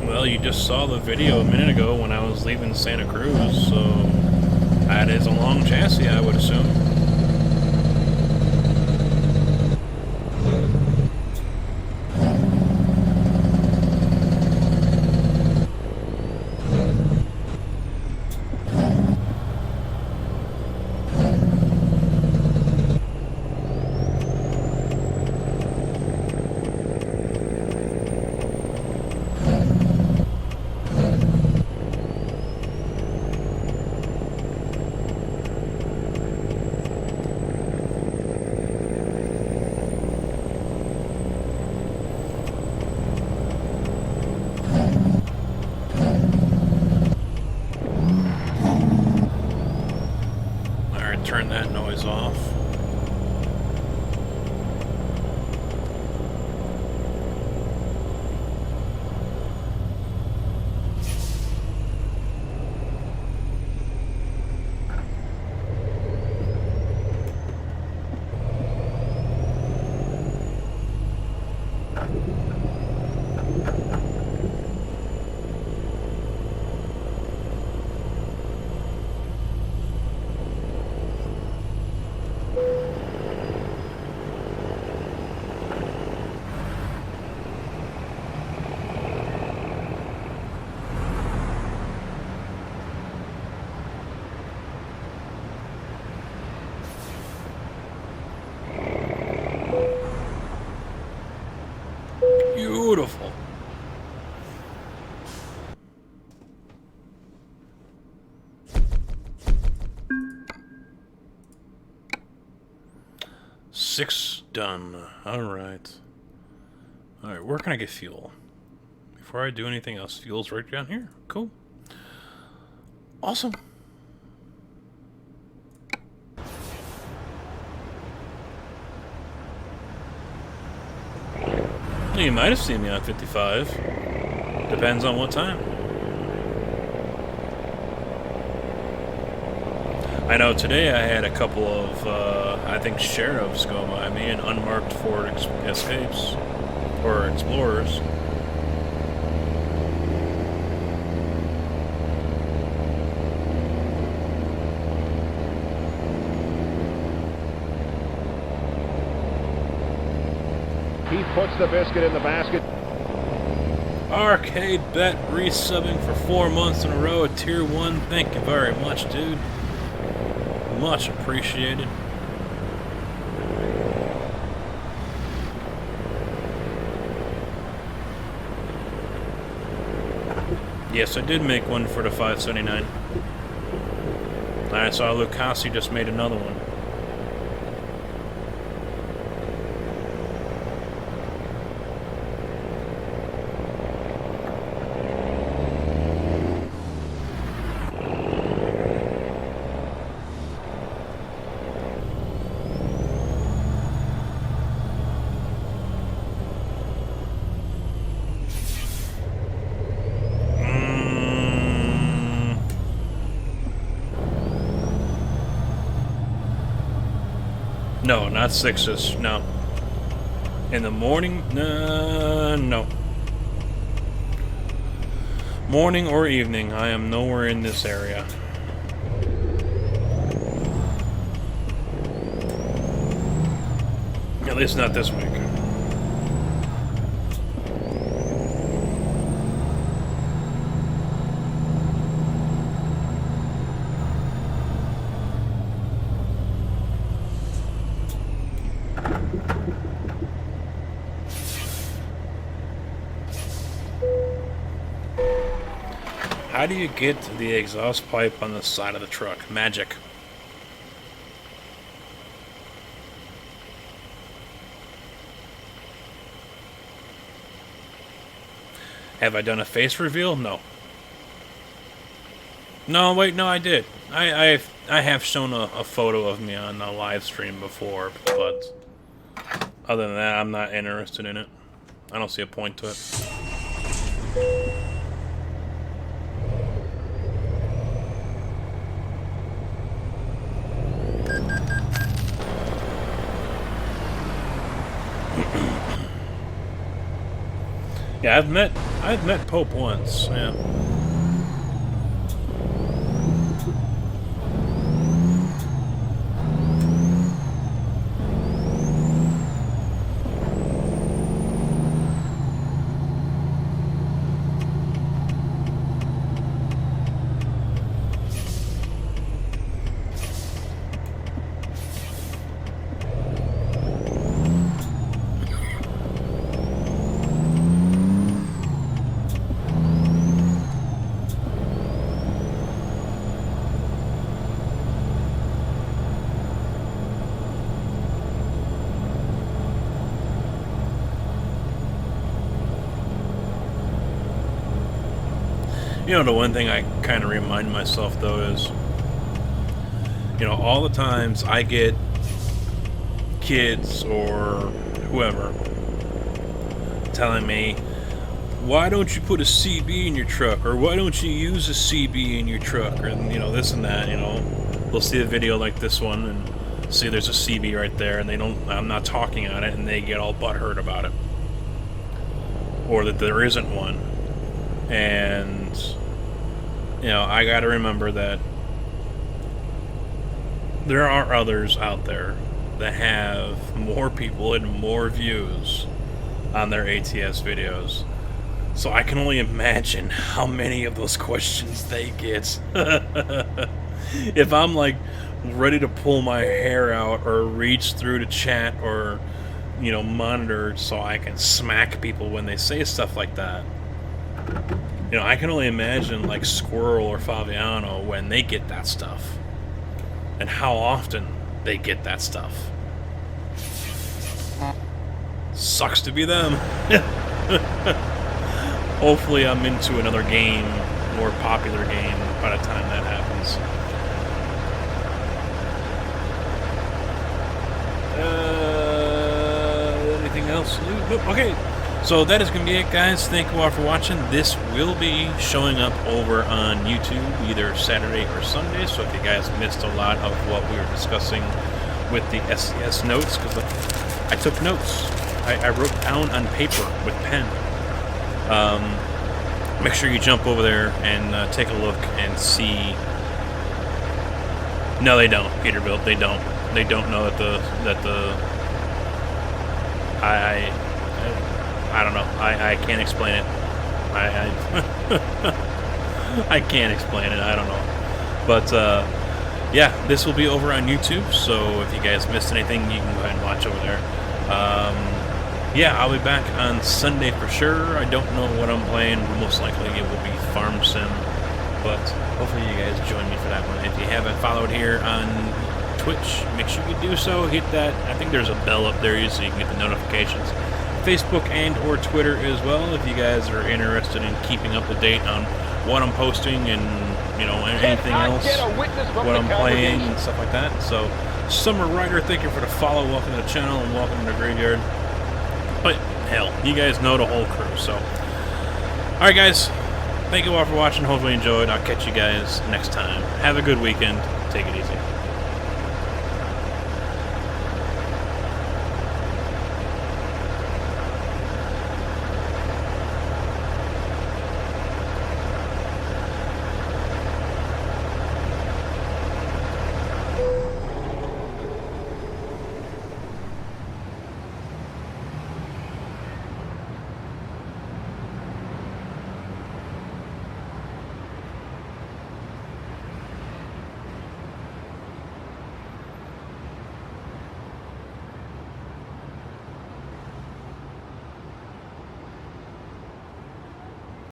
Well, you just saw the video a minute ago when I was leaving Santa Cruz, so that is a long chassis, I would assume. Turn that noise off. Beautiful. Six done. All right. All right, where can I get fuel? Before I do anything else, fuel's right down here. Cool. Awesome. You might have seen me on 55. Depends on what time. I know today I had a couple of, I think, sheriffs go by me in unmarked Ford Escapes. Or Explorers. He puts the biscuit in the basket. Arcade Bet resubbing for 4 months in a row at Tier 1. Thank you very much, dude. Much appreciated. Yes, I did make one for the 579. I saw Lucasi just made another one. No, not 6s, no. In the morning? No. Morning or evening, I am nowhere in this area. At least not this week. How do you get the exhaust pipe on the side of the truck? Magic. Have I done a face reveal? No. No, wait, no, I did. I have shown a photo of me on a live stream before, but other than that, I'm not interested in it. I don't see a point to it. Yeah, I've met Pope once. Yeah. You know, the one thing I kind of remind myself, though, is, you know, all the times I get kids or whoever telling me, why don't you put a CB in your truck, or why don't you use a CB in your truck, or, you know, this and that, you know. They'll see a video like this one and see there's a CB right there, and they don't, I'm not talking on it, and they get all butthurt about it. Or that there isn't one. And, you know, I gotta remember that there are others out there that have more people and more views on their ATS videos. So I can only imagine how many of those questions they get. If I'm like ready to pull my hair out or reach through to chat or, you know, monitor so I can smack people when they say stuff like that. You know, I can only imagine like Squirrel or Fabiano when they get that stuff. And how often they get that stuff. Sucks to be them. Hopefully I'm into another game, more popular game, by the time that happens. Anything else? Nope. Okay. So that is going to be it, guys. Thank you all for watching. This will be showing up over on YouTube either Saturday or Sunday. So if you guys missed a lot of what we were discussing with the SCS notes, because I took notes. I wrote down on paper with pen. Make sure you jump over there and take a look and see. No, they don't, Peterbilt. They don't. They don't know that the I don't know. I can't explain it. I can't explain it. I don't know. But yeah, this will be over on YouTube. So if you guys missed anything, you can go ahead and watch over there. Yeah, I'll be back on Sunday for sure. I don't know what I'm playing. Most likely it will be Farm Sim. But hopefully you guys join me for that one. If you haven't followed here on Twitch, make sure you do so. Hit that. I think there's a bell up there so you can get the notifications. Facebook and or Twitter as well, if you guys are interested in keeping up to date on what I'm posting and, you know, anything else, what I'm playing and stuff like that. So, Summer Rider, thank you for the follow. Welcome to the channel and welcome to the graveyard. But hell, you guys know the whole crew. So, all right, guys, thank you all for watching. Hopefully you enjoyed. I'll catch you guys next time. Have a good weekend. Take it easy.